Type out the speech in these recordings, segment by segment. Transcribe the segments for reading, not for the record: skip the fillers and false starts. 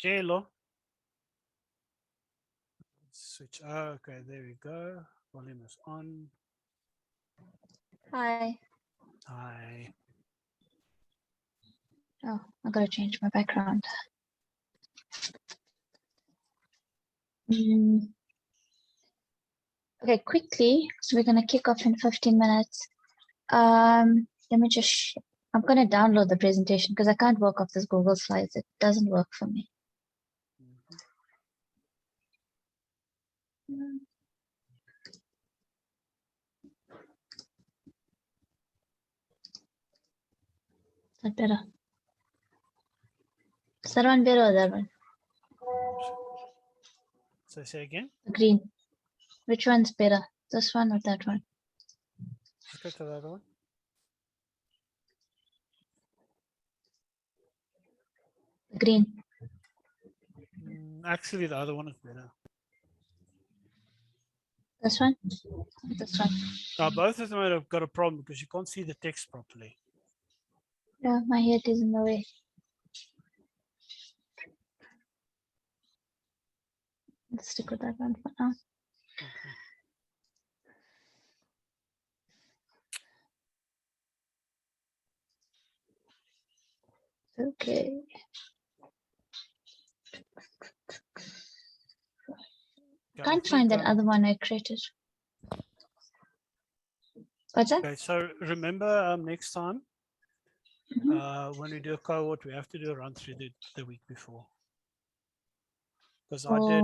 Jello. Switch. Oh, okay, there we go. Volume is on. Hi. Hi. Oh, I gotta change my background. Okay, quickly, so we're gonna kick off in 15 minutes. Let me just, I'm gonna download the presentation because I can't work off this Google Slides. It doesn't work for me. Is that better? Is that one better or that one? So say again. The green. Which one's better? This one or that one? Let's go to the other one. The green. Actually, the other one is better. This one? This one. Both of them have got a problem because you can't see the text properly. Yeah, my head is in the way. Let's stick with that one for now. Okay. Can't find that other one I created. What's that? Okay, so remember next time when we do a cohort, we have to do a run through the week before. Because I did,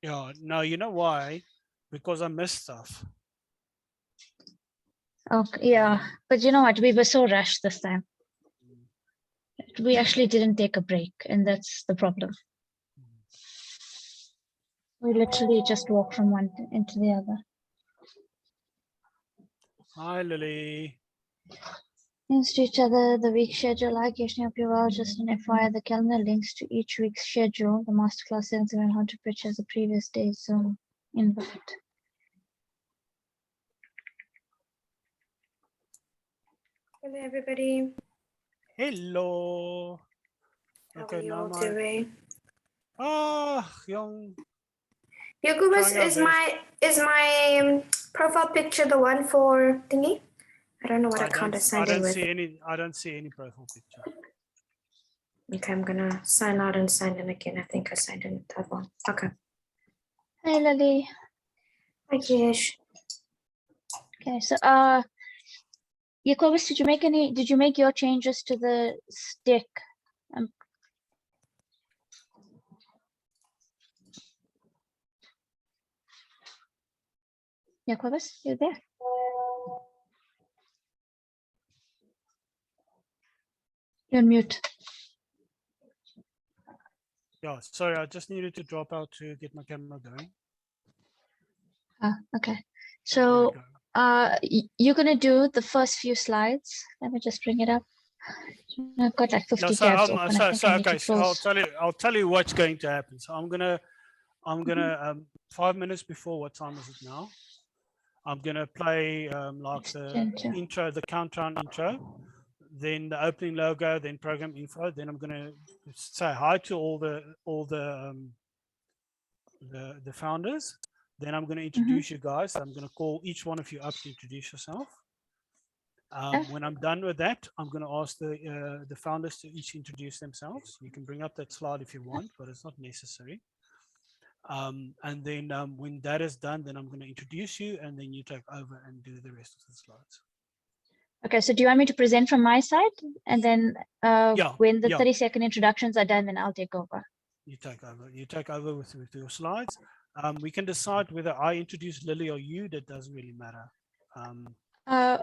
yeah, no, you know why? Because I missed stuff. Okay, yeah, but you know what? We were so rushed this time. We actually didn't take a break, and that's the problem. We literally just walked from one into the other. Hi, Lily. Thanks to each other, the week schedule. Hi, Keshni, hope you're well. Just an FYI, the calendar links to each week's schedule. The masterclass 700 pitch as the previous day's Zoom invite. Hello, everybody. Hello. How are you all doing? Oh, young. Yogubus, is my profile picture the one for thingy? I don't know what account I signed in with. I don't see any profile picture. Okay, I'm gonna sign out and sign in again. I think I signed in with that one. Okay. Hi, Lily. Hi, Kish. Okay, so Jacobus, did you make your changes to the stick? Jacobus, you there? You're on mute. Yeah, sorry, I just needed to drop out to get my camera going. Okay. So you're gonna do the first few slides. Let me just bring it up. I've got like 50 tabs open. I'll tell you what's going to happen. So I'm gonna 5 minutes before, what time is it now? I'm gonna play like the intro, the countdown intro, then the opening logo, then program info. Then I'm gonna say hi to all the founders. Then I'm gonna introduce you guys. I'm gonna call each one of you up to introduce yourself. When I'm done with that, I'm going to ask the founders to each introduce themselves. You can bring up that slide if you want, but it's not necessary. And then when that is done, then I'm going to introduce you, and then you take over and do the rest of the slides. Okay, so do you want me to present from my side? And then when the 30-second introductions are done, then I'll take over. You take over. You take over with your slides. We can decide whether I introduce Lily or you. That doesn't really matter.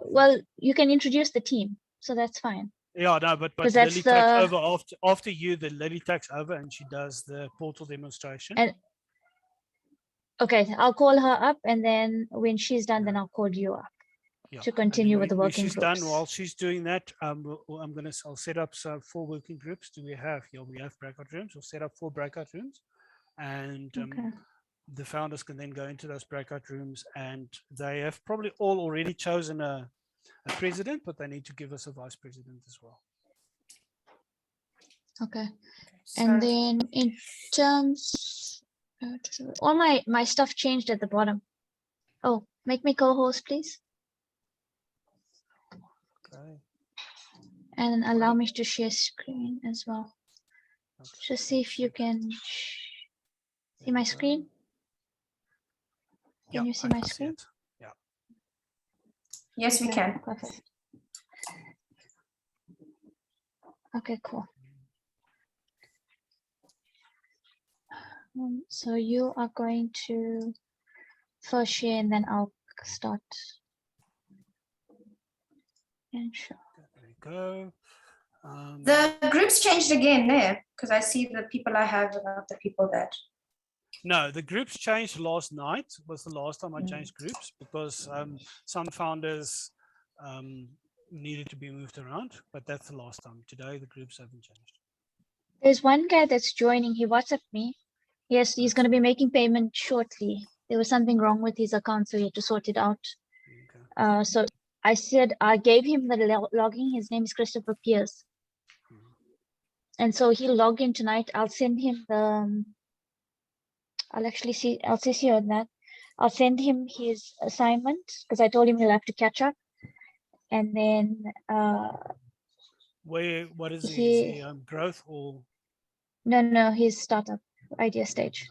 Well, you can introduce the team, so that's fine. Yeah, no, but Lily takes over after you. Then Lily takes over and she does the portal demonstration. And okay, I'll call her up, and then when she's done, then I'll call you up to continue with the working groups. When she's done, while she's doing that, I'll set up 4 working groups. Do we have here? We have breakout rooms. We'll set up 4 breakout rooms, and the founders can then go into those breakout rooms, and they have probably all already chosen a president, but they need to give us a vice president as well. Okay. So, And then in terms, all my stuff changed at the bottom. Oh, make me co-host, please. Okay. And allow me to share screen as well. Okay. Just see if you can see my screen. Can you see my screen? Yeah. yes, we Okay, can. perfect. Okay, cool. So you are going to first share and then I'll start. And sure. There we go. The groups changed again there because I see the people I have are not the people that. No, the groups changed last night. Was the last time I changed groups because some founders needed to be moved around, but that's the last time. Today the groups haven't changed. There's one guy that's joining. He WhatsApped me. Yes, he's going to be making payment shortly. There was something wrong with his account, so he had to sort it out. Okay. So I said I gave him the login. His name is Christopher Pierce, and so he'll log in tonight. I'll send him the. I'll actually see. I'll CC you on that. I'll send him his assignment because I told him he'll have to catch up, and then What is he growth or no his startup idea stage.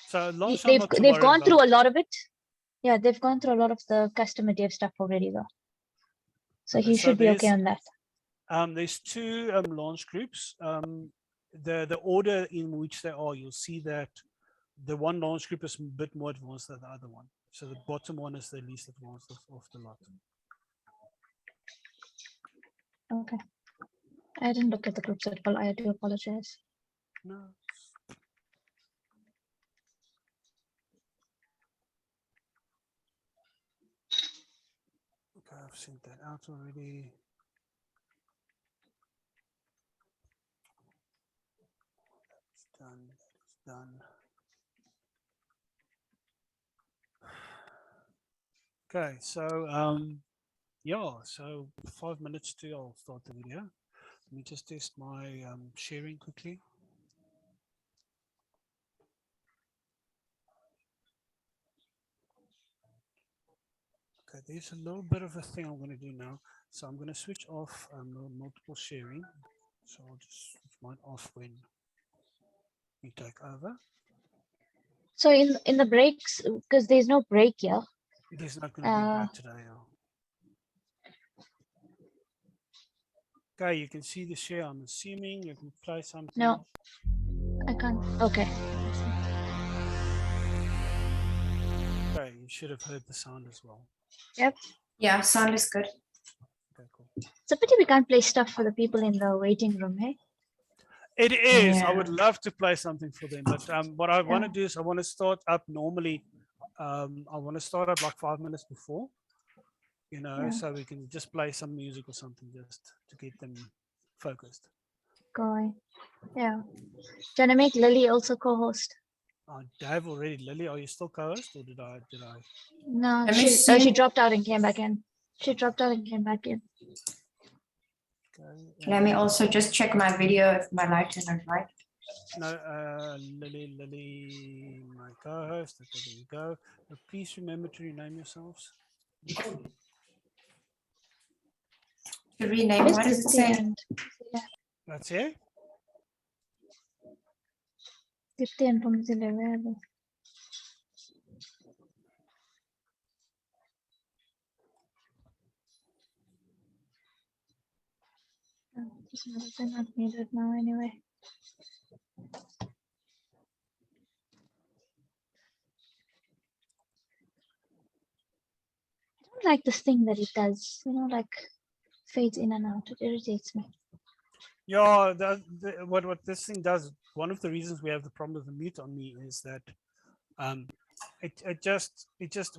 so long as I'm They've not too they've worried gone through about- a lot of it. Yeah, they've gone through a lot of the customer dev stuff already though. So he should be okay on that. There's two launch groups. The order in which they are, you'll see that the one launch group is a bit more advanced than the other one. So the bottom one is the least advanced of the lot. Okay. I didn't look at the groups at all. I do apologize. No. Okay, I've sent that out already. That's done. That's done. Okay, so yeah, so 5 minutes to I'll start the video. Let me just test my sharing quickly. Okay, there's a little bit of a thing I'm going to do now. So I'm going to switch off multiple sharing. So I'll just switch mine off when you take over. So in the breaks, because there's no break here. There's not going to be a break today. Okay, you can see the share. I'm assuming you can play something. No, I can't. Okay. Okay, you should have heard the sound as well. Yep. Yeah, sound is good. Okay, cool. It's a pity we can't play stuff for the people in the waiting room, hey? It is. I Yeah. would love to play something for them, but what I want to do is I want to start up normally. I want to start up like 5 minutes before, you know, so we can just play some music or something just to get them focused. Going. Yeah. Trying to make Lily also co-host. Dave already. Lily, are you still co-host or did I? No, Let me see. she dropped out and came back in. She dropped out and came back in. Okay, Let me also just check my video if my light isn't right. No, Lily, my co-host. Okay, there you go. But please remember to rename yourselves. To rename, what does it say? That's it. From the they're not needed now anyway. I don't like this thing that it does, you know, like fades in and out. It irritates me. Yeah, what this thing does, one of the reasons we have the problem with the mute on me is that it just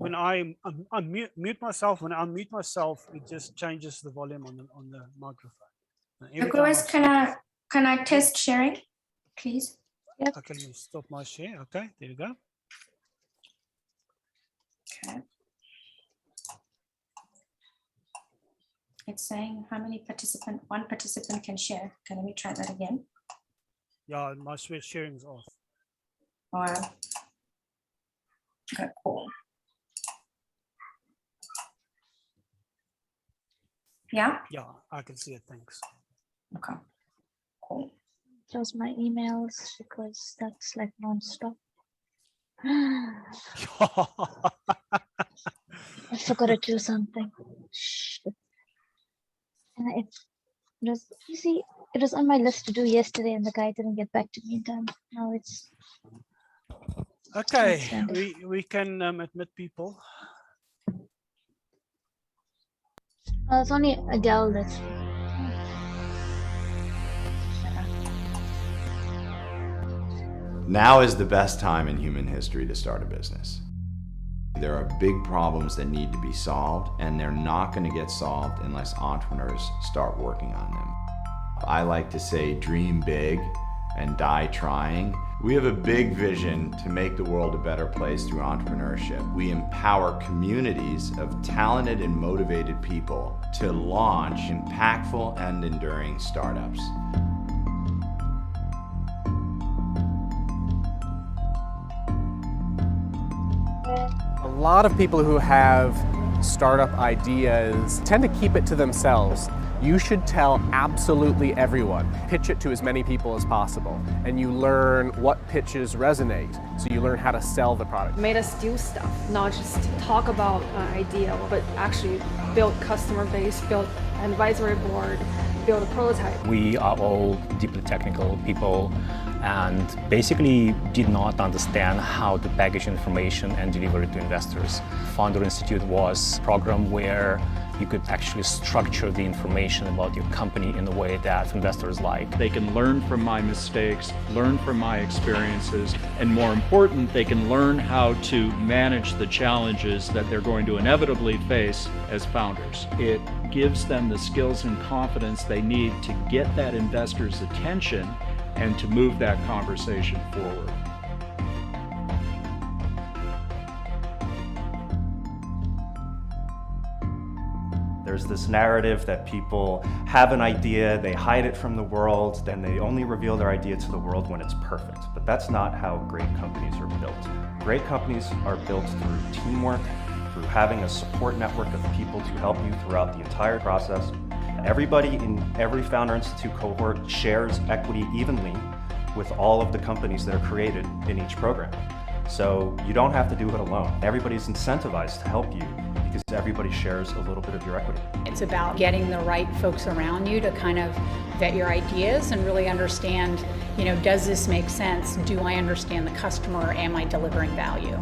when I mute myself, when I unmute myself, it just changes the volume on the microphone. Nicholas, can I test sharing, please? Yep. Okay, let me stop my share. Okay, there you go. Okay. It's saying how many one participant can share. Okay, let me try that again. Yeah, my sharing's off. Oh, yeah. Okay, cool. Yeah. Yeah, I can see it. Thanks. Okay. Cool. Close my emails because that's like non-stop. I forgot to do something. Shit. And it was easy. It was on my list to do yesterday, and the guy didn't get back to me in time. Now it's Okay, outstanding. we can admit people. It's only Adele that's. Now is the best time in human history to start a business. There are big problems that need to be solved, and they're not going to get solved unless entrepreneurs start working on them. I like to say dream big and die trying. We have a big vision to make the world a better place through entrepreneurship. We empower communities of talented and motivated people to launch impactful and enduring startups. A lot of people who have startup ideas tend to keep it to themselves. You should tell absolutely everyone. Pitch it to as many people as possible. And you learn what pitches resonate. So you learn how to sell the product. Made us do stuff, not just talk about an idea, but actually build customer base, build an advisory board, build a prototype. We are all deeply technical people and basically did not understand how to package information and deliver it to investors. Founder Institute was a program where you could actually structure the information about your company in a way that investors like. They can learn from my mistakes, learn from my experiences, and more important, they can learn how to manage the challenges that they're going to inevitably face as founders. It gives them the skills and confidence they need to get that investor's attention and to move that conversation forward. There's this narrative that people have an idea, they hide it from the world, then they only reveal their idea to the world when it's perfect. But that's not how great companies are built. Great companies are built through teamwork, through having a support network of people to help you throughout the entire process. Everybody in every Founder Institute cohort shares equity evenly with all of the companies that are created in each program. So you don't have to do it alone. Everybody's incentivized to help you because everybody shares a little bit of your equity. It's about getting the right folks around you to kind of vet your ideas and really understand, does this make sense? Do I understand the customer? Am I delivering value?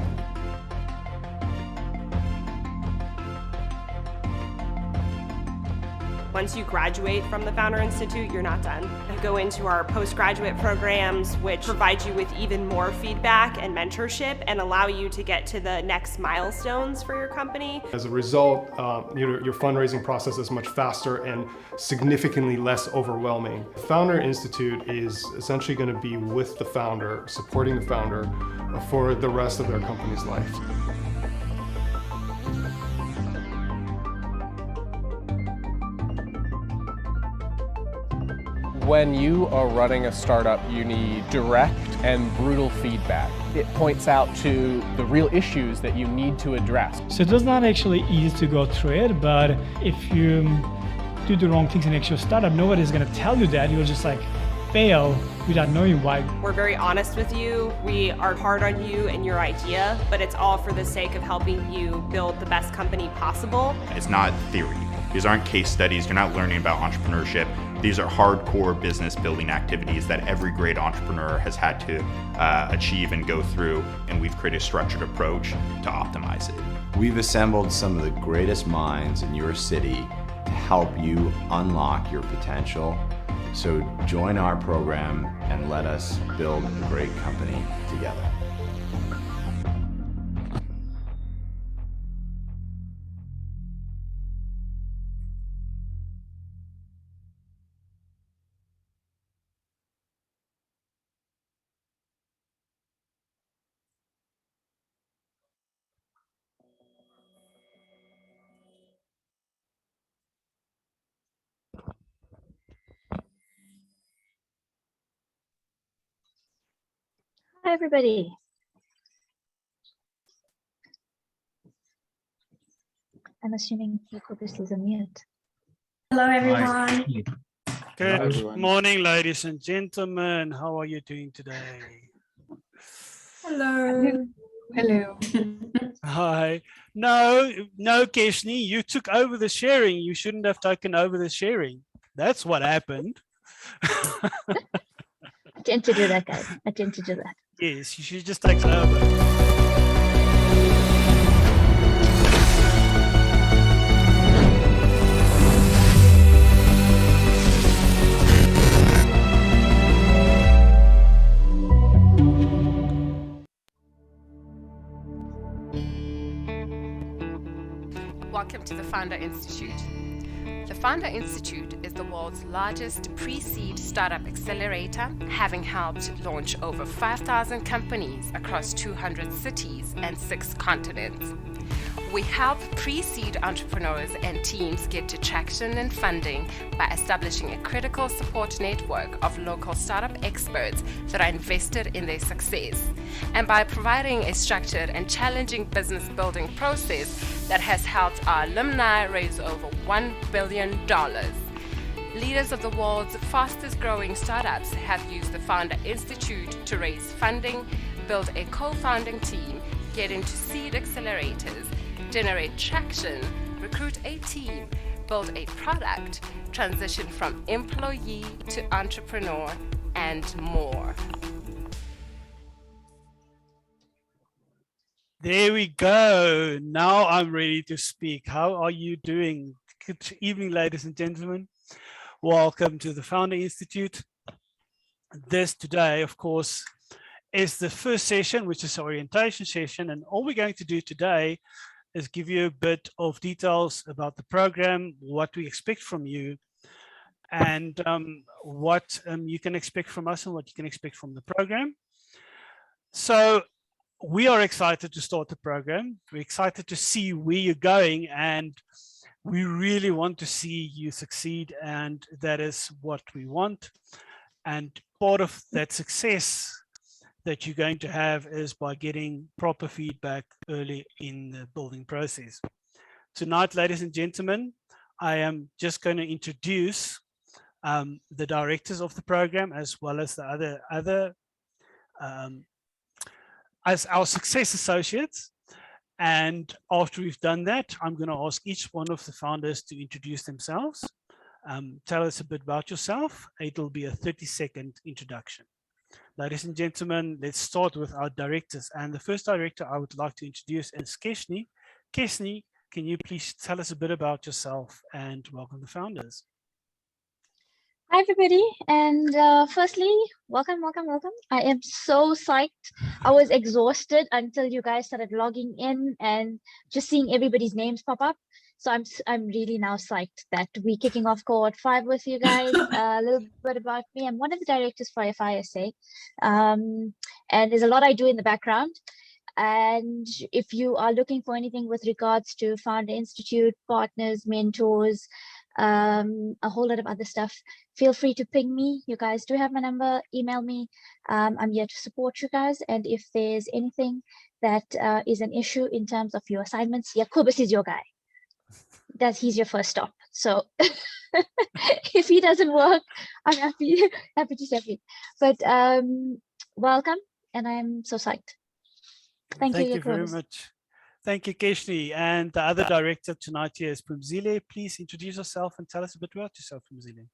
Once you graduate from the Founder Institute, you're not done. You go into our postgraduate programs, which provide you with even more feedback and mentorship and allow you to get to the next milestones for your company. As a result, your fundraising process is much faster and significantly less overwhelming. The Founder Institute is essentially going to be with the founder, supporting the founder for the rest of their company's life. When you are running a startup, you need direct and brutal feedback. It points out to the real issues that you need to address. So it's not actually easy to go through it, but if you do the wrong things in actual startup, nobody's going to tell you that. You'll just fail without knowing why. We're very honest with you. We are hard on you and your idea, but it's all for the sake of helping you build the best company possible. It's not theory. These aren't case studies. You're not learning about entrepreneurship. These are hardcore business building activities that every great entrepreneur has had to achieve and go through, and we've created a structured approach to optimize it. We've assembled some of the greatest minds in your city to help you unlock your potential. So join our program and let us build a great company together. Hi, everybody. I'm assuming Jacobus is on mute. Hello, everyone. Good morning, ladies and gentlemen. How are you doing today? Hello. Hello. Hi. No, Keshni, you took over the sharing. You shouldn't have taken over the sharing. That's what happened. I tend to do that, guys. I tend to do that. Yes, you should just take over. Welcome to the Founder Institute. The Founder Institute is the world's largest pre-seed startup accelerator, having helped launch over 5,000 companies across 200 cities and 6 continents. We help pre-seed entrepreneurs and teams get to traction and funding by establishing a critical support network of local startup experts that are invested in their success, and by providing a structured and challenging business building process that has helped our alumni raise over $1 billion. Leaders of the world's fastest growing startups have used the Founder Institute to raise funding, build a co-founding team, get into seed accelerators, generate traction, recruit a team, build a product, transition from employee to entrepreneur, and more. There we go. Now I'm ready to speak. How are you doing? Good evening, ladies and gentlemen. Welcome to the Founder Institute. This today, of course, is the first session, which is the orientation session. And all we're going to do today is give you a bit of details about the program, what we expect from you, and what you can expect from us and what you can expect from the program. So we are excited to start the program. We're excited to see where you're going, and we really want to see you succeed, and that is what we want. And part of that success that you're going to have is by getting proper feedback early in the building process. Tonight, ladies and gentlemen, I am just going to introduce the directors of the program, as well as the other as our success associates. And after we've done that, I'm going to ask each one of the founders to introduce themselves. Tell us a bit about yourself. It'll be a 30-second introduction. Ladies and gentlemen, let's start with our directors. And the first director I would like to introduce is Keshni. Keshni, can you please tell us a bit about yourself and welcome the founders? Hi, everybody. And firstly, welcome. I am so psyched. I was exhausted until you guys started logging in and just seeing everybody's names pop up. So I'm really now psyched that we're kicking off Cohort 5 with you guys. A little bit about me. I'm one of the directors for FISA. And there's a lot I do in the background. And if you are looking for anything with regards to Founder Institute, partners, mentors, a whole lot of other stuff, feel free to ping me. You guys do have my number, email me. I'm here to support you guys. And if there's anything that is an issue in terms of your assignments, Jacobus is your guy. He's your first stop. So if he doesn't work, I'm happy to step in. But welcome, and I'm so psyched. Thank you very much. Thank you, Keshni. And the other director tonight here is Phumzile. Please introduce yourself and tell us a bit about yourself, Phumzile.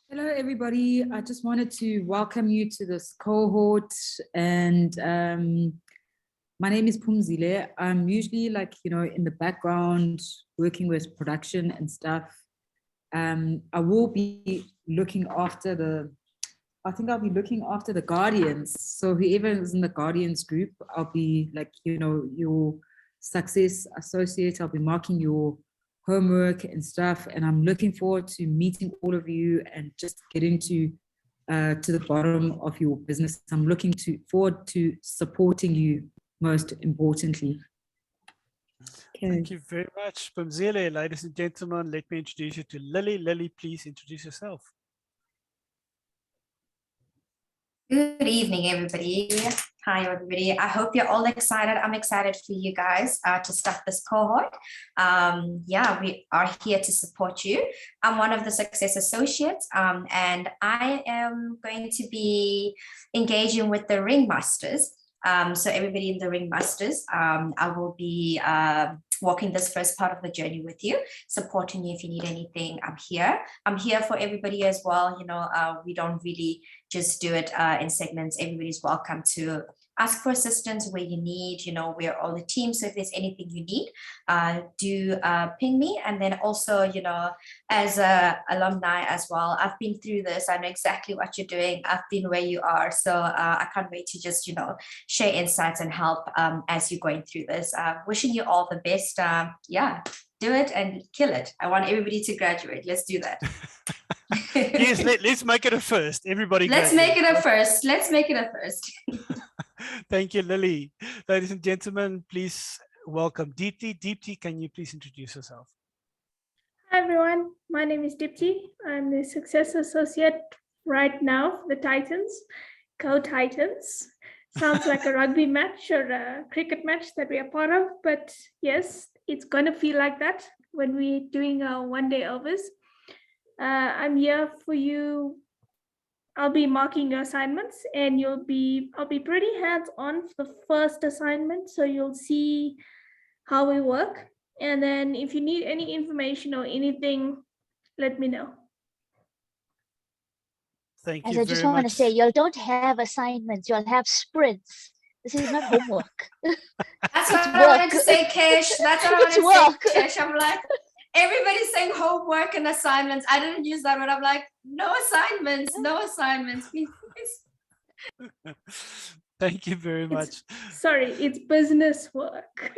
Hello, everybody. I just wanted to welcome you to this cohort. And my name is Phumzile. I'm usually in the background, working with production and stuff. I will be looking after I'll be looking after the Guardians. So whoever is in the Guardians group, I'll be your success associate. I'll be marking your homework and stuff. And I'm looking forward to meeting all of you and just getting to the bottom of your business. I'm looking forward to supporting you, most importantly. Okay. Thank you very much, Phumzile. Ladies and gentlemen, let me introduce you to Lily. Lily, please introduce yourself. Good evening, everybody. Hi, everybody. I hope you're all excited. I'm excited for you guys to start this cohort. Yeah, we are here to support you. I'm one of the Success Associates, and I am going to be engaging with the Ringmasters. So everybody in the Ringmasters, I will be walking this first part of the journey with you, supporting you if you need anything. I'm here. I'm here for everybody as well. You know, we don't really just do it in segments. Everybody's welcome to ask for assistance where you need. You know, we're all a team. So if there's anything you need, do ping me. And then also, you know, as a alumni as well, I've been through this. I know exactly what you're doing. I've been where you are. So I can't wait to just, you know, share insights and help as you're going through this. Wishing you all the best. Yeah, do it and kill it. I want everybody to graduate. Let's do that. Yes, let's make it a first. Everybody Let's make it a first. Let's make it a first. Thank you, Lily. Ladies and gentlemen, please welcome Deepti. Deepti, can you please introduce yourself? Hi, everyone. My name is Deepti. I'm the Success Associate right now for the Titans, Co-Titans. Sounds like a rugby match or a cricket match that we are part of, but yes, it's going to feel like that when we're doing our one-day overs. I'm here for you. I'll be marking your assignments, and I'll be pretty hands-on for the first assignment, so you'll see how we work. And then if you need any information or anything, let me know. Thank As you I just very want to much. say, you'll don't have assignments, you'll have sprints. This is not homework. That's what I wanted to say, Kesh. That's what I wanted It's to say, Kesh. I'm like, everybody's saying homework and assignments. I didn't use that word. I'm like, no assignments, no assignments. Please. Thank you very much. Sorry, it's business work.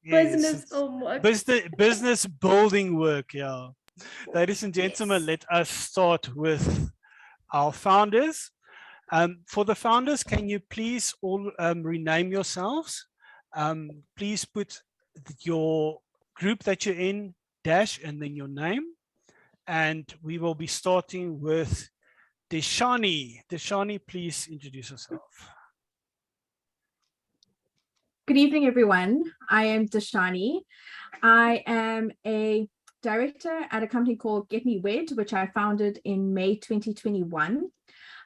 Business homework. Business building work, yeah. Ladies and gentlemen, let us start with our founders. For the founders, can you please all rename yourselves? Please put your group that you're in, dash, and then your name. And we will be starting with Deshani. Deshani, please introduce yourself. Good evening, everyone. I am Deshani. I am a director at a company called Get Me Wed, which I founded in May 2021.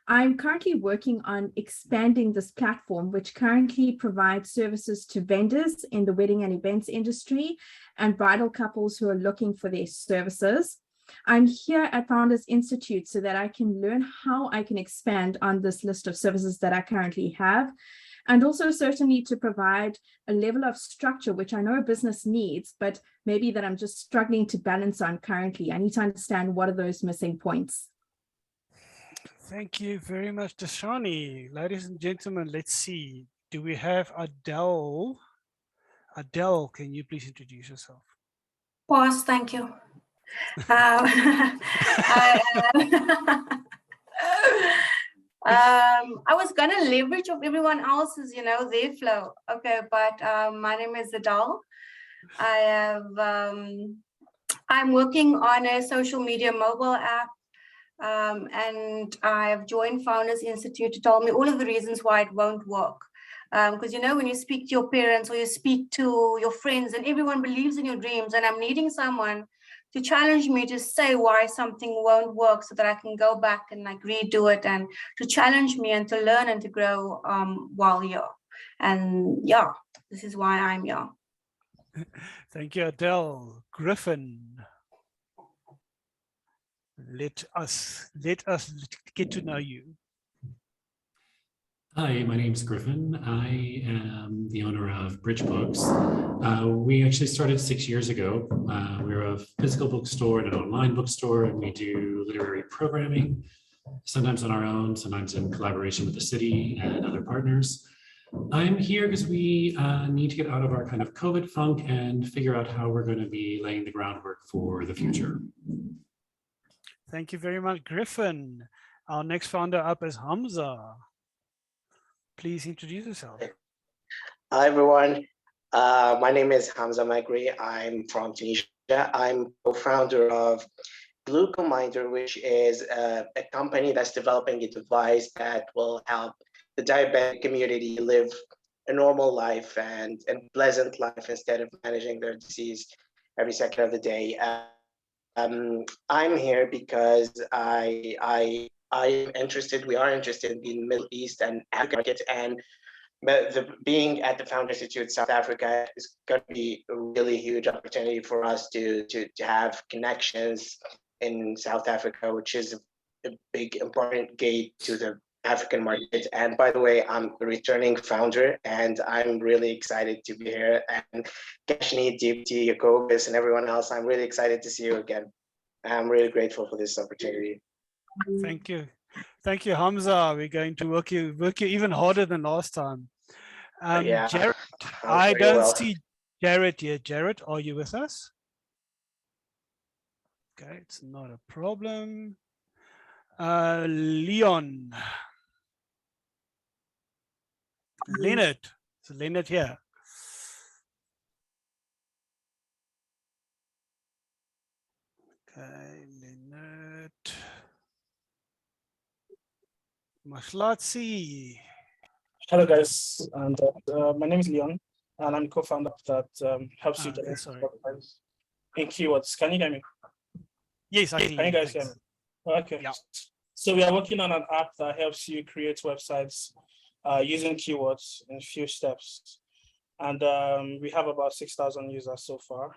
I'm currently working on expanding this platform, which currently provides services to vendors in the wedding and events industry and bridal couples who are looking for their services. I'm here at Founders Institute so that I can learn how I can expand on this list of services that I currently have, and also certainly to provide a level of structure, which I know a business needs, but maybe that I'm just struggling to balance on currently. I need to understand what are those missing points. Thank you very much, Deshani. Ladies and gentlemen, let's see. Do we have Adele? Adele, can you please introduce yourself? Pause, thank you. I was gonna leverage of everyone else's, you know, their flow. Okay, but my name is Adele. I have, I'm working on a social media mobile app, and I've joined Founders Institute to tell me all of the reasons why it won't work. Because, you know, when you speak to your parents or you speak to your friends and everyone believes in your dreams, and I'm needing someone to challenge me to say why something won't work so that I can go back and like redo it, and to challenge me and to learn and to grow while here. And yeah, this is why I'm here. Thank you, Adele. Griffin. Let us get to know you. Hi, my name is Griffin. I am the owner of Bridge Books. We actually started 6 years ago. We're a physical bookstore and an online bookstore, and we do literary programming, sometimes on our own, sometimes in collaboration with the city and other partners. I'm here because we need to get out of our kind of COVID funk and figure out how we're going to be laying the groundwork for the future. Thank you very much, Griffin. Our next founder up is Hamza. Please introduce yourself. Hi, everyone. My name is Hamza Magri. I'm from Tunisia. I'm co-founder of Glucominder, which is a company that's developing a device that will help the diabetic community live a normal life and pleasant life instead of managing their disease every second of the day. I'm here because I am interested. We are interested in the Middle East and Africa market, and being at the Founder Institute South Africa is going to be a really huge opportunity for us to have connections in South Africa, which is a big important gate to the African market. And by the way, I'm a returning founder, and I'm really excited to be here. And Kashni, Deepti, Jacobus, and everyone else, I'm really excited to see you again. I'm really grateful for this opportunity. Thank you. Thank you, Hamza. We're going to work you even harder than last time. Yeah, Jared, I I very don't well. see Jared yet. Jared, are you with us? Okay, it's not a problem. Leon. Leonard. Is Leonard here? Okay, Leonard. Maslatsi. Hello, guys, and my name is Leon, and I'm co-founder that helps you Okay, sorry. in keywords. Can you hear me? Yes, I can. Can you guys hear me? Okay. Yeah. So we are working on an app that helps you create websites using keywords in a few steps, and we have about 6,000 users so far.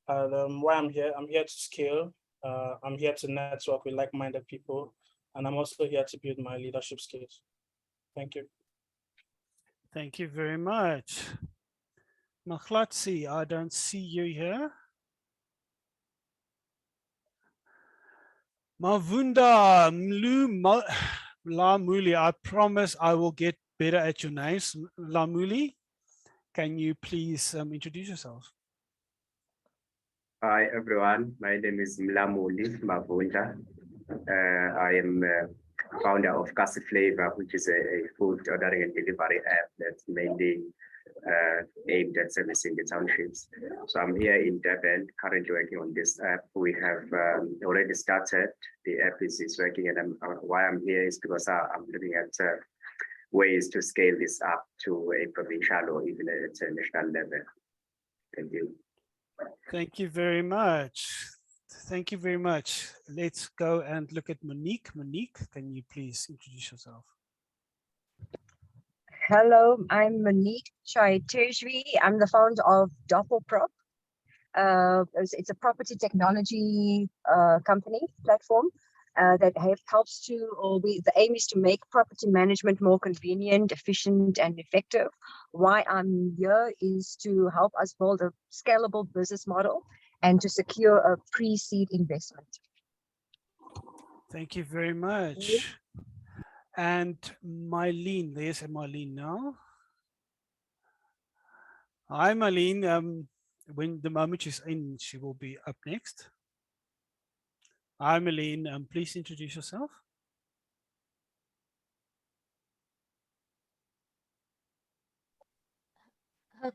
And why I'm here to scale. I'm here to network with like-minded people, and I'm also here to build my leadership skills. Thank you. Thank you very much. Mahlatsi, I don't see you here. Mavunda Lamuli, I promise I will get better at your names. Lamuli, can you please introduce yourself? Hi everyone, my name is Mlamuli Mavunda. I am founder of Kasi Flavor, which is a food ordering and delivery app that's mainly aimed at servicing the townships. So I'm here in Durban, currently working on this app. We have already started. The app is working, and why I'm here is because I'm looking at ways to scale this up to a provincial or even at a national level. Thank you. Thank you very much. Thank you very much. Let's go and look at Monique. Monique, can you please introduce yourself? Hello, I'm Monique Chai-Tejri. I'm the founder of Doppelprop. It's a property technology company platform that helps to, the aim is to make property management more convenient, efficient, and effective. Why I'm here is to help us build a scalable business model and to secure a pre-seed investment. Thank you very much. And Mylene, there's Mylene now. Hi, Mylene. When the moment she's in, she will be up next. Hi, Mylene. Please introduce yourself. Her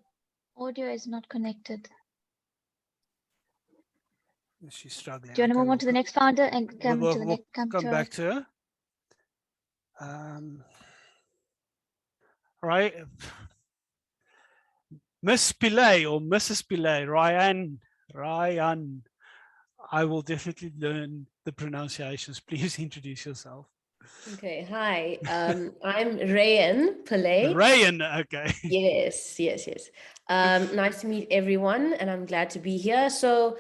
audio is not connected. She's struggling. Do you want to move on to the next founder and come to the next? Come back to her. Right, Miss Pillay or Mrs. Pillay, Ryan. I will definitely learn the pronunciations. Please introduce yourself. Okay, hi. I'm Rayan Pillay. Rayan, okay. Yes. Nice to meet everyone, and I'm glad to be here. So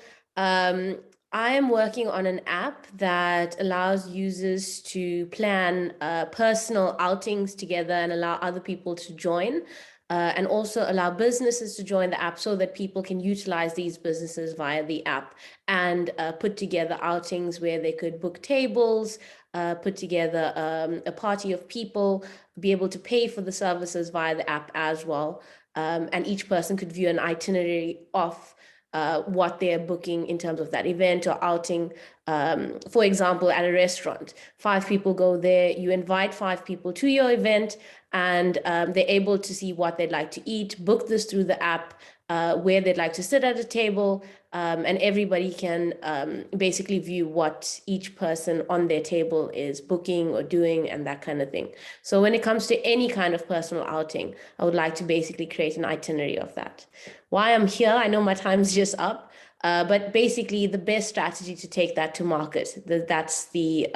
I am working on an app that allows users to plan personal outings together and allow other people to join, and also allow businesses to join the app so that people can utilize these businesses via the app and put together outings where they could book tables, put together a party of people, be able to pay for the services via the app as well. And each person could view an itinerary of what they're booking in terms of that event or outing For example, at a restaurant, 5 people go there, you invite 5 people to your event, and they're able to see what they'd like to eat, book this through the app, where they'd like to sit at a table, and everybody can basically view what each person on their table is booking or doing and that kind of thing. So when it comes to any kind of personal outing, I would like to basically create an itinerary of that. Why I'm here, I know my time's just up, but basically the best strategy to take that to market, that's the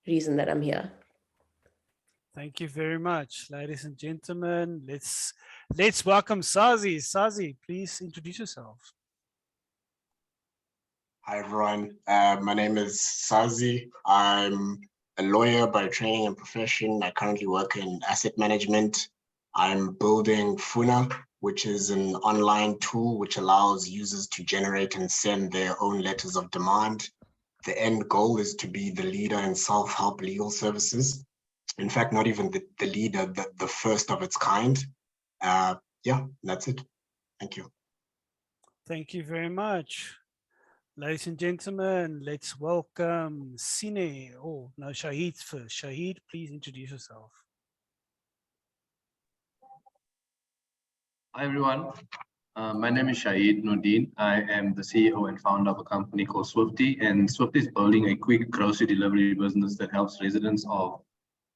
reason that I'm here. Thank you very much, ladies and gentlemen. Let's welcome Sazi. Sazi, please introduce yourself. Hi everyone, my name is Sazi. I'm a lawyer by training and profession. I currently work in asset management. I'm building Funa, which is an online tool which allows users to generate and send their own letters of demand. The end goal is to be the leader in self-help legal services. In fact, not even the leader, the first of its kind. Yeah, that's it. Thank you. Thank you very much. Ladies and gentlemen, let's welcome Sine. Oh, no, Shahid first. Shahid, please introduce yourself. Hi everyone, my name is Shahid Nordin. I am the CEO and founder of a company called Swifty, and Swifty is building a quick grocery delivery business that helps residents of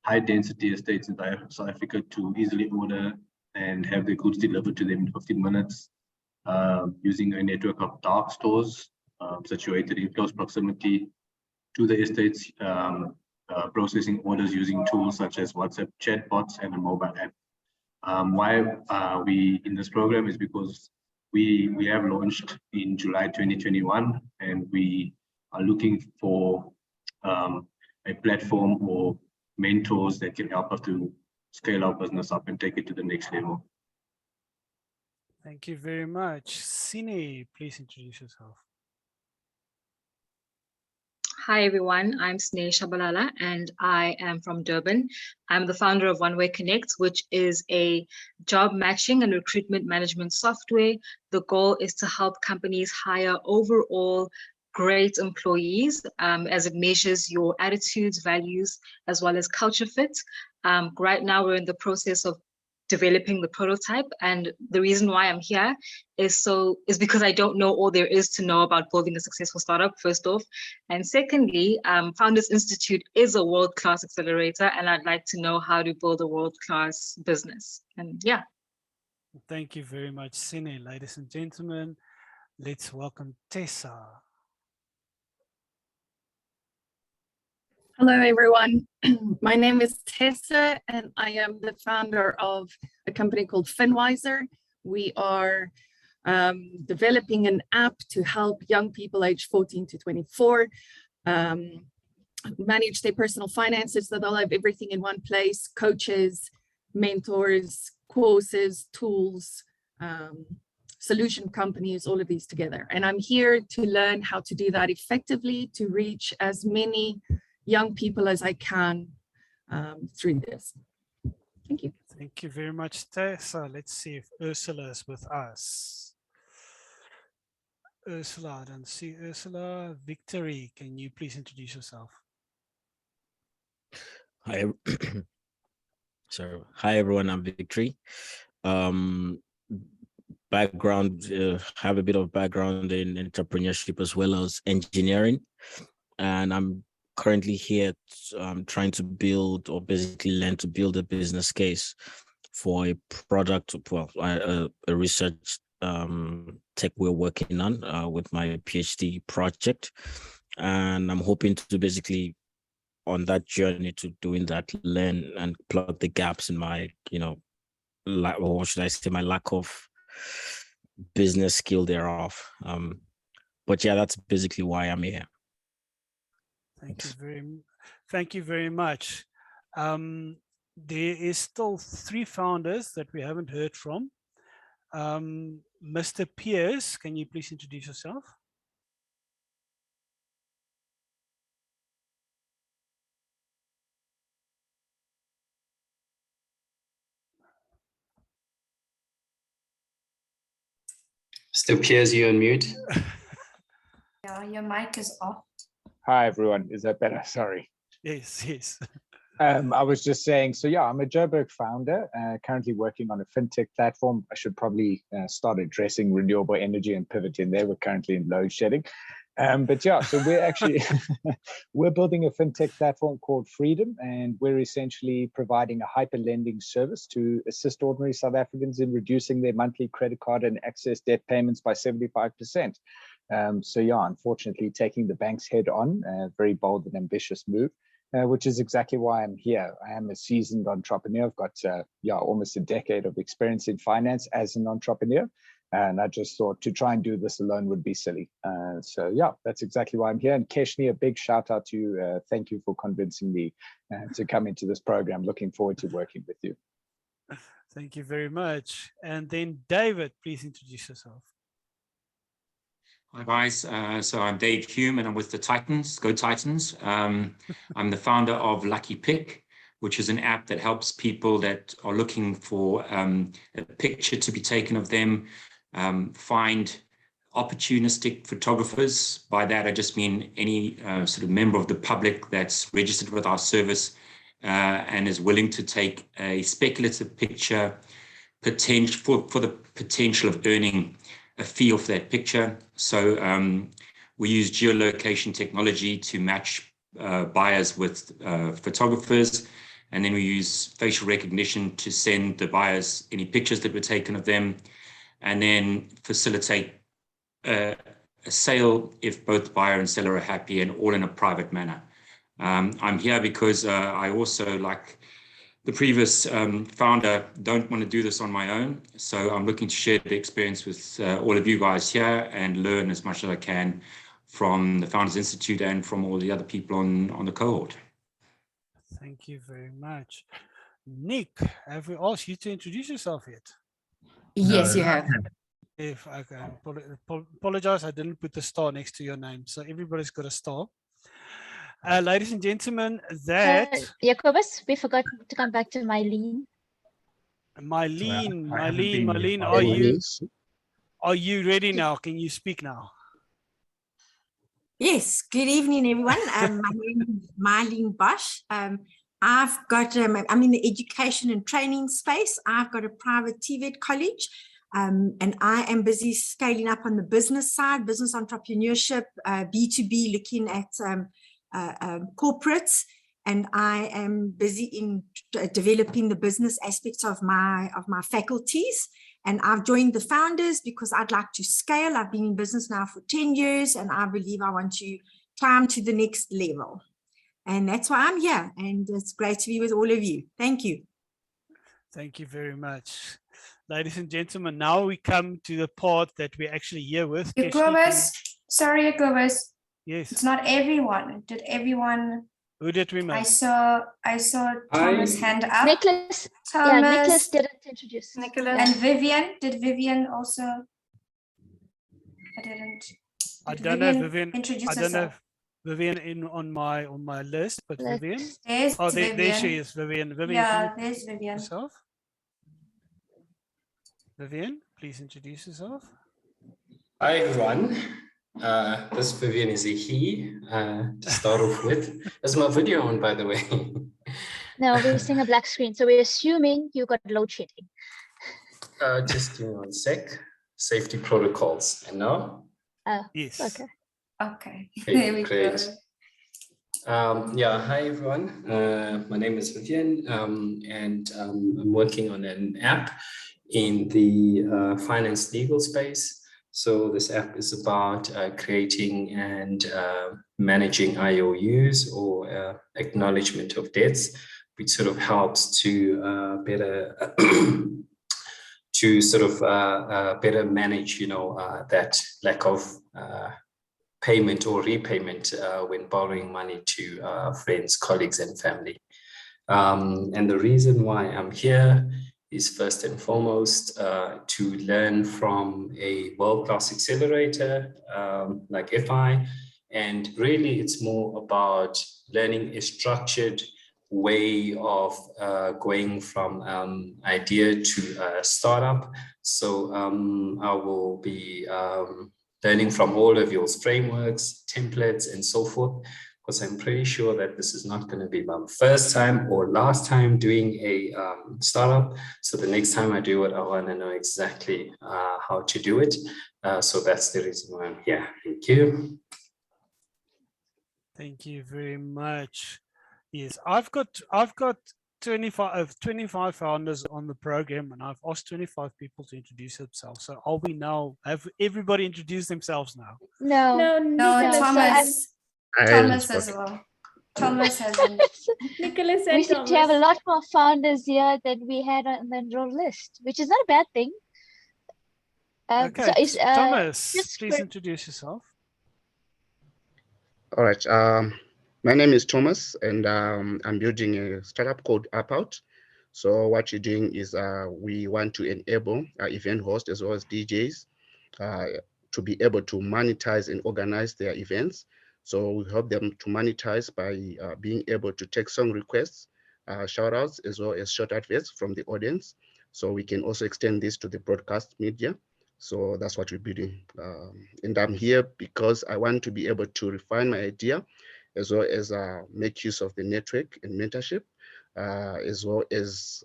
high density estates in South Africa to easily order and have their goods delivered to them in 15 minutes using a network of dark stores situated in close proximity to the estates, processing orders using tools such as WhatsApp chatbots and a mobile app. Why we in this program is because we have launched in July 2021, and we are looking for a platform or mentors that can help us to scale our business up and take it to the next level. Thank you very much. Sine, please introduce yourself. Hi everyone, I'm Sneh Shabalala and I am from Durban. I'm the founder of One Way Connect, which is a job matching and recruitment management software. The goal is to help companies hire overall great employees as it measures your attitudes, values, as well as culture fit. Right now we're in the process of developing the prototype, and the reason why I'm here is because I don't know all there is to know about building a successful startup, first off, and secondly, Founders Institute is a world-class accelerator, and I'd like to know how to build a world-class business. And yeah. Thank you very much, Sine. Ladies and gentlemen, let's welcome Tessa. Hello, everyone. My name is Tessa, and I am the founder of a company called Finwiser. We are developing an app to help young people aged 14 to 24 manage their personal finances, so they'll have everything in one place: coaches, mentors, courses, tools, solution companies, all of these together. And I'm here to learn how to do that effectively, to reach as many young people as I can through this. Thank you. Thank you very much, Tessa. Let's see if Ursula is with us. Ursula, I don't see Ursula. Victory, can you please introduce yourself? Hi, hi everyone, I'm Victory. Background, have a bit of background in entrepreneurship as well as engineering, and I'm currently here trying to build, or basically learn to build, a business case for a product, well, a research tech we're working on with my PhD project. And I'm hoping to basically, on that journey to doing that, learn and plug the gaps in my, or what should I say, my lack of business skill thereof. But yeah, that's basically why I'm here. Thank you very much. There is still 3 founders that we haven't heard from. Mr. Pierce, can you please introduce yourself? Mr. Pierce, you're on mute. Yeah, your mic is off. Hi, everyone. Is that better? Sorry. Yes, yes. I was just saying, so yeah, I'm a Joburg founder, currently working on a fintech platform. I should probably start addressing renewable energy and pivot in there. We're currently in load shedding. But yeah, so we're actually, we're building a fintech platform called Freedom, and we're essentially providing a hyper lending service to assist ordinary South Africans in reducing their monthly credit card and access debt payments by 75%. So yeah, unfortunately, taking the banks head on, a very bold and ambitious move. Which is exactly why I'm here. I am a seasoned entrepreneur. I've got almost a decade of experience in finance as an entrepreneur. And I just thought to try and do this alone would be silly. So yeah, that's exactly why I'm here. And Keshni, a big shout out to you. Thank you for convincing me to come into this program. Looking forward to working with you. Thank you very much. And then David, please introduce yourself. Hi guys, so I'm Dave Hume and I'm with the Titans, Go Titans. I'm the founder of Lucky Pick, which is an app that helps people that are looking for a picture to be taken of them, find opportunistic photographers. By that, I just mean any sort of member of the public that's registered with our service and is willing to take a speculative picture for the potential of earning a fee of that picture. So we use geolocation technology to match buyers with photographers. And then we use facial recognition to send the buyers any pictures that were taken of them, and then facilitate a sale if both buyer and seller are happy, and all in a private manner. I'm here because I also, like the previous founder, don't want to do this on my own. So I'm looking to share the experience with all of you guys here and learn as much as I can from the Founders Institute and from all the other people on the cohort. Thank you very much. Nick, have we asked you to introduce yourself yet? Yes, you have. If I can apologize, I didn't put the star next to your name. So everybody's got a star. Ladies and gentlemen, that Jacobus, we forgot to come back to Mylene. Mylene, are you ready now? Can you speak now? Yes, good evening, everyone. My name is Mylene Bosch. I've got, I'm in the education and training space. I've got a private TVET college, and I am busy scaling up on the business side, business entrepreneurship, B2B, looking at corporates, and I am busy in developing the business aspects of my faculties. And I've joined the founders because I'd like to scale. I've been in business now for 10 years, and I believe I want to climb to the next level. And that's why I'm here. And it's great to be with all of you. Thank you. Thank you very much. Ladies and gentlemen, now we come to the part that we're actually here with. Sorry, Jacobus. Yes. It's not everyone. Did everyone? Who did we miss? I saw Thomas' hand up. Nicholas. Thomas, Yeah, Nicholas didn't introduce. Nicholas. And Vivian. Did Vivian also? I didn't. I don't know Vivian. Introduce I don't know herself. Vivian in on my list, but Vivian. There's Vivian. There she is, Vivian. Vivian. Yeah, there's Vivian. Yourself? Vivian, please introduce yourself. Hi everyone. This Vivian is a he to start off with. Is my video on, by the way? No, we're seeing a black screen, so we're assuming you got load shedding. Just give me 1 sec. Safety protocols. And now? Yes. Okay. Okay. Okay, There we great. go. Yeah, hi everyone. My name is Vivian, and I'm working on an app in the finance legal space. So this app is about creating and managing IOUs, or acknowledgement of debts, which sort of helps to better better manage, that lack of payment or repayment when borrowing money to friends, colleagues, and family. And the reason why I'm here is first and foremost to learn from a world-class accelerator like FI. And really, it's more about learning a structured way of going from idea to startup. So I will be learning from all of your frameworks, templates, and so forth, because I'm pretty sure that this is not going to be my first time or last time doing a startup. So the next time I do it, I want to know exactly how to do it. So that's the reason why I'm here. Thank you. Thank you very much. Yes, I've got 25 founders on the program, and I've asked 25 people to introduce themselves. So are we now have everybody introduce themselves now? No, No, Thomas. Thomas as well. Thomas hasn't. Nicholas we and seem to have a lot more founders here than we had on the enroll list, which is not a bad thing. Okay, so is, Thomas, please introduce yourself. All right. My name is Thomas, and I'm building a startup called AppOut. So what you're doing is we want to enable event hosts as well as DJs to be able to monetize and organize their events. So we help them to monetize by being able to take song requests, shout outs, as well as short adverts from the audience. So we can also extend this to the broadcast media. So that's what we're building. And I'm here because I want to be able to refine my idea, as well as make use of the network and mentorship, as well as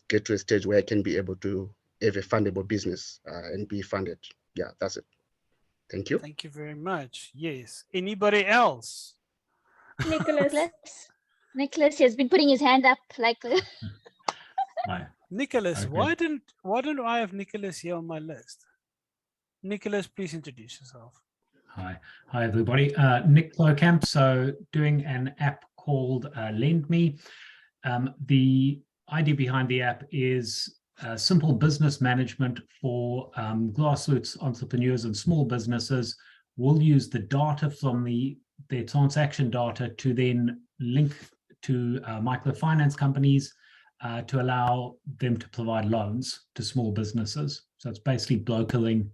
get to a stage where I can be able to have a fundable business and be funded. Yeah, that's it. Thank you. Thank you very much. Yes. Anybody else? Nicholas has been putting his hand up like. Nicholas, Okay. why don't I have Nicholas here on my list? Nicholas, please introduce yourself. Hi everybody. Nick Clokamp. So doing an app called Lend Me. The idea behind the app is simple business management for grassroots entrepreneurs and small businesses. We'll use the data from their transaction data to then link to microfinance companies to allow them to provide loans to small businesses. So it's basically brokering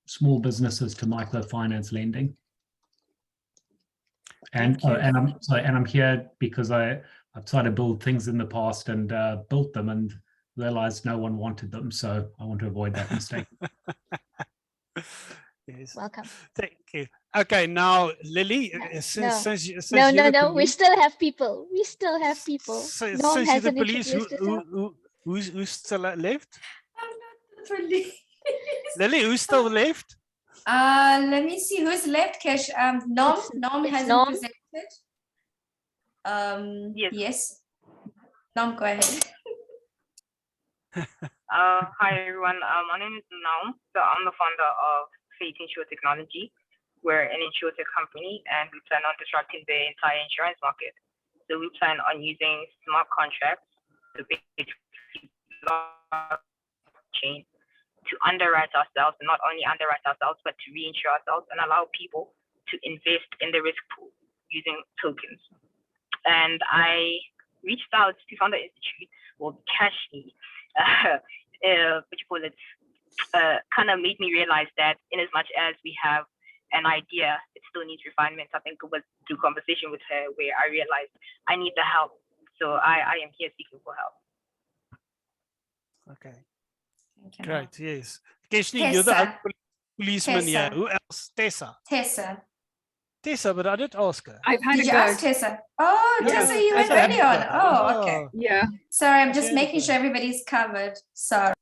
small businesses to microfinance lending. And I'm here because I've tried to build things in the past and built them and realized no one wanted them. So I want to avoid that mistake. Yes. Welcome. Thank you. Okay, now Lily, No, we still have people. We still have people. Since you're the police, who's still left? I'm not the police. Lily, who's still left? Let me see who's left, Kesh. Nom hasn't presented. Yes. Nom, go ahead. Hi everyone. My name is Naum. So I'm the founder of Fate Insure Technology. We're an insurtech company, and we plan on disrupting the entire insurance market. So we plan on using smart contracts to blockchain to underwrite ourselves, and not only underwrite ourselves, but to reinsure ourselves and allow people to invest in the risk pool using tokens. And I reached out to Founder Institute, well, Cashly, kind of made me realize that in as much as we have an idea, it still needs refinement. I think it was through conversation with her where I realized I need the help. So I am here seeking for help. Okay. Great, yes. Keshni, you're the policeman here. Who else? Tessa, but I did ask her. Did you ask Tessa? Oh, Tessa, you went early on. Oh, okay. Yeah. Sorry, I'm just making sure everybody's covered. Sorry.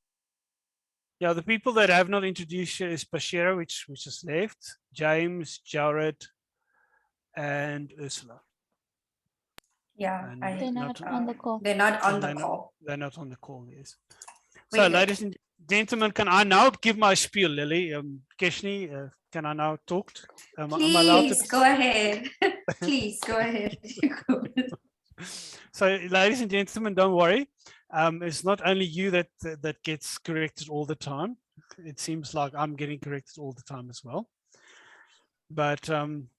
Yeah, the people that I have not introduced is Bashira, which is left, James, Jared, and Ursula. Yeah, they're not on the call. They're not on the call. They're not on the call, yes. So, ladies and gentlemen, can I now give my spiel, Lily? Keshni, can I now talk? Please, go ahead. Please, go ahead. So, ladies and gentlemen, don't worry. It's not only you that gets corrected all the time. It seems like I'm getting corrected all the time as well. But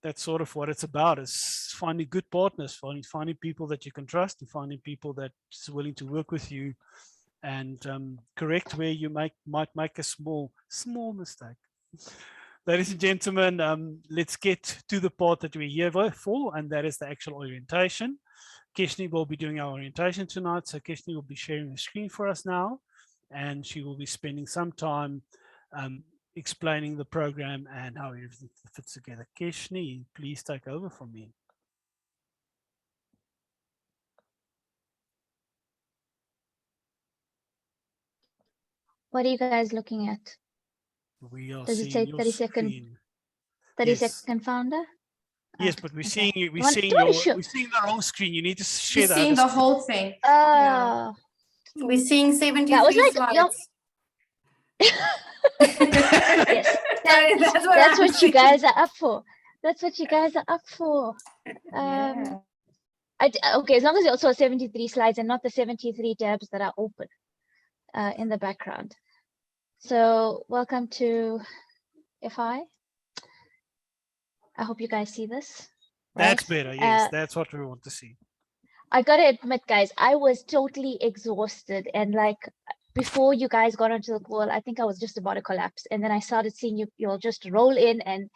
that's sort of what it's about, is finding good partners, finding people that you can trust, and finding people that's willing to work with you and correct where you might make a small mistake. Ladies and gentlemen, let's get to the part that we're here for, and that is the actual orientation. Keshni will be doing our orientation tonight, so Keshni will be sharing the screen for us now, and she will be spending some time explaining the program and how everything fits together. Keshni, please take over from me. What are you guys looking at? We are Does it say seeing your 30-second screen. 30-second founder? Yes, but we're seeing okay. we're What- seeing do you wanna your show- we're seeing the wrong screen. You need to share You're the seeing other the screen. whole thing. Oh. We're seeing 73 That was like, slides. yes, Sorry, that's what that's I'm what you saying. guys are up for. That's what you guys are up for. Yeah. Okay, as long as you also 73 slides and not the 73 tabs that are open in the background. So welcome to FI. I hope you guys see this. That's right? better. Yes, that's what we want to see. I gotta admit, guys, I was totally exhausted, and like before you guys got onto the call, I think I was just about to collapse. And then I started seeing you'll just roll in, and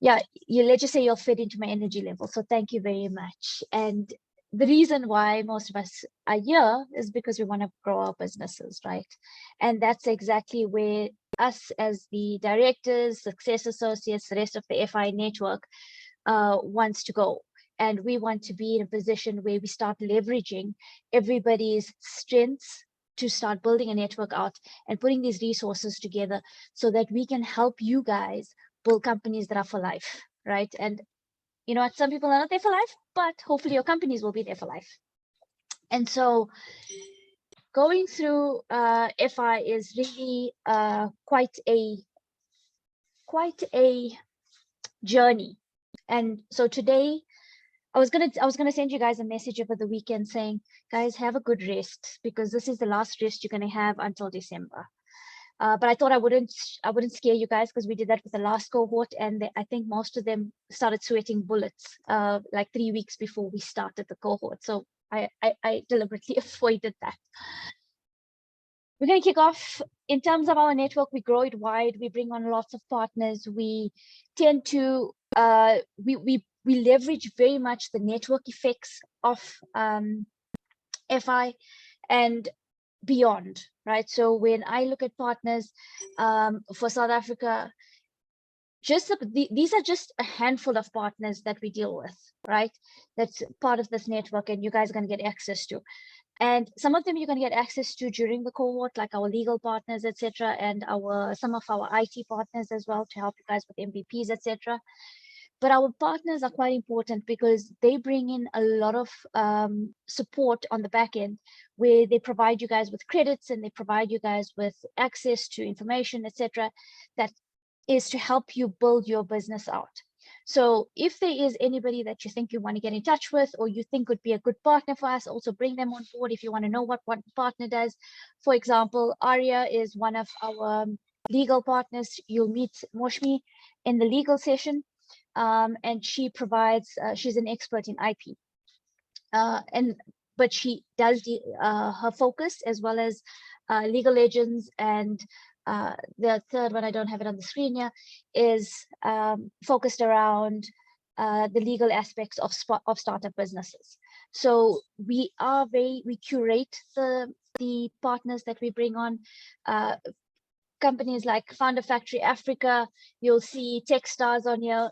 yeah, let's just say you'll fit into my energy level. So thank you very much. And the reason why most of us are here is because we want to grow our businesses, right? And that's exactly where us as the directors, success associates, the rest of the FI network wants to go. And we want to be in a position where we start leveraging everybody's strengths to start building a network out and putting these resources together so that we can help you guys build companies that are for life, right? And you know what, some people are not there for life, but hopefully your companies will be there for life. And so going through FI is really quite a journey. And so today I was gonna send you guys a message over the weekend saying, guys, have a good rest, because this is the last rest you're gonna have until December. But I thought I wouldn't scare you guys, because we did that with the last cohort, and I think most of them started sweating bullets like 3 weeks before we started the cohort. So I deliberately avoided that. We're going to kick off. In terms of our network, we grow it wide. We bring on lots of partners. We tend to we leverage very much the network effects of FI and beyond, right? So when I look at partners for South Africa, these are just a handful of partners that we deal with, right? That's part of this network, and you guys are going to get access to. And some of them you're going to get access to during the cohort, like our legal partners, etc., and some of our IT partners as well, to help you guys with MVPs, etc. But our partners are quite important because they bring in a lot of support on the back end, where they provide you guys with credits and they provide you guys with access to information, etc., that is to help you build your business out. So if there is anybody that you think you want to get in touch with, or you think would be a good partner for us, also bring them on board if you want to know what one partner does. For example, Arya is one of our legal partners. You'll meet Moshmi in the legal session. And she provides, she's an expert in IP. But she does her focus, as well as Legal Legends, and the third one, I don't have it on the screen here, is focused around the legal aspects of startup businesses. So we curate the partners that we bring on. Companies like Founder Factory Africa, you'll see Techstars on here.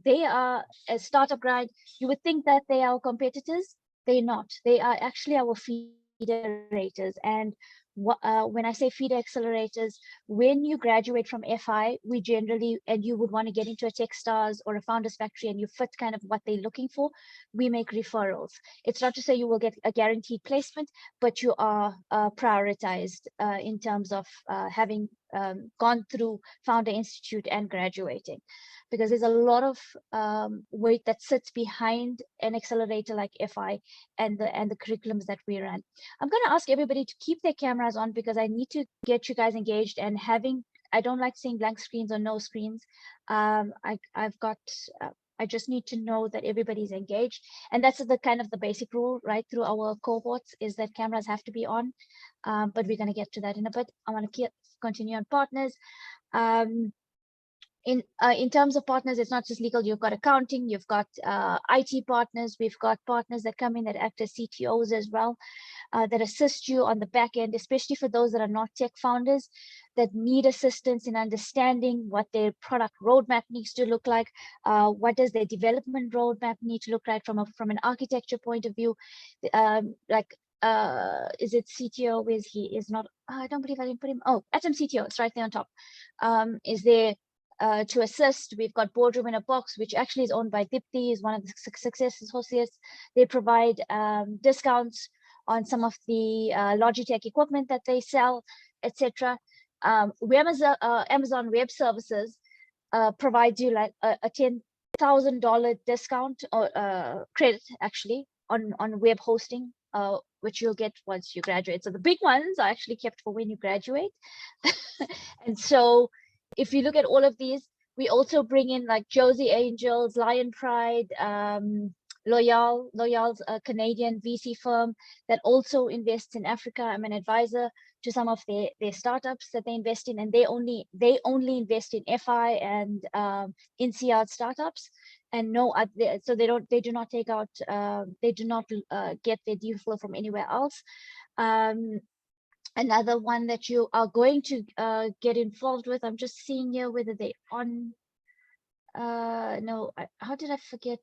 They are a startup grind. You would think that they are our competitors. They're not. They are actually our feederators. And when I say feeder accelerators, when you graduate from FI, we generally, and you would want to get into a Techstars or a Founders Factory and you fit kind of what they're looking for, we make referrals. It's not to say you will get a guaranteed placement, but you are prioritized in terms of having gone through Founder Institute and graduating, because there's a lot of weight that sits behind an accelerator like FI and the curriculums that we run. I'm going to ask everybody to keep their cameras on, because I need to get you guys engaged, and I don't like seeing blank screens or no screens. I just need to know that everybody's engaged, and that's the kind of the basic rule right through our cohorts, is that cameras have to be on. But we're going to get to that in a bit. I want to continue on partners. in terms of partners, it's not just legal. You've got accounting, you've got IT partners. We've got partners that come in that act as CTOs as well, that assist you on the back end, especially for those that are not tech founders that need assistance in understanding what their product roadmap needs to look like. What does their development roadmap need to look like from an architecture point of view? Is it CTO? Is he? Is not? I don't believe I didn't put him. Oh, Atom CTO. It's right there on top. Is there? To assist, we've got Boardroom in a Box, which actually is owned by Dipti, is one of the success associates. They provide discounts on some of the Logitech equipment that they sell, etc. Amazon Web Services provides you like a $10,000 discount or credit actually on web hosting, which you'll get once you graduate. So the big ones are actually kept for when you graduate. And so if you look at all of these, we also bring in like Josie Angels, Lion Pride, Loyal's a Canadian VC firm that also invests in Africa. I'm an advisor to some of their startups that they invest in, and they only invest in FI and NCR startups, and no other, so they do not take out they do not get their deal flow from anywhere else. Another one that you are going to get involved with, I'm just seeing here whether they on no, how did I forget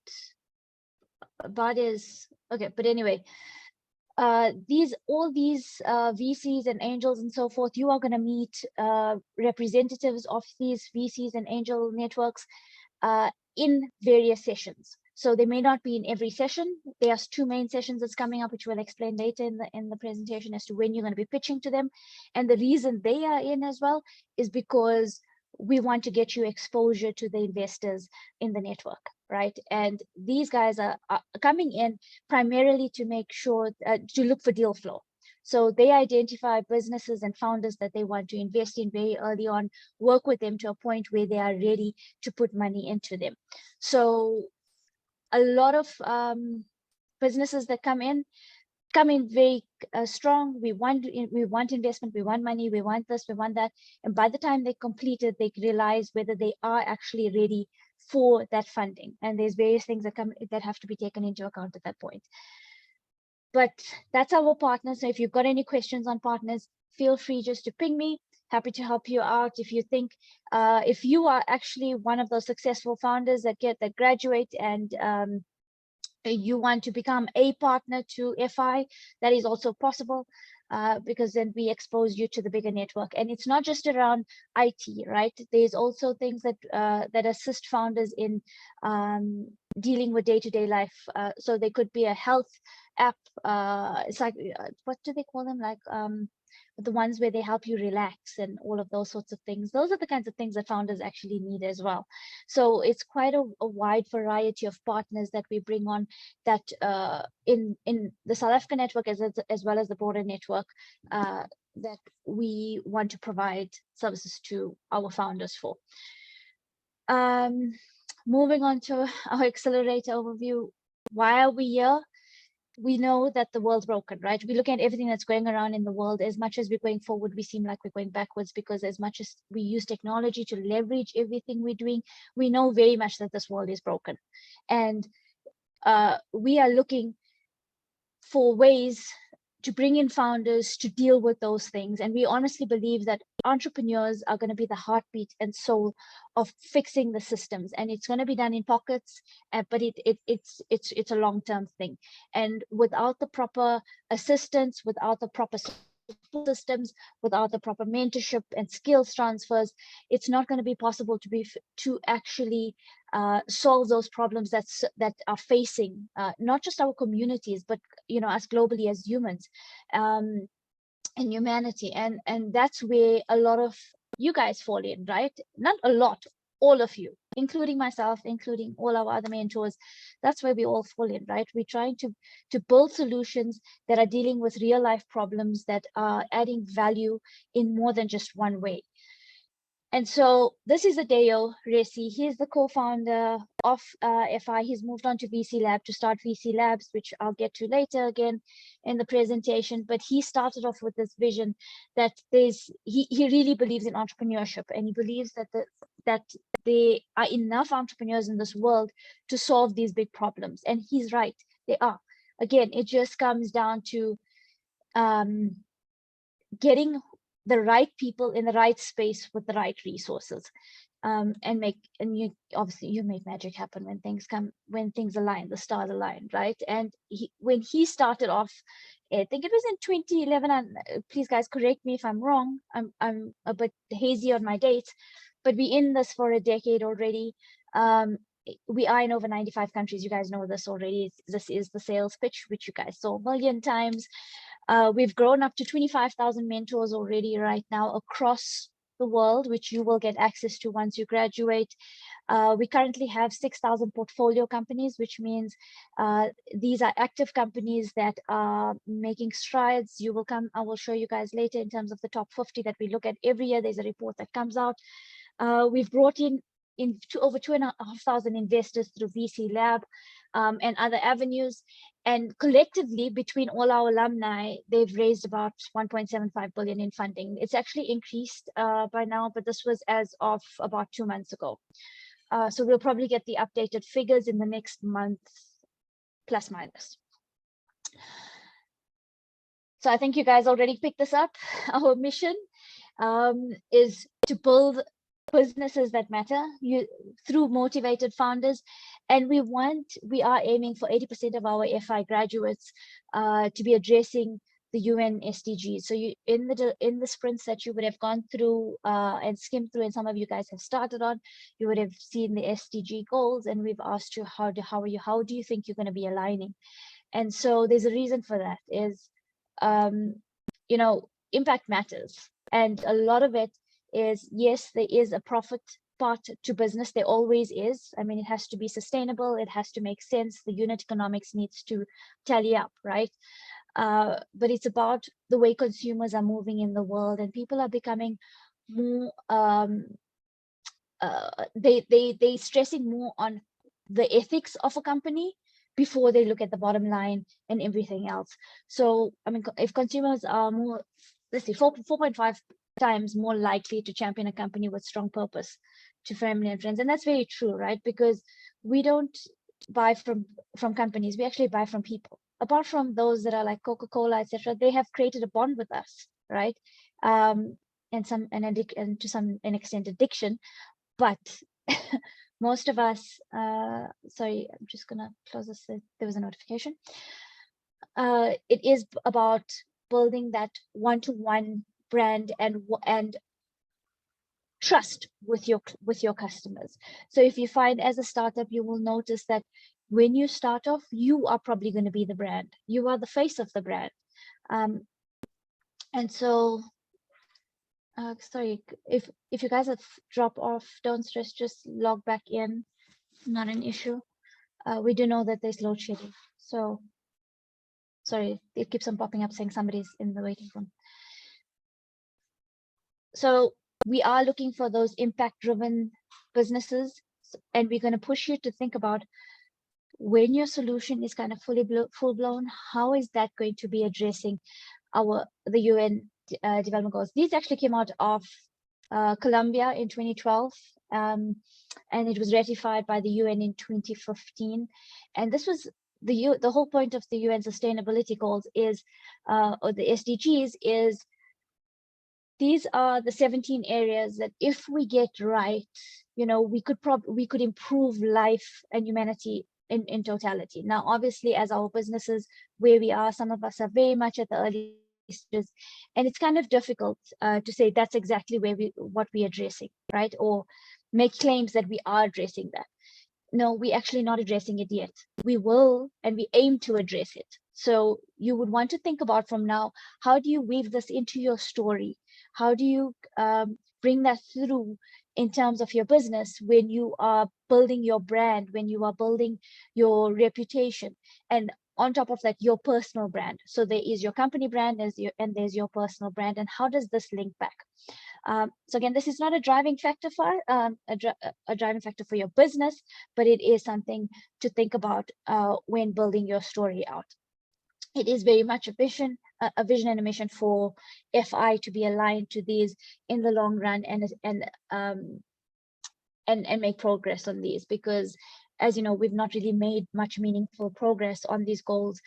about is okay, but anyway, all these VCs and angels and so forth, you are going to meet representatives of these VCs and angel networks in various sessions. So they may not be in every session. There's 2 main sessions that's coming up, which we'll explain later in the presentation as to when you're going to be pitching to them. And the reason they are in as well is because we want to get you exposure to the investors in the network, right? And these guys are coming in primarily to make sure, to look for deal flow. So they identify businesses and founders that they want to invest in very early on, work with them to a point where they are ready to put money into them. So a lot of businesses that come in very strong. We want investment, we want money, we want this, we want that. And by the time they complete it, they realize whether they are actually ready for that funding. And there's various things that have to be taken into account at that point. But that's our partners. So if you've got any questions on partners, feel free just to ping me. Happy to help you out. If you think, if you are actually one of those successful founders that graduate and you want to become a partner to FI, that is also possible, because then we expose you to the bigger network. And it's not just around IT, right? There's also things that that assist founders in dealing with day-to-day life. So they could be a health app. It's like, what do they call them? Like the ones where they help you relax and all of those sorts of things. Those are the kinds of things that founders actually need as well. So it's quite a wide variety of partners that we bring on that in the South African network as well as the broader network that we want to provide services to our founders for. Moving on to our accelerator overview. Why are we here? We know that the world's broken, right? We look at everything that's going around in the world. As much as we're going forward, we seem like we're going backwards, because as much as we use technology to leverage everything we're doing, we know very much that this world is broken. And we are looking for ways to bring in founders to deal with those things. And we honestly believe that entrepreneurs are going to be the heartbeat and soul of fixing the systems. And it's going to be done in pockets, but it's a long-term thing. And without the proper assistance, without the proper systems, without the proper mentorship and skills transfers, it's not going to be possible to actually solve those problems that are facing not just our communities, but us globally as humans and humanity. And that's where a lot of you guys fall in, right? Not a lot, all of you, including myself, including all our other mentors. That's where we all fall in, right? We're trying to build solutions that are dealing with real life problems that are adding value in more than just one way. And so this is Adeo Resi. He's the co-founder of FI. He's moved on to VC Lab to start VC Labs, which I'll get to later again in the presentation. But he started off with this vision that he really believes in entrepreneurship, and he believes that that there are enough entrepreneurs in this world to solve these big problems. And he's right, they are. Again, it just comes down to getting the right people in the right space with the right resources, and you obviously you make magic happen when things align, the stars align, right? And when he started off, I think it was in 2011, and please guys correct me if I'm wrong, I'm a bit hazy on my dates, but we're in this for a decade already. We are in over 95 countries. You guys know this already. This is the sales pitch, which you guys saw a million times. We've grown up to 25,000 mentors already right now across the world, which you will get access to once you graduate. We currently have 6,000 portfolio companies, which means these are active companies that are making strides. I will show you guys later in terms of the top 50 that we look at every year. There's a report that comes out. We've brought in over 2,500 investors through VC Lab and other avenues. And collectively, between all our alumni, they've raised about 1.75 billion in funding. It's actually increased by now, but this was as of about 2 months ago. So we'll probably get the updated figures in the next month, plus minus. So I think you guys already picked this up. Our mission is to build businesses that matter through motivated founders, and we are aiming for 80% of our FI graduates to be addressing the UN SDGs. So in the sprints that you would have gone through and skimmed through, and some of you guys have started on, you would have seen the SDG goals, and we've asked you how do you think you're going to be aligning? And so there's a reason for that. Is impact matters, and a lot of it is, yes, there is a profit part to business. There always is. I mean, it has to be sustainable. It has to make sense. The unit economics needs to tally up, right? But it's about the way consumers are moving in the world, and people are becoming more, they stressing more on the ethics of a company before they look at the bottom line and everything else. So, I mean, if consumers are more, let's see, 4.5 times more likely to champion a company with strong purpose to family and friends. And that's very true, right? Because we don't buy from companies, we actually buy from people. Apart from those that are like Coca-Cola, etc., they have created a bond with us, right? And to some extent addiction. But most of us, sorry, I'm just gonna close this. There was a notification. It is about building that one-to-one brand and trust with your customers. So if you find as a startup, you will notice that when you start off, you are probably going to be the brand. You are the face of the brand. And so, sorry, if you guys have dropped off, don't stress, just log back in. Not an issue. We do know that there's load shedding. So, sorry, it keeps on popping up saying somebody's in the waiting room. So we are looking for those impact-driven businesses, and we're going to push you to think about when your solution is kind of full-blown, how is that going to be addressing the UN development goals? These actually came out of Colombia in 2012, and it was ratified by the UN in 2015. And this was the whole point of the UN sustainability goals is, or the SDGs is, these are the 17 areas that if we get right, we could improve life and humanity in totality. Now, obviously, as our businesses, where we are, some of us are very much at the early stages, and it's kind of difficult to say that's exactly what we're addressing, right? Or make claims that we are addressing that. No, we're actually not addressing it yet. We will, and we aim to address it. So you would want to think about from now, how do you weave this into your story? How do you bring that through in terms of your business when you are building your brand, when you are building your reputation, and on top of that, your personal brand? So there is your company brand, and there's your personal brand, and how does this link back? So again, this is not a driving factor for a driving factor for your business, but it is something to think about when building your story out. It is very much a vision and a mission for FI to be aligned to these in the long run, and and make progress on these, because as you know, we've not really made much meaningful progress on these goals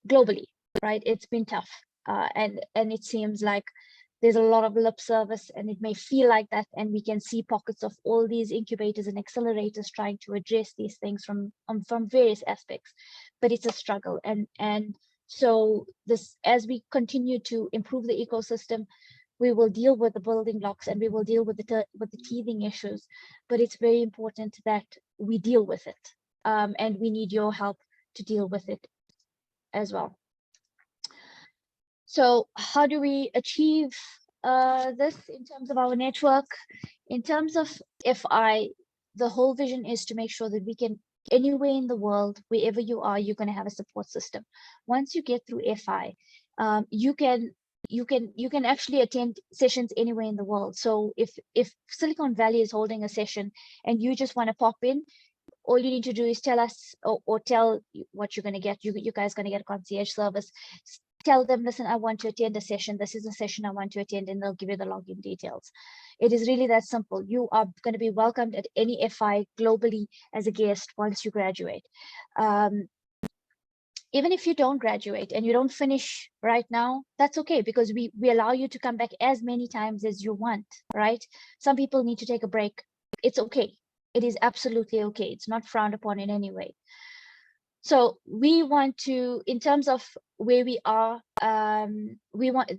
globally, right? It's been tough, and it seems like there's a lot of lip service, and it may feel like that, and we can see pockets of all these incubators and accelerators trying to address these things from various aspects, but it's a struggle. And so this, as we continue to improve the ecosystem, we will deal with the building blocks, and we will deal with the teething issues, but it's very important that we deal with it, and we need your help to deal with it as well. So how do we achieve this in terms of our network? In terms of FI, the whole vision is to make sure that we can, anywhere in the world, wherever you are, you're going to have a support system. Once you get through FI, you can actually attend sessions anywhere in the world. So if Silicon Valley is holding a session and you just want to pop in, all you need to do is tell us, or tell what you're going to get. You guys going to get a concierge service. Tell them, listen, I want to attend a session. This is a session I want to attend, and they'll give you the login details. It is really that simple. You are going to be welcomed at any FI globally as a guest once you graduate. Even if you don't graduate and you don't finish right now, that's okay, because we allow you to come back as many times as you want, right? Some people need to take a break. It's okay. It is absolutely okay. It's not frowned upon in any way. So we want to, in terms of where we are,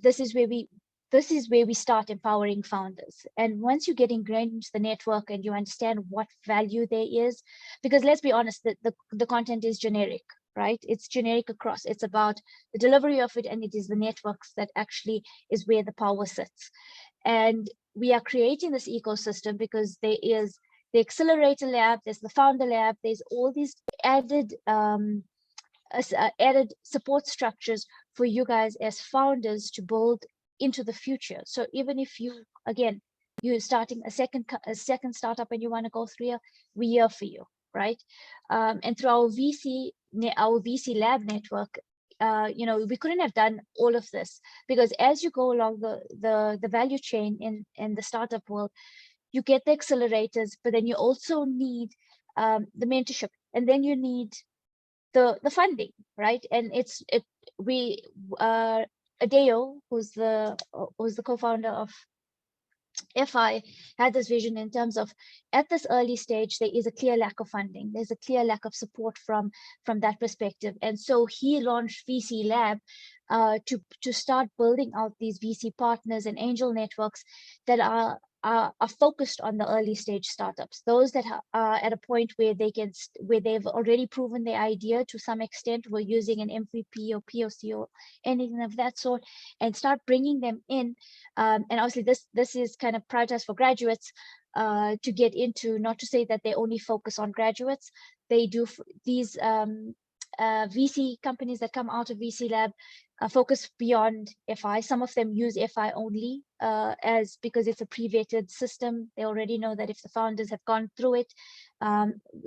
this is where we start empowering founders. And once you get ingrained into the network and you understand what value there is, because let's be honest, the content is generic, right? It's generic across. It's about the delivery of it, and it is the networks that actually is where the power sits. And we are creating this ecosystem because there is the accelerator lab, there's the founder lab, there's all these added added support structures for you guys as founders to build into the future. So even if you, again, you're starting a second startup and you want to go through here, we're here for you, right? And through our VC lab network, you know, we couldn't have done all of this, because as you go along the value chain in the startup world, you get the accelerators, but then you also need the mentorship, and then you need the funding, right? And Adeo, who's the co-founder of FI, had this vision in terms of, at this early stage, there is a clear lack of funding. There's a clear lack of support from that perspective. And so he launched VC Lab to start building out these VC partners and angel networks that are focused on the early stage startups, those that are at a point where they've already proven their idea to some extent, we're using an MVP or POC or anything of that sort, and start bringing them in. And obviously this is kind of prioritized for graduates to get into, not to say that they only focus on graduates. They do these VC companies that come out of VC Lab focus beyond FI. Some of them use FI only because it's a pre-vetted system. They already know that if the founders have gone through it,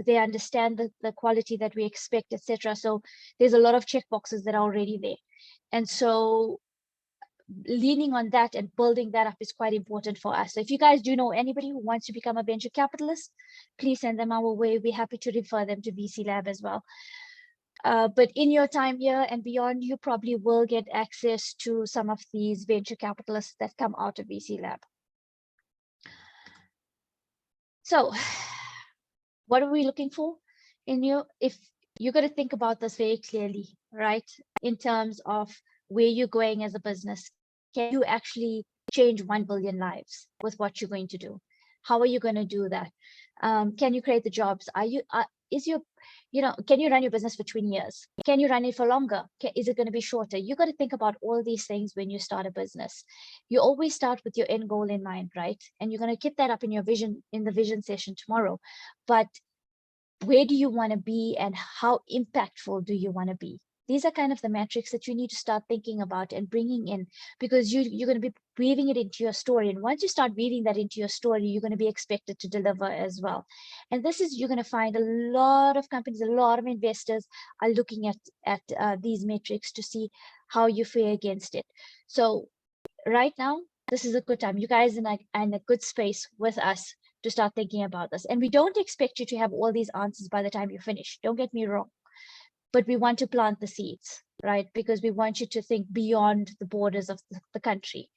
they understand the quality that we expect, etc. So there's a lot of checkboxes that are already there. And so leaning on that and building that up is quite important for us. So if you guys do know anybody who wants to become a venture capitalist, please send them our way. We're happy to refer them to VC Lab as well. But in your time here and beyond, you probably will get access to some of these venture capitalists that come out of VC Lab. So what are we looking for in you? If you're going to think about this very clearly, right? In terms of where you're going as a business, can you actually change 1 billion lives with what you're going to do? How are you going to do that? Can you create the jobs? Can you run your business for 20 years? Can you run it for longer? Is it going to be shorter? You got to think about all these things when you start a business. You always start with your end goal in mind, right? And you're going to keep that up in your vision, in the vision session tomorrow. But where do you want to be, and how impactful do you want to be? These are kind of the metrics that you need to start thinking about and bringing in, because you're going to be weaving it into your story. And once you start weaving that into your story, you're going to be expected to deliver as well. And this is, you're going to find a lot of companies, a lot of investors are looking at these metrics to see how you fare against it. So right now, this is a good time. You guys are in a good space with us to start thinking about this. And we don't expect you to have all these answers by the time you finish. Don't get me wrong. But we want to plant the seeds, right? Because we want you to think beyond the borders of the country.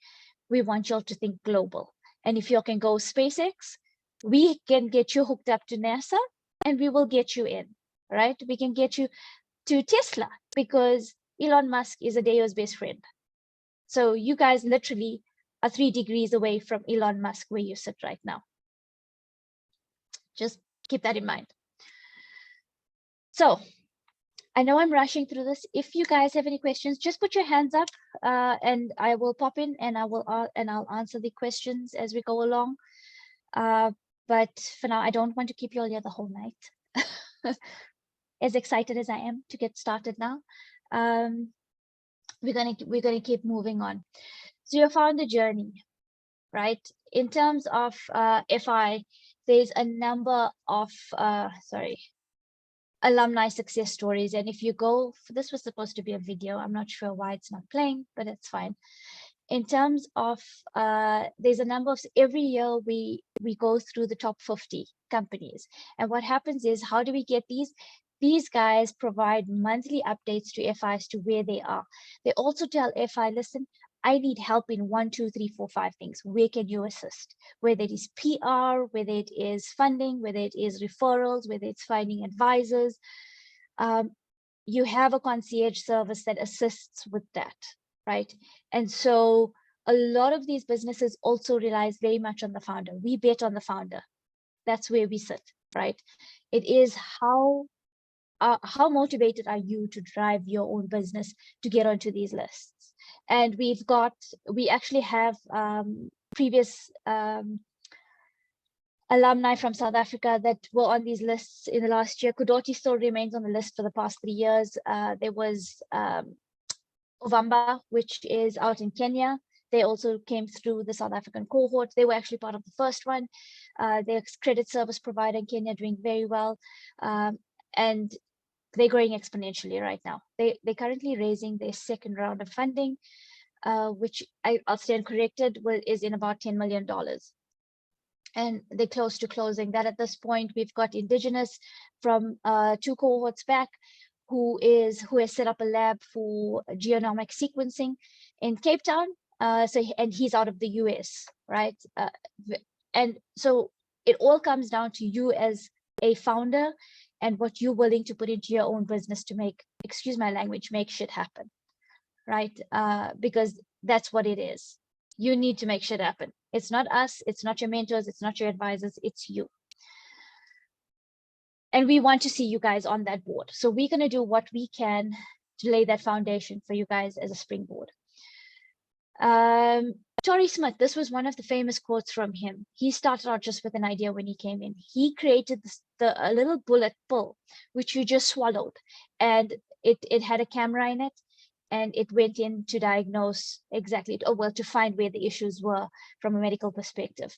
We want you all to think global. And if you can go SpaceX, we can get you hooked up to NASA and we will get you in, right? We can get you to Tesla because Elon Musk is Adeo's best friend. So you guys literally are 3 degrees away from Elon Musk where you sit right now. Just keep that in mind. So I know I'm rushing through this. If you guys have any questions, just put your hands up and I will pop in and I'll answer the questions as we go along. But for now, I don't want to keep you all here the whole night. As excited as I am to get started now, we're gonna keep moving on. So you found the journey, right? In terms of FI, there's a number of alumni success stories. And if you go, this was supposed to be a video. I'm not sure why it's not playing, but it's fine. In terms of, there's a number of, every year we go through the top 50 companies. And what happens is, how do we get these? These guys provide monthly updates to FIs to where they are. They also tell FI, listen, I need help in 1, 2, 3, 4, 5 things. Where can you assist? Whether it is PR, whether it is funding, whether it is referrals, whether it's finding advisors. You have a concierge service that assists with that, right? And so a lot of these businesses also relies very much on the founder. We bet on the founder. That's where we sit, right? It is how motivated are you to drive your own business to get onto these lists? And we actually have previous alumni from South Africa that were on these lists in the last year. Kudoti still remains on the list for the past 3 years. There was Ovamba, which is out in Kenya. They also came through the South African cohort. They were actually part of the first one. They're a credit service provider in Kenya, doing very well. And they're growing exponentially right now. They're currently raising their second round of funding, which I'll stand corrected, is in about $10 million. And they're close to closing that at this point. We've got Indigenous from 2 cohorts back, who has set up a lab for genomic sequencing in Cape Town. And he's out of the US, right? And so it all comes down to you as a founder and what you're willing to put into your own business to make, excuse my language, make shit happen, right? Because that's what it is. You need to make shit happen. It's not us, it's not your mentors, it's not your advisors, it's you. And we want to see you guys on that board. So we're gonna do what we can to lay that foundation for you guys as a springboard. Tory Smith, this was one of the famous quotes from him. He started out just with an idea when he came in. He created a little bullet pill, which you just swallowed. And it had a camera in it. And it went in to diagnose exactly, to find where the issues were from a medical perspective.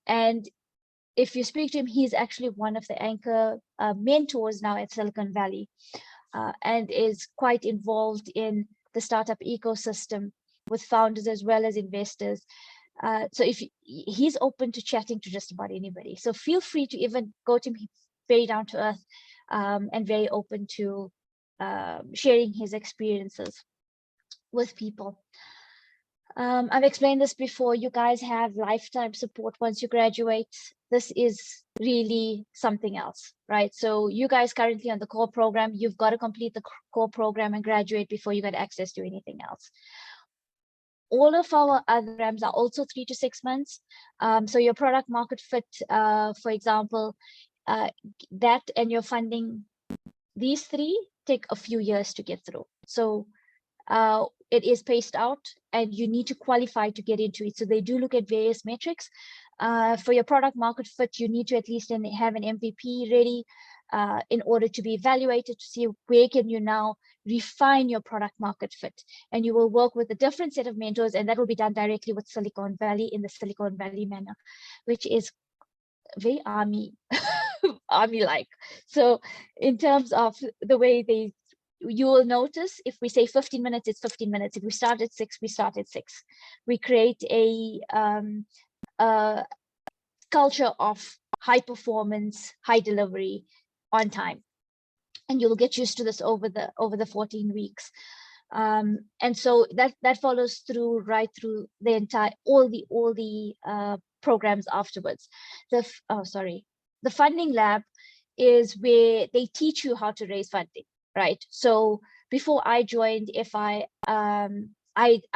And if you speak to him, he's actually one of the anchor mentors now at Silicon Valley, and is quite involved in the startup ecosystem with founders as well as investors. So if he's open to chatting to just about anybody. So feel free to even go to him. He's very down to earth and very open to sharing his experiences with people. I've explained this before. You guys have lifetime support once you graduate. This is really something else, right? So you guys currently on the core program, you've got to complete the core program and graduate before you get access to anything else. All of our other programs are also 3 to 6 months. So your product market fit, for example, that and your funding, these 3 take a few years to get through. So it is paced out and you need to qualify to get into it. So they do look at various metrics. For your product market fit, you need to at least have an MVP ready in order to be evaluated to see where can you now refine your product market fit. And you will work with a different set of mentors, and that will be done directly with Silicon Valley in the Silicon Valley manner, which is very army-like. So in terms of the way you will notice if we say 15 minutes, it's 15 minutes. If we start at 6, we start at 6. We create a culture of high performance, high delivery, on time. And you'll get used to this over the 14 weeks. And so that follows through right through the entire all the programs afterwards. The funding lab is where they teach you how to raise funding, right? So before I joined FI,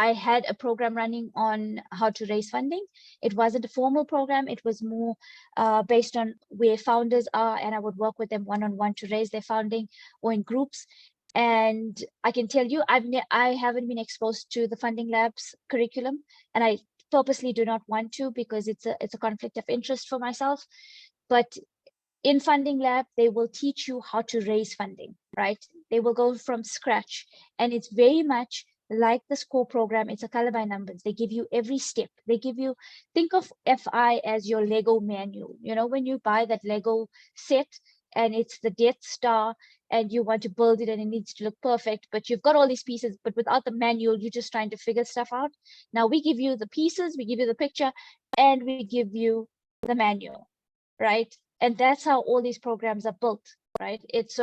I had a program running on how to raise funding. It wasn't a formal program. It was more based on where founders are, and I would work with them one-on-one to raise their funding or in groups. And I can tell you, I haven't been exposed to the Funding Lab's curriculum, and I purposely do not want to because it's a conflict of interest for myself. But in Funding Lab, they will teach you how to raise funding, right? They will go from scratch, and it's very much like the SCORE program. It's a color by numbers. They give you every step. They give you, think of FI as your Lego manual. You know, when you buy that Lego set and it's the Death Star and you want to build it and it needs to look perfect, but you've got all these pieces, but without the manual, you're just trying to figure stuff out. Now we give you the pieces, we give you the picture, and we give you the manual, right? And that's how all these programs are built, right? It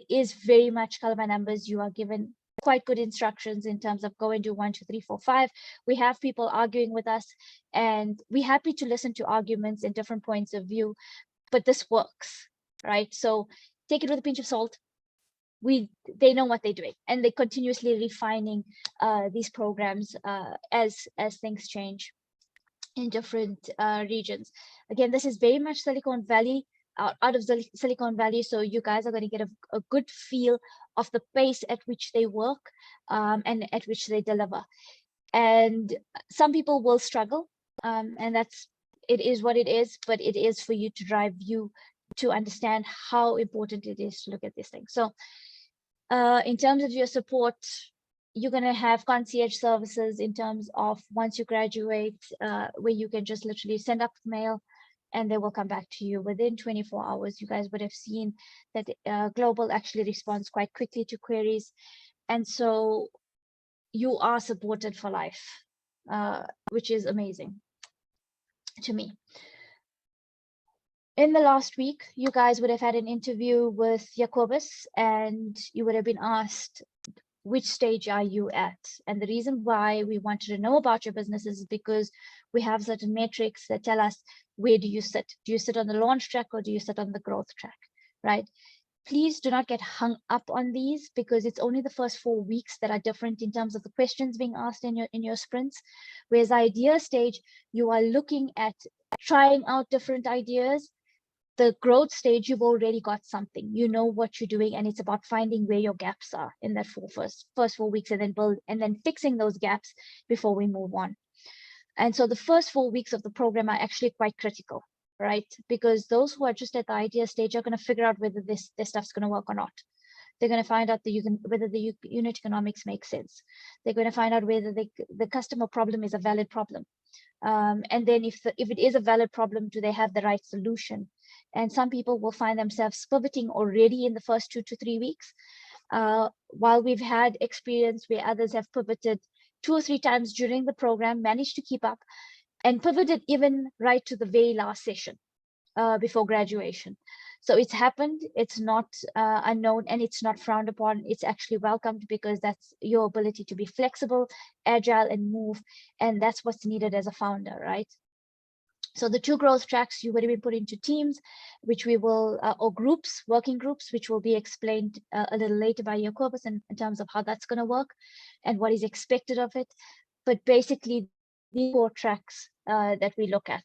is very much color by numbers. You are given quite good instructions in terms of go and do 1, 2, 3, 4, 5. We have people arguing with us, and we're happy to listen to arguments and different points of view, but this works, right? So take it with a pinch of salt. They know what they're doing, and they're continuously refining these programs as things change in different regions. Again, this is very much Silicon Valley, out of Silicon Valley, so you guys are going to get a good feel of the pace at which they work and at which they deliver. And some people will struggle, and it is what it is, but it is for you to drive you to understand how important it is to look at this thing. So in terms of your support, you're going to have concierge services in terms of once you graduate, where you can just literally send up the mail and they will come back to you within 24 hours. You guys would have seen that Global actually responds quite quickly to queries. And so you are supported for life, which is amazing to me. In the last week, you guys would have had an interview with Jacobus, and you would have been asked, which stage are you at? And the reason why we wanted to know about your business is because we have certain metrics that tell us, where do you sit? Do you sit on the launch track or do you sit on the growth track, right? Please do not get hung up on these, because it's only the first 4 weeks that are different in terms of the questions being asked in your sprints. Whereas idea stage, you are looking at trying out different ideas. The growth stage, you've already got something, you know what you're doing, and it's about finding where your gaps are in that first 4 weeks, and then fixing those gaps before we move on. And so the first 4 weeks of the program are actually quite critical, right? Because those who are just at the idea stage are going to figure out whether this stuff's going to work or not. They're going to find out whether the unit economics make sense. They're going to find out whether the customer problem is a valid problem. And then if it is a valid problem, do they have the right solution? And some people will find themselves pivoting already in the first 2 to 3 weeks, while we've had experience where others have pivoted 2 or 3 times during the program, managed to keep up, and pivoted even right to the very last session before graduation. So it's happened, it's not unknown, and it's not frowned upon. It's actually welcomed, because that's your ability to be flexible, agile, and move. And that's what's needed as a founder, right? So the 2 growth tracks, you would have been put into teams, which we will, or groups, working groups, which will be explained a little later by Jacobus in terms of how that's going to work and what is expected of it. But basically, the 4 tracks that we look at.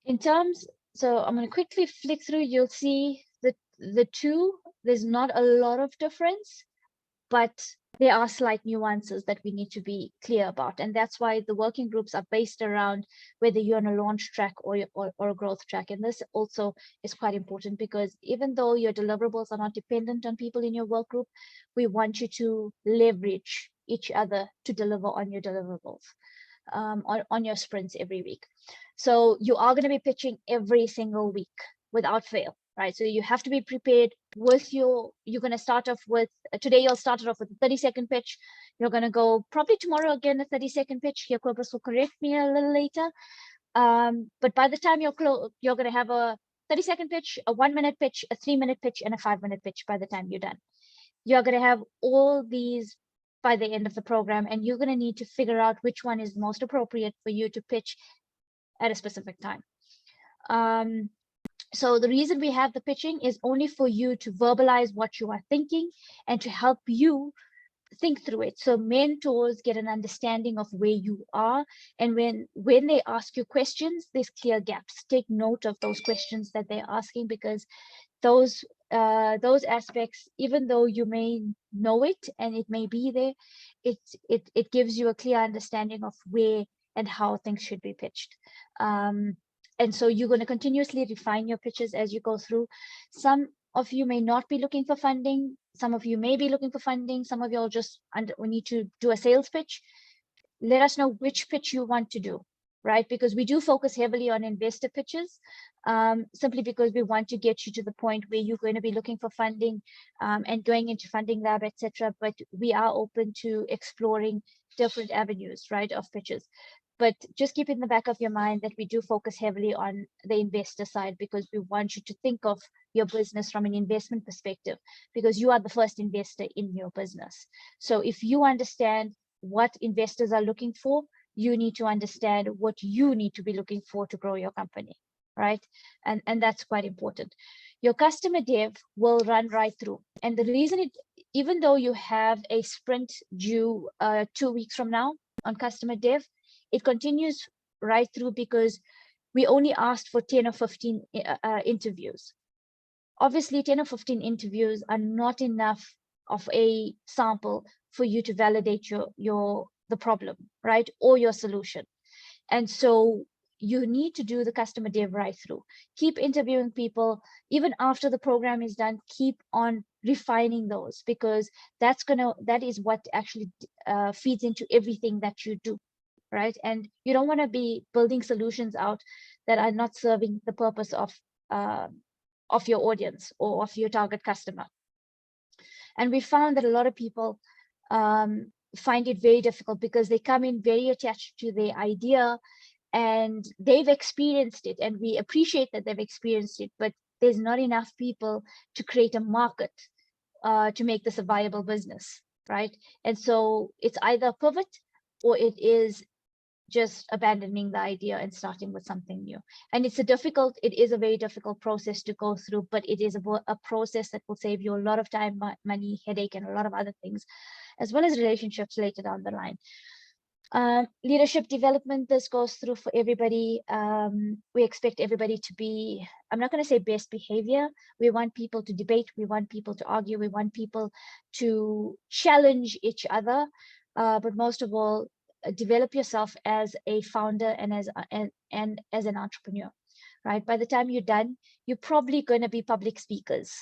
In terms, so I'm going to quickly flick through, you'll see the 2, there's not a lot of difference, but there are slight nuances that we need to be clear about. And that's why the working groups are based around whether you're on a launch track or a growth track. And this also is quite important, because even though your deliverables are not dependent on people in your work group, we want you to leverage each other to deliver on your deliverables, on your sprints every week. So you are going to be pitching every single week without fail. Right, so you have to be prepared with you're going to start off with, today you'll start it off with a 30-second pitch. You're going to go probably tomorrow again a 30-second pitch. Jacobus will correct me a little later. But by the time you're going to have a 30-second pitch, a 1-minute pitch, a 3-minute pitch, and a 5-minute pitch by the time you're done. You're going to have all these by the end of the program, and you're going to need to figure out which one is most appropriate for you to pitch at a specific time. So the reason we have the pitching is only for you to verbalize what you are thinking and to help you think through it. So mentors get an understanding of where you are, and when they ask you questions, there's clear gaps. Take note of those questions that they're asking, because those aspects, even though you may know it and it may be there, it gives you a clear understanding of where and how things should be pitched. And so you're going to continuously refine your pitches as you go through. Some of you may not be looking for funding. Some of you may be looking for funding. Some of you will just we need to do a sales pitch. Let us know which pitch you want to do, right? Because we do focus heavily on investor pitches, simply because we want to get you to the point where you're going to be looking for funding and going into funding lab, etc. But we are open to exploring different avenues, right, of pitches. But just keep in the back of your mind that we do focus heavily on the investor side, because we want you to think of your business from an investment perspective, because you are the first investor in your business. So if you understand what investors are looking for, you need to understand what you need to be looking for to grow your company, right? And that's quite important. Your customer dev will run right through. And the reason even though you have a sprint due 2 weeks from now on customer dev, it continues right through, because we only asked for 10 or 15 interviews. Obviously, 10 or 15 interviews are not enough of a sample for you to validate the problem, right, or your solution. And so you need to do the customer dev right through. Keep interviewing people. Even after the program is done, keep on refining those, because that is what actually feeds into everything that you do. Right? And you don't want to be building solutions out that are not serving the purpose of your audience or of your target customer. And we found that a lot of people find it very difficult, because they come in very attached to the idea and they've experienced it, and we appreciate that they've experienced it, but there's not enough people to create a market to make this a viable business, right? And so it's either a pivot or it is just abandoning the idea and starting with something new. And it is a very difficult process to go through, but it is a process that will save you a lot of time, money, headache, and a lot of other things, as well as relationships later down the line. Leadership development, this goes through for everybody. We expect everybody to be, I'm not going to say best behavior. We want people to debate. We want people to argue. We want people to challenge each other. But most of all, develop yourself as a founder and as an entrepreneur, right? By the time you're done, you're probably going to be public speakers,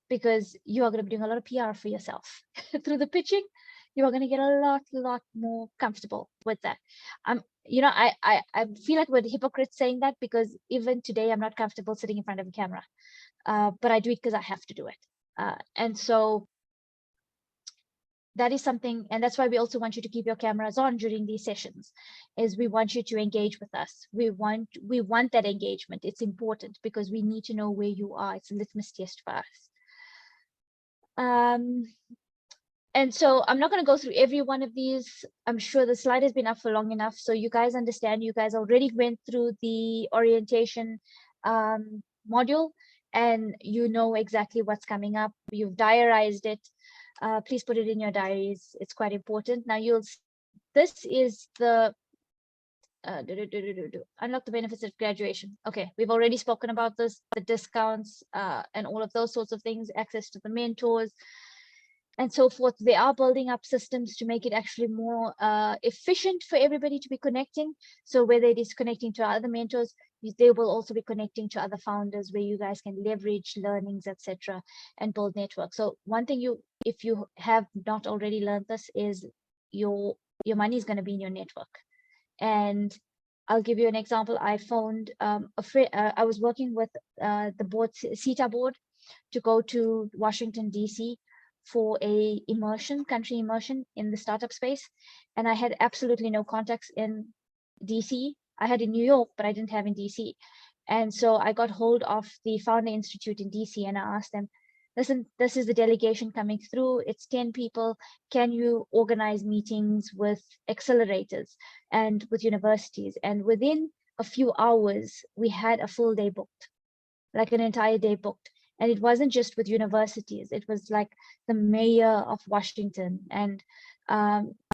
because you are going to be doing a lot of PR for yourself. Through the pitching, you are going to get a lot more comfortable with that. I feel like we're hypocrites saying that, because even today I'm not comfortable sitting in front of a camera, but I do it because I have to do it. And so that is something, and that's why we also want you to keep your cameras on during these sessions, is we want you to engage with us. We want that engagement. It's important, because we need to know where you are. It's a litmus test for us. And so I'm not going to go through every one of these. I'm sure the slide has been up for long enough, so you guys understand. You guys already went through the orientation module, and you know exactly what's coming up. You've diarized it. Please put it in your diaries. It's quite important. Now this is the unlock the benefits of graduation. Okay, we've already spoken about this, the discounts and all of those sorts of things, access to the mentors and so forth. They are building up systems to make it actually more efficient for everybody to be connecting. So whether it is connecting to other mentors, they will also be connecting to other founders, where you guys can leverage learnings, etc., and build networks. So one thing if you have not already learned this, is your money is going to be in your network. And I'll give you an example. I phoned a friend. I was working with the board, CETA board, to go to Washington, DC for a country immersion in the startup space. And I had absolutely no contacts in DC. I had in New York, but I didn't have in DC. And so I got hold of the Founder Institute in DC, and I asked them, listen, this is the delegation coming through. It's 10 people. Can you organize meetings with accelerators and with universities? And within a few hours, we had a full day booked, like an entire day booked. And it wasn't just with universities. It was like the mayor of Washington and,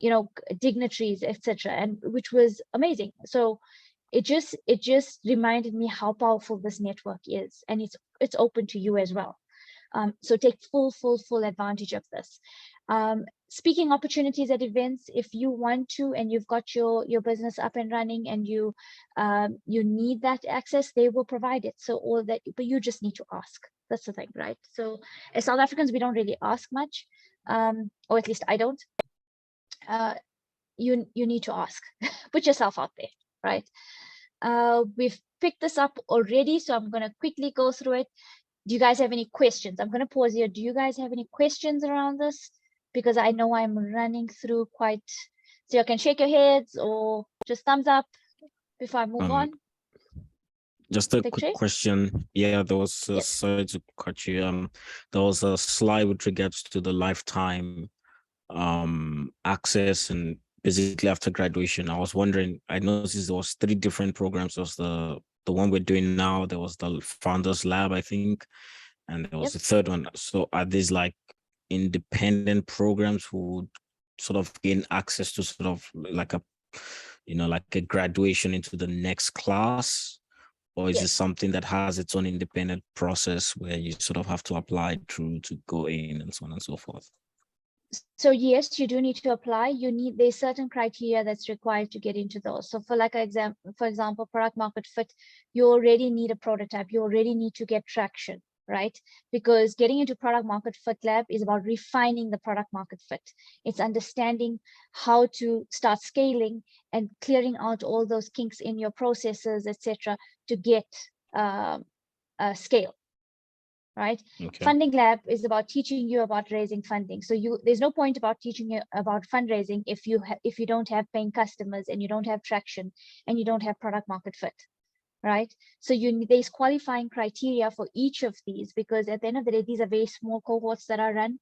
you know, dignitaries, etc., and which was amazing. So it just reminded me how powerful this network is, and it's open to you as well. So take full advantage of this. Speaking opportunities at events, if you want to, and you've got your business up and running, and you need that access, they will provide it. So all that, but you just need to ask. That's the thing, right? So as South Africans, we don't really ask much, or at least I don't. You need to ask. Put yourself out there, right? We've picked this up already, so I'm going to quickly go through it. Do you guys have any questions? I'm going to pause here. Do you guys have any questions around this? Because I know I'm running through quite, so you can shake your heads or just thumbs up before I move on. Just a quick question. Yeah, there was, sorry to cut you. There was a slide with regards to the lifetime access and basically after graduation. I was wondering, I noticed there was 3 different programs. There was the one we're doing now, there was the Founders Lab, I think, and there was the third one. So are these like independent programs who would sort of gain access to sort of like a, you know, like a graduation into the next class? Or is it something that has its own independent process where you sort of have to apply through to go in and so on and so forth? So yes, you do need to apply. There's certain criteria that's required to get into those. So for example, product market fit, you already need a prototype. You already need to get traction, right? Because getting into product market fit lab is about refining the product market fit. It's understanding how to start scaling and clearing out all those kinks in your processes, etc., to get scale. Right? Okay. Funding lab is about teaching you about raising funding. So there's no point about teaching you about fundraising if you don't have paying customers and you don't have traction and you don't have product market fit, right? So there's qualifying criteria for each of these, because at the end of the day, these are very small cohorts that are run,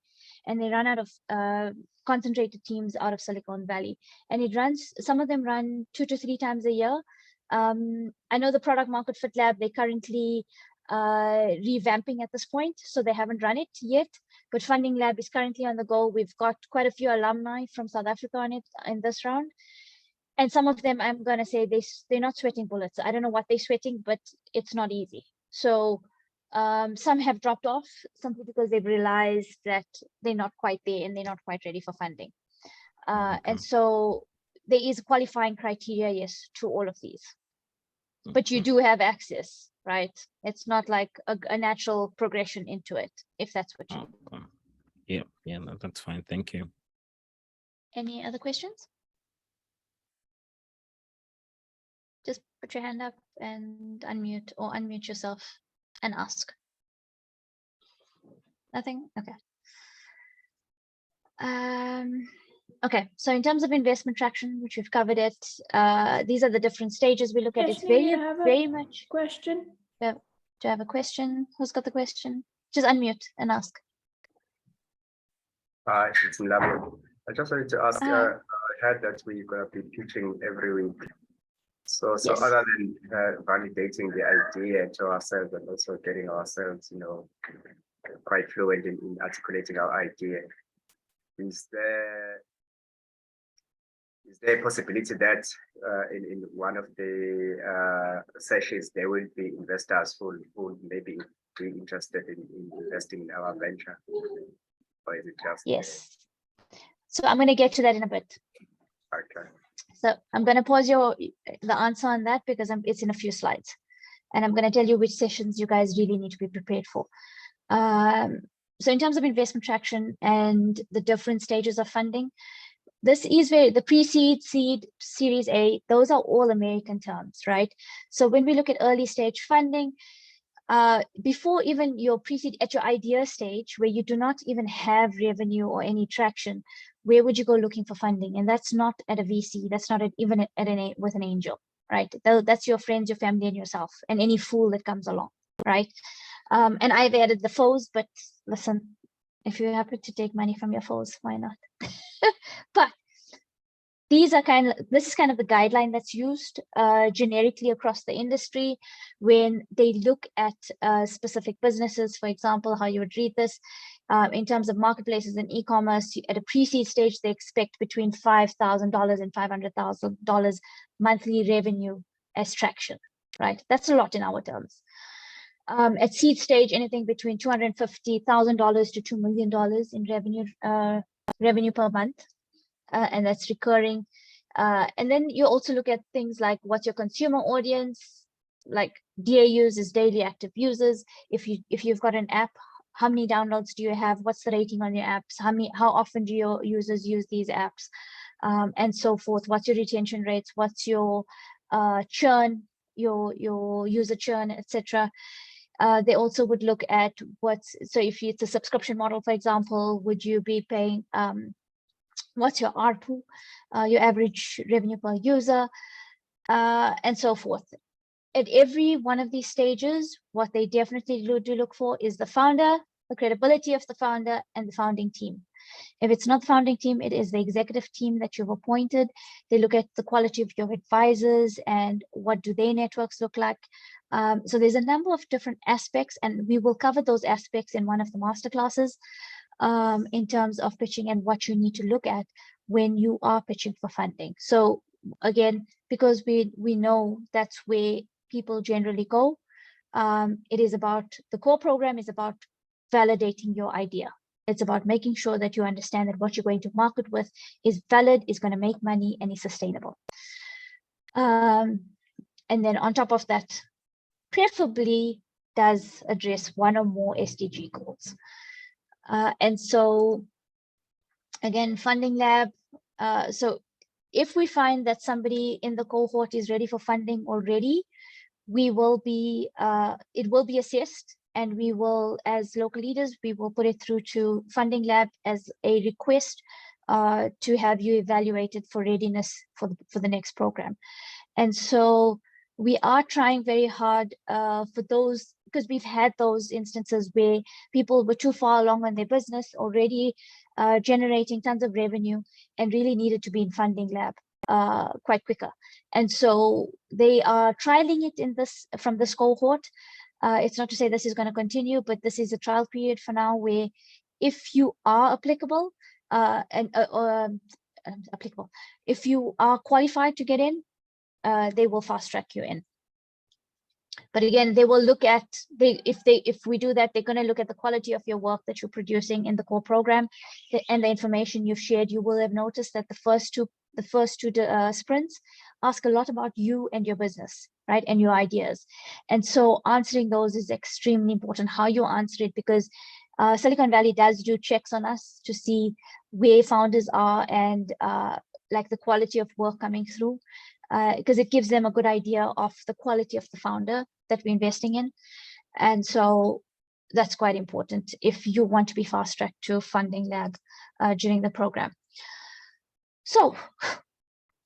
and they run out of concentrated teams out of Silicon Valley, and some of them run 2 to 3 times a year. I know the product market fit lab, they currently revamping at this point, so they haven't run it yet, but funding lab is currently on the go. We've got quite a few alumni from South Africa on it in this round, and some of them, I'm going to say, they're not sweating bullets. I don't know what they're sweating, but it's not easy. So some have dropped off simply because they've realized that they're not quite there and they're not quite ready for funding. And so there is qualifying criteria, yes, to all of these, but you do have access, right? It's not like a natural progression into it, if that's what you Yeah, no, that's fine. Thank you. Any other questions? Just put your hand up and unmute yourself and ask. Nothing? Okay. Okay, so in terms of investment traction, which we've covered it, these are the different stages we look at. It's very much question. Yeah. Do you have a question? Who's got the question? Just unmute and ask. Hi, it's Mlamo. I just wanted to ask, I heard that we're going to be pitching every week. So yes. Other than validating the idea to ourselves and also getting ourselves, you know, quite fluent in articulating our idea, is there a possibility that in one of the sessions there will be investors who maybe be interested in investing in our venture? Or is it just... Yes. So I'm going to get to that in a bit. Okay. So I'm going to pause the answer on that because it's in a few slides. And I'm going to tell you which sessions you guys really need to be prepared for. So in terms of investment traction and the different stages of funding, this is the pre-seed, seed, Series A, those are all American terms, right? So when we look at early stage funding, before even your pre-seed, at your idea stage, where you do not even have revenue or any traction, where would you go looking for funding? And that's not at a VC, that's not even with an angel, right? That's your friends, your family, and yourself, and any fool that comes along, right? And I've added the foes, but listen, if you're happy to take money from your foes, why not? But this is kind of the guideline that's used generically across the industry when they look at specific businesses. For example, how you would read this in terms of marketplaces and e-commerce. At a pre-seed stage, they expect between $5,000 and $500,000 monthly revenue as traction, right? That's a lot in our terms. At seed stage, anything between $250,000 to $2 million in revenue per month. And that's recurring. And then you also look at things like what's your consumer audience, like DAUs is daily active users. If you've got an app, how many downloads do you have? What's the rating on your apps? How often do your users use these apps, and so forth? What's your retention rates? What's your churn, your user churn, etc. They also would look at so if it's a subscription model, for example, would you be paying what's your ARPU, your average revenue per user, and so forth. At every one of these stages, what they definitely do look for is the founder, the credibility of the founder, and the founding team. If it's not the founding team, it is the executive team that you've appointed. They look at the quality of your advisors and what do their networks look like. So there's a number of different aspects, and we will cover those aspects in one of the masterclasses. In terms of pitching and what you need to look at when you are pitching for funding. So again, because we know that's where people generally go, it is about, the core program is about validating your idea. It's about making sure that you understand that what you're going to market with is valid, is going to make money, and is sustainable. And then on top of that, preferably does address one or more SDG goals. And so again, Funding Lab. So if we find that somebody in the cohort is ready for funding already, we will be, it will be assessed, and we will, as local leaders, we will put it through to Funding Lab as a request to have you evaluated for readiness for the next program. And so we are trying very hard for those, because we've had those instances where people were too far along in their business, already generating tons of revenue, and really needed to be in Funding Lab quite quicker. And so they are trialing it from this cohort. It's not to say this is going to continue, but this is a trial period for now, where if you are applicable, if you are qualified to get in, they will fast track you in. But again, they will look at, if we do that, they're going to look at the quality of your work that you're producing in the core program and the information you've shared. You will have noticed that the first two sprints ask a lot about you and your business, right, and your ideas. And so answering those is extremely important, how you answer it, because Silicon Valley does do checks on us to see where founders are and like the quality of work coming through, because it gives them a good idea of the quality of the founder that we're investing in. And so that's quite important if you want to be fast-tracked to Funding Lab during the program. So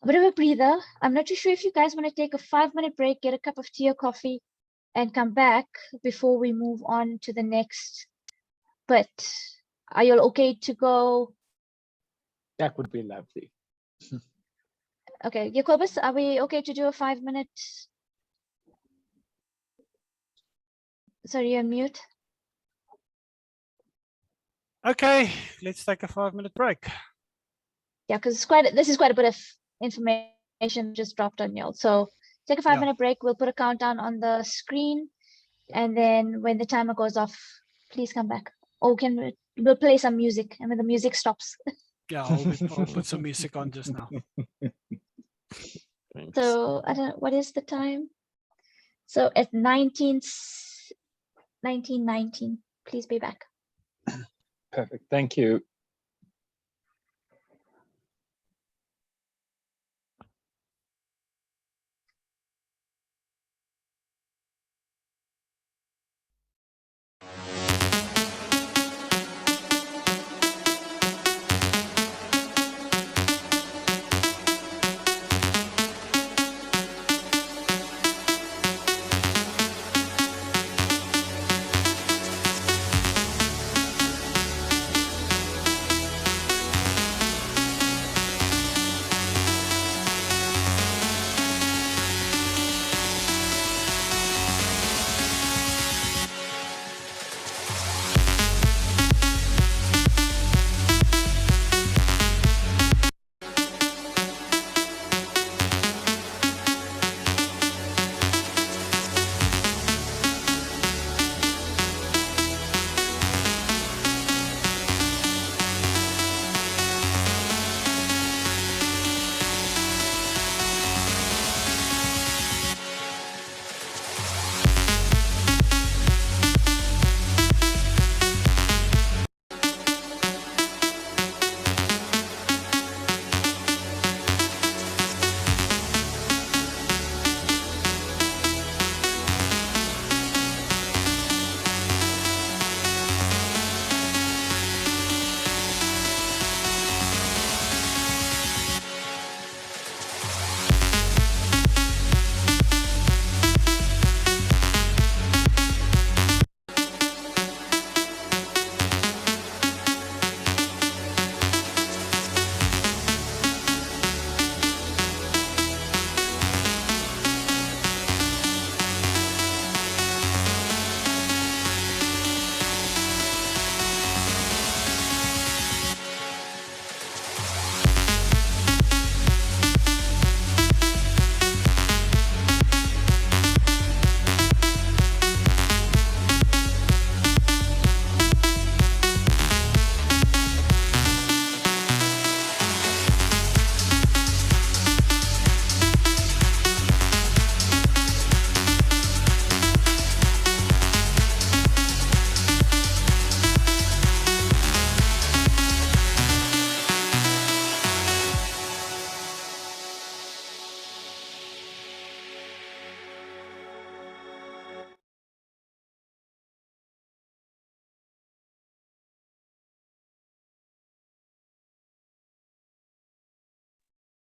a bit of a breather. I'm not too sure if you guys want to take a 5-minute break, get a cup of tea or coffee, and come back before we move on to the next. But are you all okay to go? That would be lovely. Okay, Jacobus, are we okay to do a 5-minute? Sorry, you're on mute. Okay, let's take a 5-minute break. Yeah, because this is quite a bit of information just dropped on you all. So take a 5-minute break. We'll put a countdown on the screen, and then when the timer goes off, please come back. Or we'll play some music, and when the music stops. Yeah, I'll put some music on just now. So I don't know, what is the time? So at 19:19, please be back. Perfect. Thank you.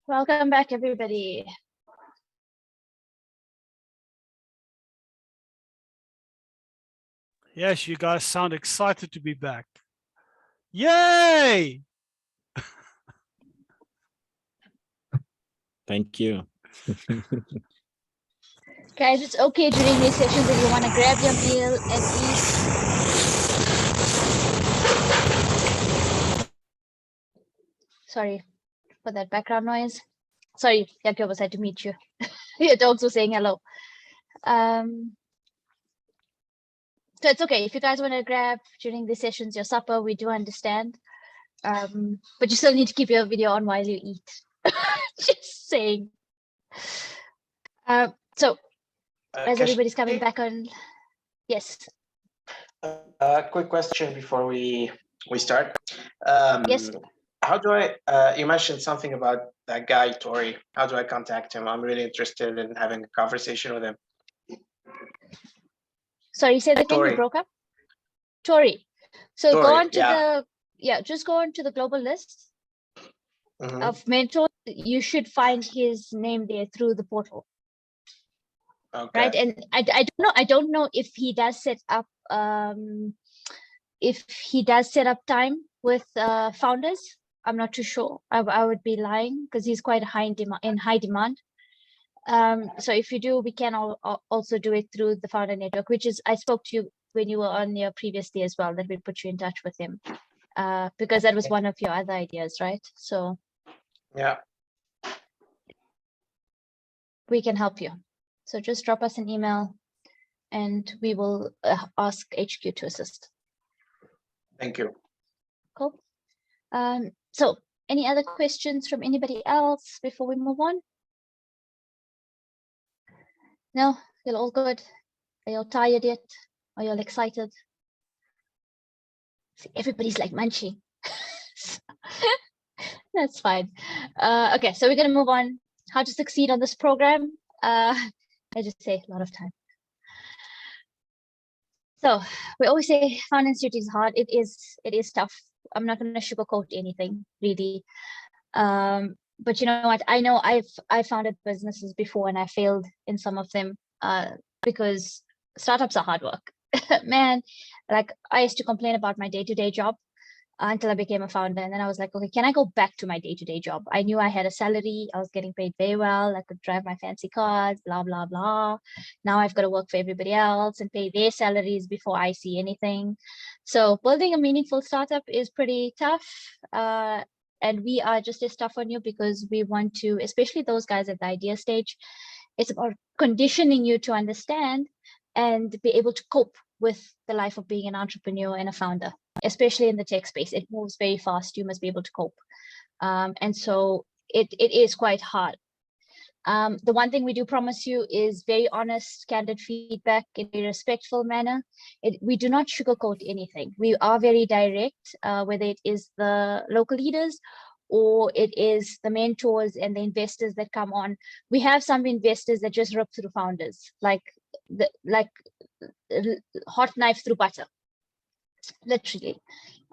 Welcome back, everybody. Yes, you guys sound excited to be back. Yay! Thank you. Guys, it's okay during these sessions if you want to grab your meal and eat. Sorry for that background noise. Sorry, Yakob was had to meet you. Your dogs were saying hello. So it's okay if you guys want to grab during these sessions your supper, we do understand. But you still need to keep your video on while you eat. Just saying. So as everybody's coming back on, yes. Quick question before we start. Yes. How do I? You mentioned something about that guy Tori. How do I contact him? I'm really interested in having a conversation with him. Sorry, say that again. You broke up. Tori. So Tori, go on to yeah. just go on to the global list Mhm. of mentors. You should find his name there through the portal. Okay. Right. And I don't know if he does set up time with founders. I'm not too sure. I would be lying because he's quite high in high demand. So if you do, we can also do it through the founder network, which is I spoke to you when you were on your previous day as well, that we put you in touch with him, because that was one of your other ideas, right? So yeah, we can help you. So just drop us an email and we will ask HQ to assist. Thank you. Cool. So any other questions from anybody else before we move on? No, you're all good. Are you all tired yet? Are you all excited? See, everybody's like munching. That's fine. Okay, so we're going to move on. How to succeed on this program. I just say a lot of time. So we always say Founder Institute is hard. It is tough. I'm not going to sugarcoat anything, really. But you know what? I know I founded businesses before and I failed in some of them because startups are hard work. Man, like I used to complain about my day-to-day job until I became a founder. And then I was like, okay, can I go back to my day-to-day job? I knew I had a salary. I was getting paid very well. I could drive my fancy cars, blah, blah, blah. Now I've got to work for everybody else and pay their salaries before I see anything. So building a meaningful startup is pretty tough. And we are just as tough on you because we want to, especially those guys at the idea stage, it's about conditioning you to understand and be able to cope with the life of being an entrepreneur and a founder, especially in the tech space. It moves very fast. You must be able to cope. And so it is quite hard. The one thing we do promise you is very honest, candid feedback in a respectful manner. We do not sugarcoat anything. We are very direct, whether it is the local leaders or it is the mentors and the investors that come on. We have some investors that just rip through founders, like hot knife through butter, literally.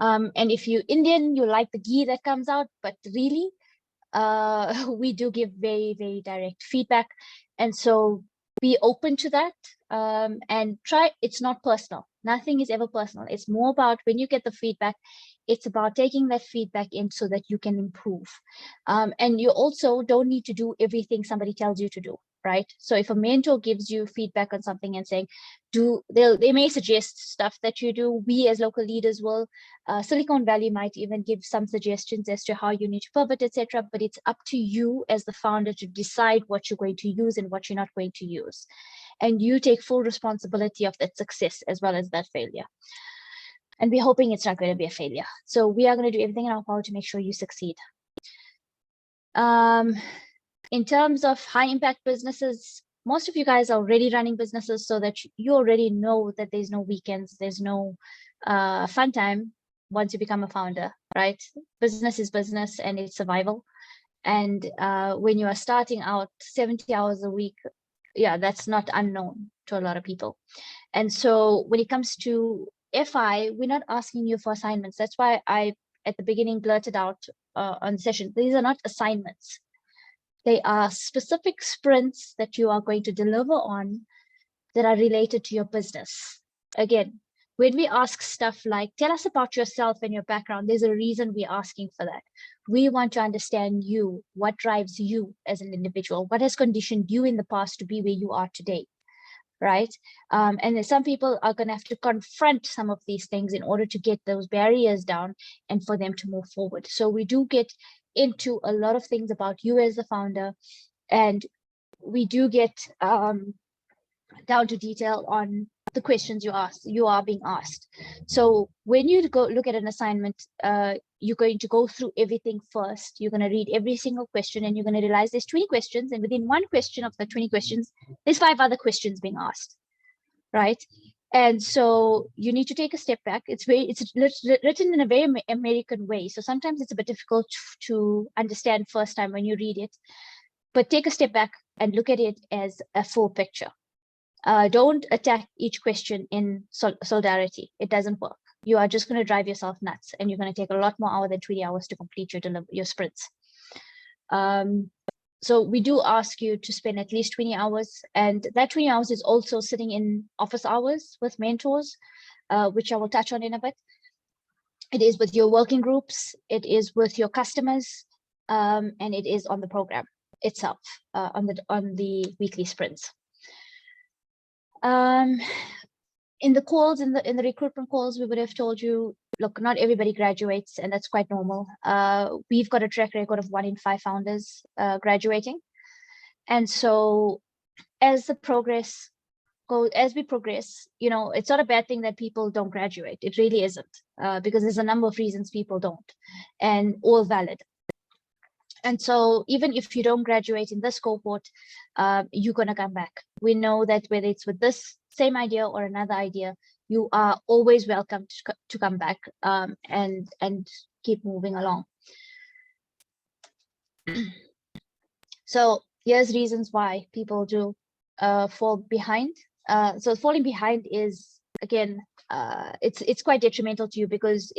And if you're Indian, you like the ghee that comes out, but really, we do give very, very direct feedback. And so be open to that and try, it's not personal. Nothing is ever personal. It's more about when you get the feedback, it's about taking that feedback in so that you can improve. And you also don't need to do everything somebody tells you to do, right? So if a mentor gives you feedback on something and saying, they may suggest stuff that you do. We as local leaders will, Silicon Valley might even give some suggestions as to how you need to pivot, etc. But it's up to you as the founder to decide what you're going to use and what you're not going to use. And you take full responsibility of that success as well as that failure. And we're hoping it's not going to be a failure. So we are going to do everything in our power to make sure you succeed. In terms of high impact businesses, most of you guys are already running businesses so that you already know that there's no weekends, there's no fun time once you become a founder, right? Business is business and it's survival. And when you are starting out 70 hours a week, yeah, that's not unknown to a lot of people. And so when it comes to FI, we're not asking you for assignments. That's why I, at the beginning, blurted out on the session, these are not assignments. They are specific sprints that you are going to deliver on that are related to your business. Again, when we ask stuff like, tell us about yourself and your background, there's a reason we're asking for that. We want to understand you, what drives you as an individual, what has conditioned you in the past to be where you are today, right? And then some people are going to have to confront some of these things in order to get those barriers down and for them to move forward. So we do get into a lot of things about you as the founder, and we do get down to detail on the questions you are being asked. So when you go look at an assignment, you're going to go through everything first. You're going to read every single question, and you're going to realize there's 20 questions, and within one question of the 20 questions, there's 5 other questions being asked, right? And so you need to take a step back. It's written in a very American way, so sometimes it's a bit difficult to understand first time when you read it, but take a step back and look at it as a full picture. Don't attack each question in solidarity. It doesn't work. You are just going to drive yourself nuts, and you're going to take a lot more hours than 20 hours to complete your sprints. So we do ask you to spend at least 20 hours, and that 20 hours is also sitting in office hours with mentors, which I will touch on in a bit. It is with your working groups, it is with your customers, and it is on the program itself, on the weekly sprints. In the calls, in the recruitment calls, we would have told you, look, not everybody graduates, and that's quite normal. We've got a track record of 1 in 5 founders graduating. And so as we progress, you know, it's not a bad thing that people don't graduate. It really isn't, because there's a number of reasons people don't, and all valid. And so even if you don't graduate in this cohort, you're going to come back. We know that whether it's with this same idea or another idea, you are always welcome to come back and keep moving along. So here's reasons why people do fall behind. So falling behind is, again, it's quite detrimental to you, because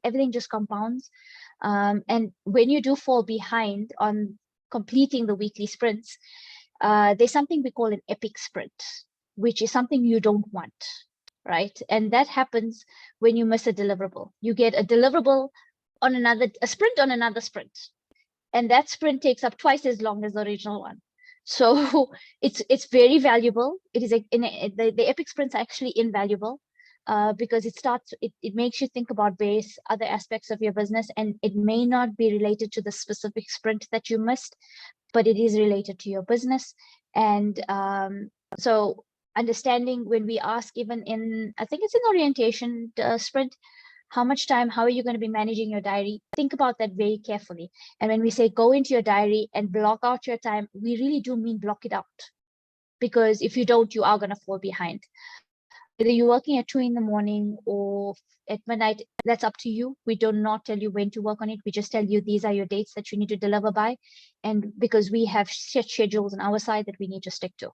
everything just compounds. And when you do fall behind on completing the weekly sprints, there's something we call an epic sprint, which is something you don't want, right? And that happens when you miss a deliverable. You get a deliverable on a sprint on another sprint, and that sprint takes up twice as long as the original one. So it's very valuable. It is the epic sprints are actually invaluable. Because it makes you think about various other aspects of your business, and it may not be related to the specific sprint that you missed, but it is related to your business. And so understanding, when we ask, even in, I think it's in orientation sprint, how much time, how are you going to be managing your diary? Think about that very carefully. And when we say go into your diary and block out your time, we really do mean block it out, because if you don't, you are going to fall behind. Whether you're working at 2 in the morning or at midnight, that's up to you. We do not tell you when to work on it. We just tell you these are your dates that you need to deliver by. And because we have set schedules on our side that we need to stick to.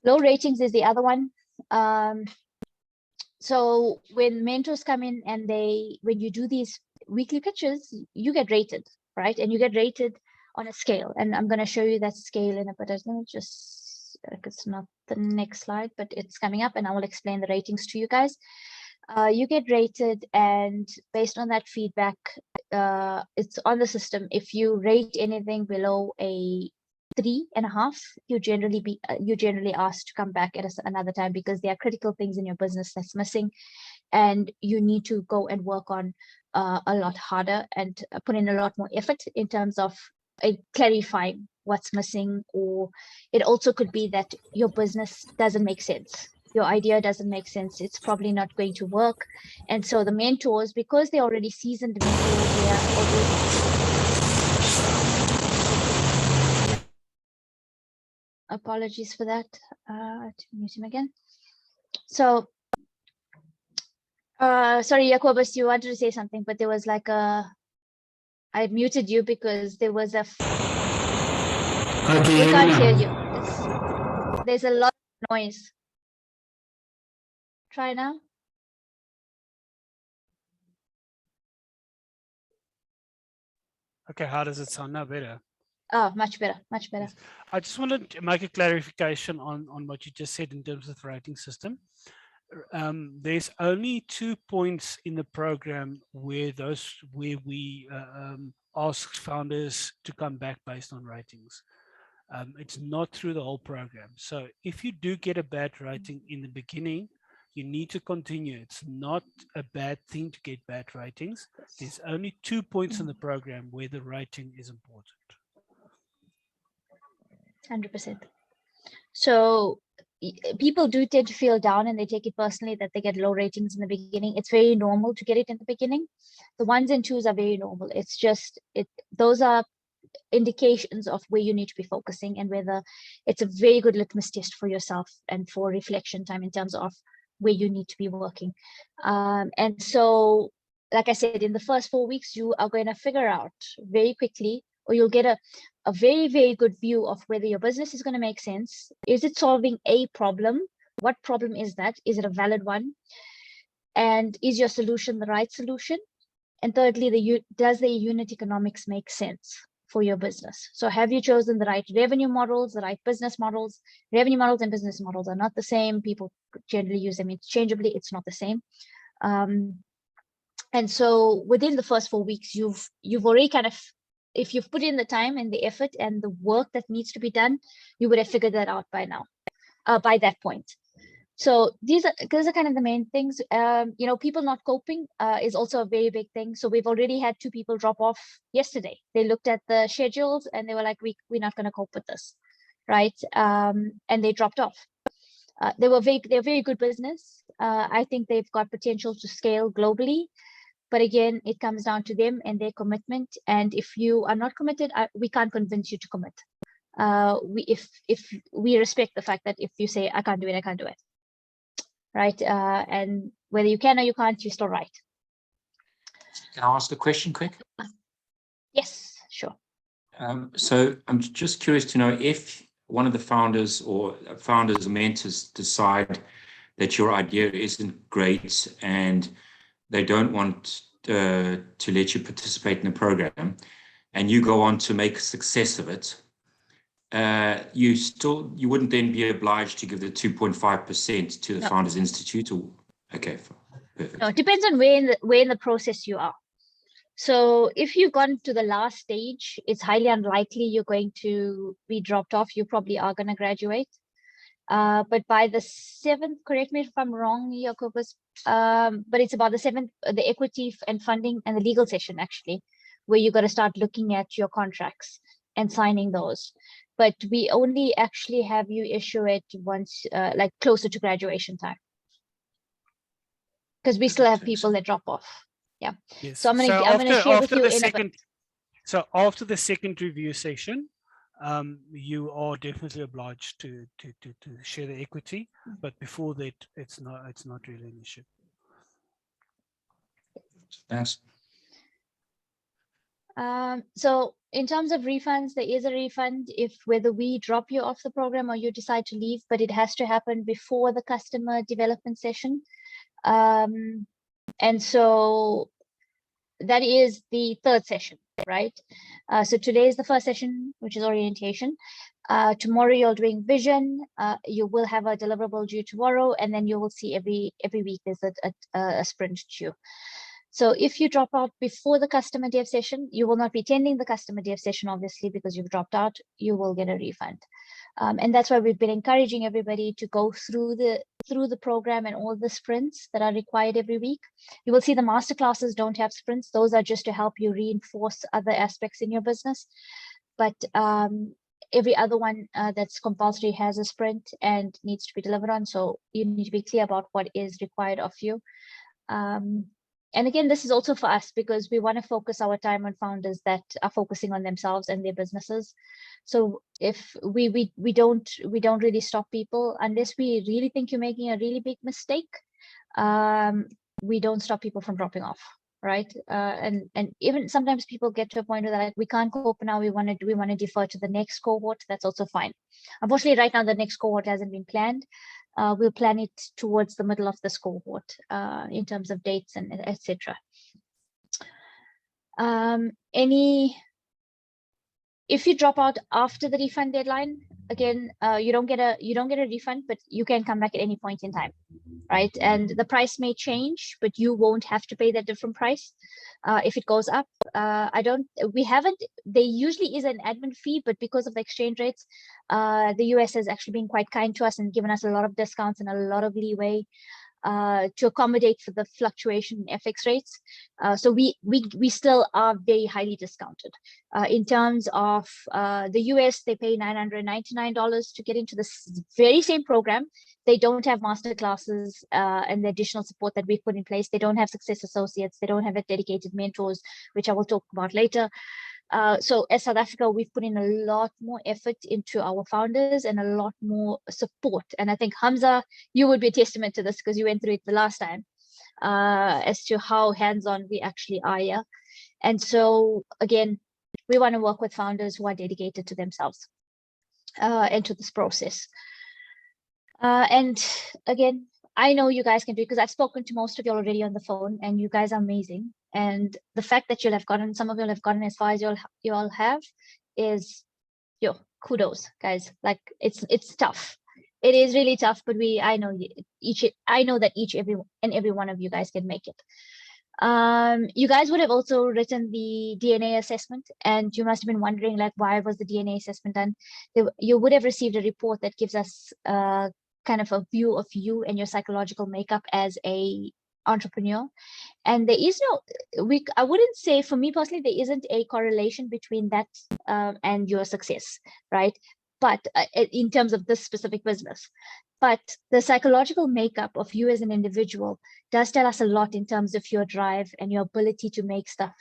Low ratings is the other one. So when mentors come in and when you do these weekly pitches, you get rated, right? And you get rated on a scale. And I'm going to show you that scale in a bit. Let me just, it's not the next slide, but it's coming up, and I will explain the ratings to you guys. You get rated, and based on that feedback, it's on the system. If you rate anything below a 3.5, you generally asked to come back at another time, because there are critical things in your business that's missing, and you need to go and work on a lot harder and put in a lot more effort in terms of clarifying what's missing. Or it also could be that your business doesn't make sense. Your idea doesn't make sense. It's probably not going to work. And so the mentors, because they're already seasoned mentors, they are already... Apologies for that. To mute him again. So, sorry, Jacobus, you wanted to say something, but there was like I muted you because there was a... Okay, we can't hear you. There's a lot of noise. Try now. Okay, how does it sound now? Better? Oh, much better, much better. Yes. I just wanted to make a clarification on what you just said in terms of the rating system. There's only 2 points in the program where we ask founders to come back based on ratings. It's not through the whole program. So if you do get a bad rating in the beginning, you need to continue. It's not a bad thing to get bad ratings. There's only 2 points in the program where the rating is important. 100%. So people do tend to feel down and they take it personally that they get low ratings in the beginning. It's very normal to get it in the beginning. The 1s and 2s are very normal. It's just those are indications of where you need to be focusing and whether it's a very good litmus test for yourself and for reflection time in terms of where you need to be working. And so, like I said, in the first 4 weeks, you are going to figure out very quickly, or you'll get a very, very good view of whether your business is going to make sense. Is it solving a problem? What problem is that? Is it a valid one? And is your solution the right solution? And thirdly, does the unit economics make sense for your business? So have you chosen the right revenue models, the right business models? Revenue models and business models are not the same. People generally use them interchangeably. It's not the same. And so within the first 4 weeks, you've already kind of, if you've put in the time and the effort and the work that needs to be done, you would have figured that out by now, by that point. So those are kind of the main things. You know, people not coping is also a very big thing. So we've already had 2 people drop off yesterday. They looked at the schedules and they were like, we're not going to cope with this, right? And they dropped off. They're very good business. I think they've got potential to scale globally. But again, it comes down to them and their commitment. And if you are not committed, we can't convince you to commit. If we respect the fact that if you say, I can't do it, I can't do it. Right. And whether you can or you can't, you're still right. Can I ask a question quick? Yes, sure. So I'm just curious to know if one of the founders or mentors decide that your idea isn't great and they don't want to let you participate in the program and you go on to make a success of it, you wouldn't then be obliged to give the 2.5% to the Founders Institute? Or okay, perfect. No, it depends on where in the process you are. So if you've gone to the last stage, it's highly unlikely you're going to be dropped off. You probably are going to graduate. But by the 7th, correct me if I'm wrong, Jacobus, but it's about the 7th, the equity and funding and the legal session, actually, where you got to start looking at your contracts and signing those. But we only actually have you issue it once, like closer to graduation time. Because we still have people that drop off. Yeah. Yes. So I'm gonna share with you So after the second review session, you are definitely obliged to share the equity, but before that, it's not really an issue. Thanks. So in terms of refunds, there is a refund if whether we drop you off the program or you decide to leave, but it has to happen before the customer development session. And so that is the 3rd session, right? So today is the 1st session, which is orientation. Tomorrow you're doing vision. You will have a deliverable due tomorrow, and then you will see every week there's a sprint due. So if you drop out before the customer dev session, you will not be attending the customer dev session, obviously, because you've dropped out. You will get a refund. And that's why we've been encouraging everybody to go through the program and all the sprints that are required every week. You will see the masterclasses don't have sprints. Those are just to help you reinforce other aspects in your business. But every other one that's compulsory has a sprint and needs to be delivered on. So you need to be clear about what is required of you. And again, this is also for us because we want to focus our time on founders that are focusing on themselves and their businesses. So if we don't really stop people unless we really think you're making a really big mistake. We don't stop people from dropping off, right? And even sometimes people get to a point where they're like, we can't cope now. We want to defer to the next cohort. That's also fine. Unfortunately, right now the next cohort hasn't been planned. We'll plan it towards the middle of this cohort in terms of dates and etc. Any if you drop out after the refund deadline, again, you don't get a refund, but you can come back at any point in time, right? And the price may change, but you won't have to pay that different price if it goes up. There usually is an admin fee, but because of the exchange rates, the US has actually been quite kind to us and given us a lot of discounts and a lot of leeway to accommodate for the fluctuation in FX rates. So we still are very highly discounted. In terms of the US, they pay $999 to get into this very same program. They don't have master classes and the additional support that we've put in place. They don't have success associates. They don't have dedicated mentors, which I will talk about later. So as South Africa, we've put in a lot more effort into our founders and a lot more support. And I think Hamza, you would be a testament to this because you went through it the last time as to how hands-on we actually are here. And so again, we want to work with founders who are dedicated to themselves and to this process. And again, I know you guys can do it because I've spoken to most of you already on the phone and you guys are amazing. And the fact that some of you have gotten as far as you all have is, kudos, guys. Like it's tough. It is really tough, but I know that every one of you guys can make it. You guys would have also written the DNA assessment, and you must have been wondering, like, why was the DNA assessment done? You would have received a report that gives us kind of a view of you and your psychological makeup as a entrepreneur. And there is I wouldn't say, for me personally, there isn't a correlation between that and your success, right? But in terms of this specific business, but the psychological makeup of you as an individual does tell us a lot in terms of your drive and your ability to make stuff.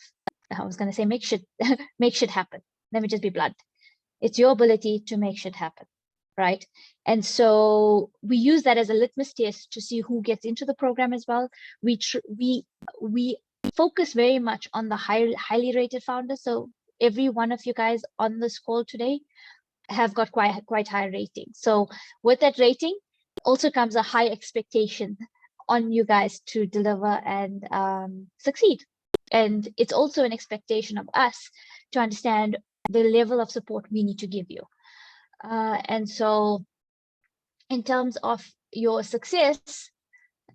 I was going to say make shit happen. Let me just be blunt. It's your ability to make shit happen, right? And so we use that as a litmus test to see who gets into the program as well. We focus very much on the highly rated founders. So every one of you guys on this call today have got quite high rating. So with that rating also comes a high expectation on you guys to deliver and succeed. And it's also an expectation of us to understand the level of support we need to give you. And so in terms of your success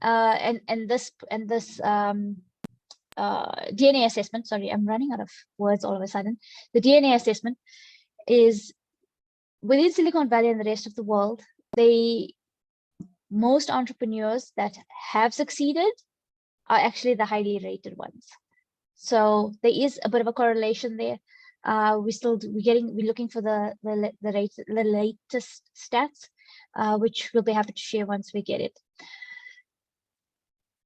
and this DNA assessment, sorry, I'm running out of words all of a sudden. The DNA assessment is within Silicon Valley and the rest of the world, most entrepreneurs that have succeeded are actually the highly rated ones. So there is a bit of a correlation there. We're looking for the latest stats, which we'll be happy to share once we get it.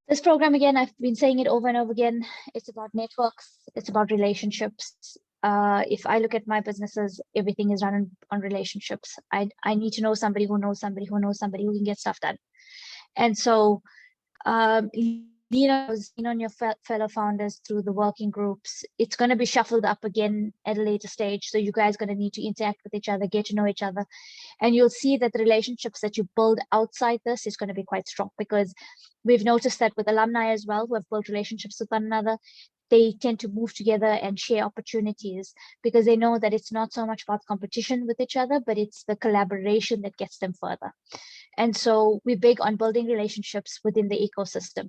This program, again, I've been saying it over and over again, it's about networks, it's about relationships. If I look at my businesses, everything is run on relationships. I need to know somebody who knows somebody who knows somebody who can get stuff done. And so lean on your fellow founders through the working groups. It's going to be shuffled up again at a later stage. So you guys are going to need to interact with each other, get to know each other. And you'll see that the relationships that you build outside this is going to be quite strong, because we've noticed that with alumni as well, who have built relationships with one another, they tend to move together and share opportunities because they know that it's not so much about competition with each other, but it's the collaboration that gets them further. And so we're big on building relationships within the ecosystem.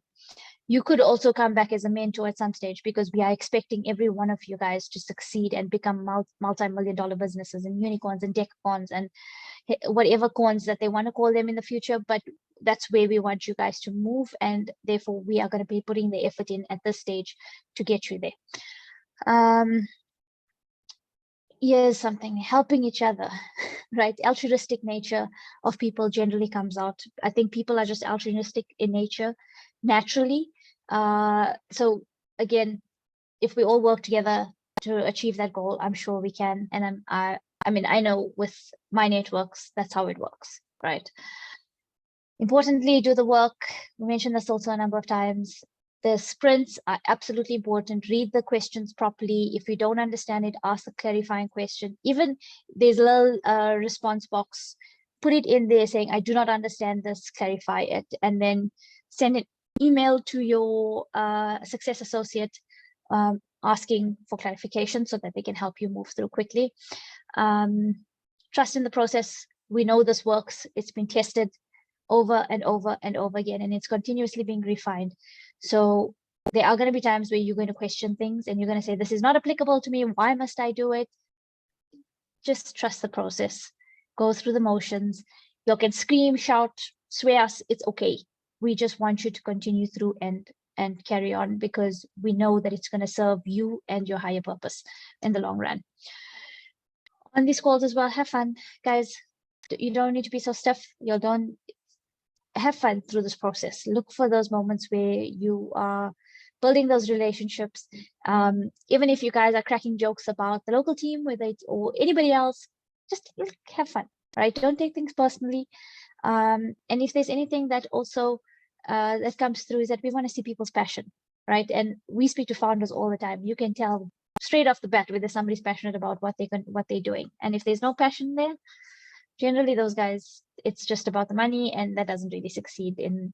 You could also come back as a mentor at some stage, because we are expecting every one of you guys to succeed and become multi-million-dollar businesses and unicorns and decacorns and whatever corns that they want to call them in the future. But that's where we want you guys to move, and therefore we are going to be putting the effort in at this stage to get you there. Here's something, helping each other, right? Altruistic nature of people generally comes out. I think people are just altruistic in nature naturally. So again, if we all work together to achieve that goal, I'm sure we can. And I mean, I know with my networks, that's how it works, right? Importantly, do the work. We mentioned this also a number of times. The sprints are absolutely important. Read the questions properly. If you don't understand it, ask a clarifying question. Even there's a little response box, put it in there saying, I do not understand this, clarify it, and then send an email to your success associate asking for clarification so that they can help you move through quickly. Trust in the process. We know this works. It's been tested over and over and over again, and it's continuously being refined. So there are going to be times where you're going to question things and you're going to say, this is not applicable to me. Why must I do it? Just trust the process. Go through the motions. You can scream, shout, swear us. It's okay. We just want you to continue through and carry on, because we know that it's going to serve you and your higher purpose in the long run. On these calls as well, have fun, guys. You don't need to be so stiff. You don't have fun through this process. Look for those moments where you are building those relationships. Even if you guys are cracking jokes about the local team, whether it's or anybody else, just have fun, right? Don't take things personally. And if there's anything that also that comes through, is that we want to see people's passion, right? And we speak to founders all the time. You can tell straight off the bat whether somebody's passionate about what they're doing. And if there's no passion there, generally those guys, it's just about the money, and that doesn't really succeed in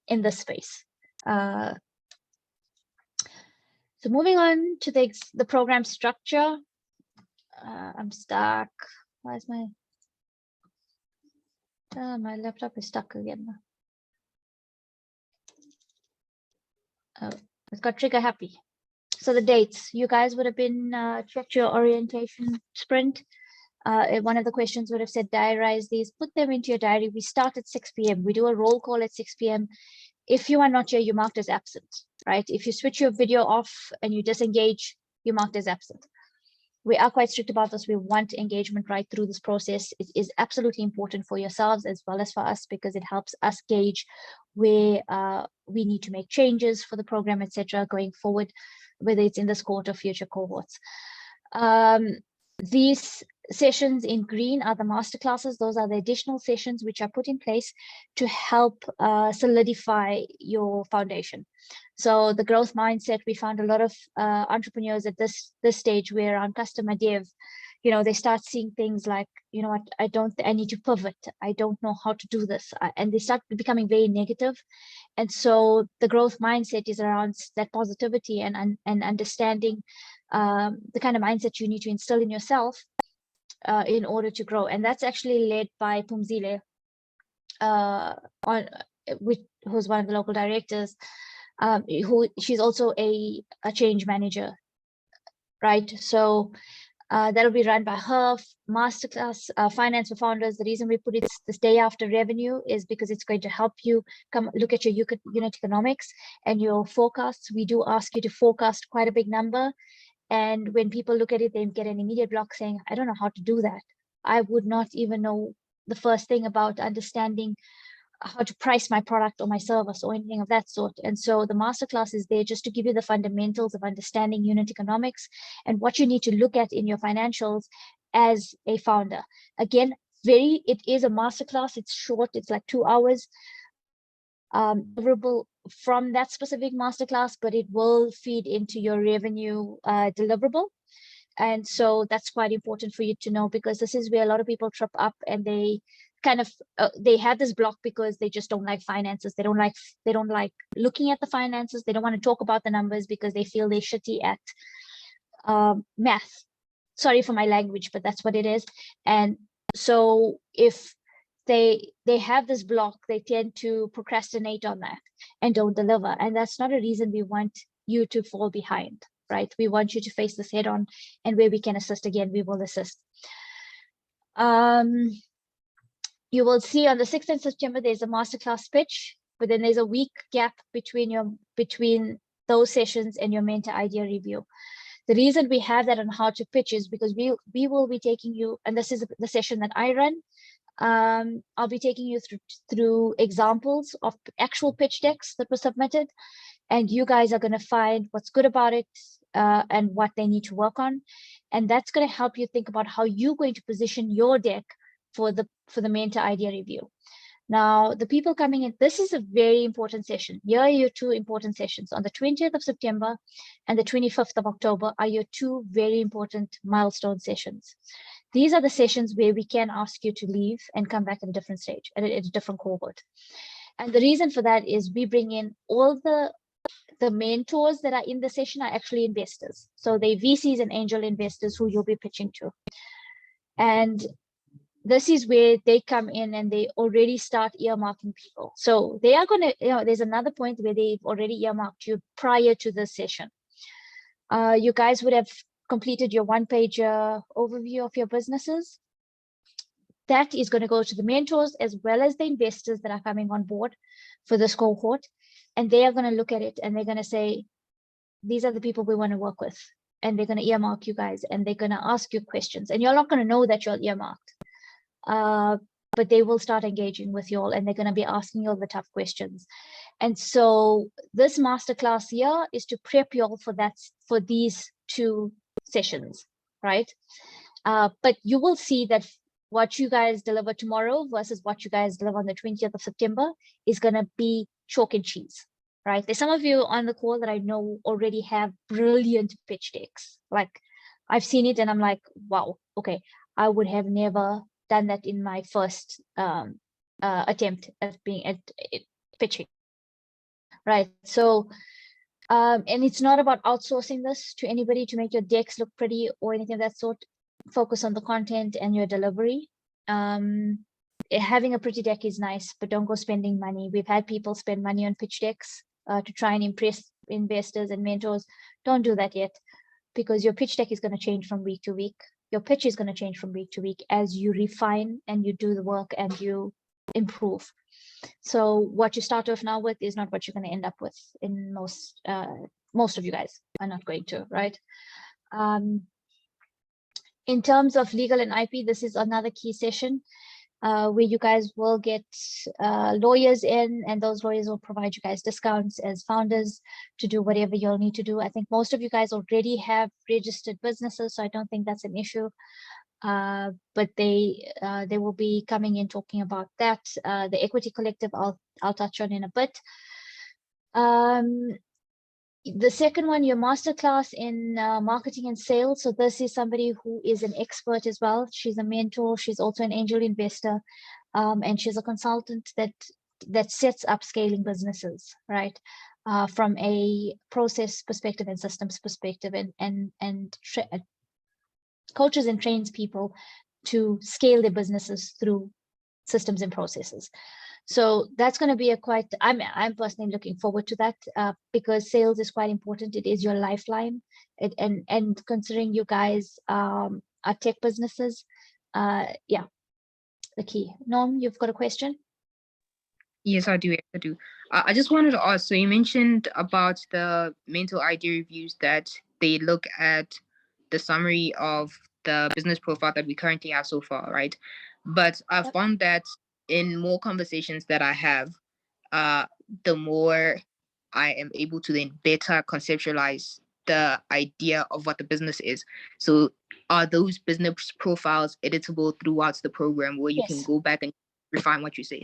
this space. So moving on to the program structure. I'm stuck. Why is my laptop is stuck again? Oh, it's got trigger happy. So the dates, you guys would have been checked your orientation sprint. One of the questions would have said, diarize these, put them into your diary. We start at 6 p.m. We do a roll call at 6 p.m. If you are not here, you're marked as absent, right? If you switch your video off and you disengage, you're marked as absent. We are quite strict about this. We want engagement right through this process. It is absolutely important for yourselves as well as for us, because it helps us gauge where we need to make changes for the program, etc., going forward, whether it's in this cohort or future cohorts. These sessions in green are the masterclasses. Those are the additional sessions which are put in place to help solidify your foundation. So the growth mindset, we found a lot of entrepreneurs at this stage where on customer dev, you know, they start seeing things like, you know what, I need to pivot. I don't know how to do this. And they start becoming very negative. And so the growth mindset is around that positivity and understanding the kind of mindset you need to instill in yourself in order to grow. And that's actually led by Pumzile, who's one of the local directors, she's also a change manager, right? So that'll be run by her. Masterclass Finance for Founders. The reason we put it this day after revenue is because it's going to help you come look at your unit economics and your forecasts. We do ask you to forecast quite a big number. And when people look at it, they get an immediate block saying, I don't know how to do that. I would not even know the first thing about understanding how to price my product or my service or anything of that sort. And so the masterclass is there just to give you the fundamentals of understanding unit economics and what you need to look at in your financials as a founder. Again, it is a masterclass. It's short. It's like 2 hours. Deliverable from that specific masterclass, but it will feed into your revenue deliverable. And so that's quite important for you to know, because this is where a lot of people trip up and they kind of they have this block because they just don't like finances. They don't like looking at the finances. They don't want to talk about the numbers because they feel they're shitty at math. Sorry for my language, but that's what it is. And so if they have this block, they tend to procrastinate on that and don't deliver. And that's not a reason we want you to fall behind, right? We want you to face this head on, and where we can assist, again, we will assist. You will see on the 6th of September, there's a masterclass pitch, but then there's a week gap between those sessions and your mentor idea review. The reason we have that on how to pitch is because we will be taking you, and this is the session that I run. I'll be taking you through examples of actual pitch decks that were submitted, and you guys are going to find what's good about it and what they need to work on. And that's going to help you think about how you're going to position your deck for the mentor idea review. Now, the people coming in, this is a very important session. Here are your 2 important sessions. On the 20th of September and the 25th of October are your 2 very important milestone sessions. These are the sessions where we can ask you to leave and come back at a different stage, at a different cohort. And the reason for that is we bring in all the The mentors that are in the session are actually investors. So they VCs and angel investors who you'll be pitching to. And this is where they come in and they already start earmarking people. So they are going to, there's another point where they've already earmarked you prior to this session. You guys would have completed your one-page overview of your businesses. That is going to go to the mentors as well as the investors that are coming on board for this cohort. And they are going to look at it and they're going to say, these are the people we want to work with. And they're going to earmark you guys and they're going to ask you questions. And you're not going to know that you're earmarked. But they will start engaging with you all and they're going to be asking you all the tough questions. And so this masterclass here is to prep you all for that, for these 2 sessions, right? But you will see that what you guys deliver tomorrow versus what you guys deliver on the 20th of September is going to be chalk and cheese, right? There's some of you on the call that I know already have brilliant pitch decks. Like I've seen it and I'm like, wow, okay, I would have never done that in my first attempt at pitching, right? So, and it's not about outsourcing this to anybody to make your decks look pretty or anything of that sort. Focus on the content and your delivery. Having a pretty deck is nice, but don't go spending money. We've had people spend money on pitch decks to try and impress investors and mentors. Don't do that yet, because your pitch deck is going to change from week to week. Your pitch is going to change from week to week as you refine and you do the work and you improve. So what you start off now with is not what you're going to end up with in most of you guys are not going to, right? In terms of legal and IP, this is another key session where you guys will get lawyers in, and those lawyers will provide you guys discounts as founders to do whatever you'll need to do. I think most of you guys already have registered businesses, so I don't think that's an issue. But they will be coming in talking about that. The equity collective I'll touch on in a bit. The second one, your masterclass in marketing and sales. So this is somebody who is an expert as well. She's a mentor. She's also an angel investor, and she's a consultant that sets up scaling businesses, right? From a process perspective and systems perspective, and coaches and trains people to scale their businesses through systems and processes. So that's going to be I'm personally looking forward to that because sales is quite important. It is your lifeline. And considering you guys are tech businesses, yeah, the key. Norm, you've got a question? Yes, I do. I just wanted to ask, so you mentioned about the mental ID reviews that they look at the summary of the business profile that we currently have so far, right? But I found that in more conversations that I have, the more I am able to then better conceptualize the idea of what the business is. So are those business profiles editable throughout the program where you can go back and refine what you say?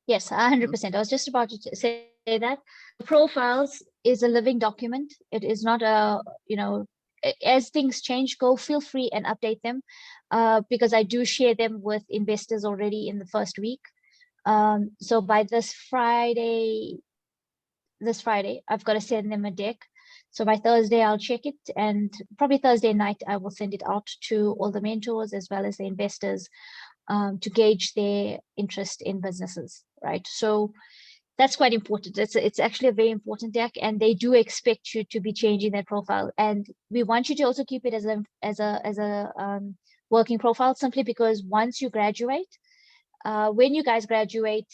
Yes, 100%. I was just about to say that. Profiles is a living document. It is not a, as things change, feel free and update them because I do share them with investors already in the first week. So by this Friday, I've got to send them a deck. So by Thursday, I'll check it, and probably Thursday night, I will send it out to all the mentors as well as the investors to gauge their interest in businesses, right? So that's quite important. It's actually a very important deck, and they do expect you to be changing that profile. And we want you to also keep it as a working profile, simply because once you graduate, when you guys graduate,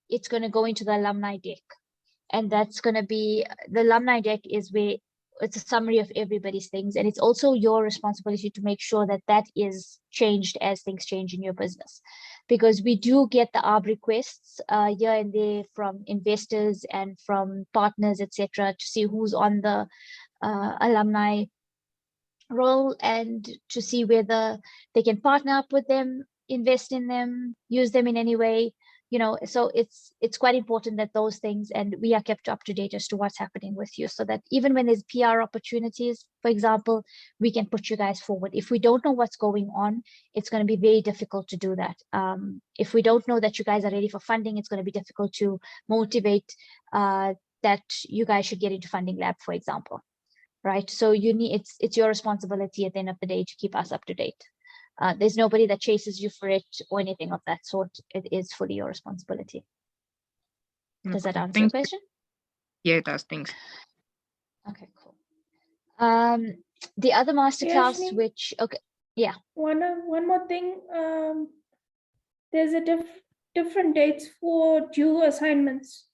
it's going to go into the alumni deck. And that's going to be, the alumni deck is where it's a summary of everybody's things. And it's also your responsibility to make sure that that is changed as things change in your business. Because we do get the ARB requests here and there from investors and from partners, etc., to see who's on the alumni role and to see whether they can partner up with them, invest in them, use them in any way. So it's quite important that those things, and we are kept up to date as to what's happening with you, so that even when there's PR opportunities, for example, we can put you guys forward. If we don't know what's going on, it's going to be very difficult to do that. If we don't know that you guys are ready for funding, it's going to be difficult to motivate that that you guys should get into Funding Lab, for example, right? So you need, it's your responsibility at the end of the day to keep us up to date. There's nobody that chases you for it or anything of that sort. It is fully your responsibility. Does that answer the question? Yeah, it does. Thanks. Okay, cool. The other masterclass, Yashni, which, okay, yeah. One more thing. There's a different dates for due assignments.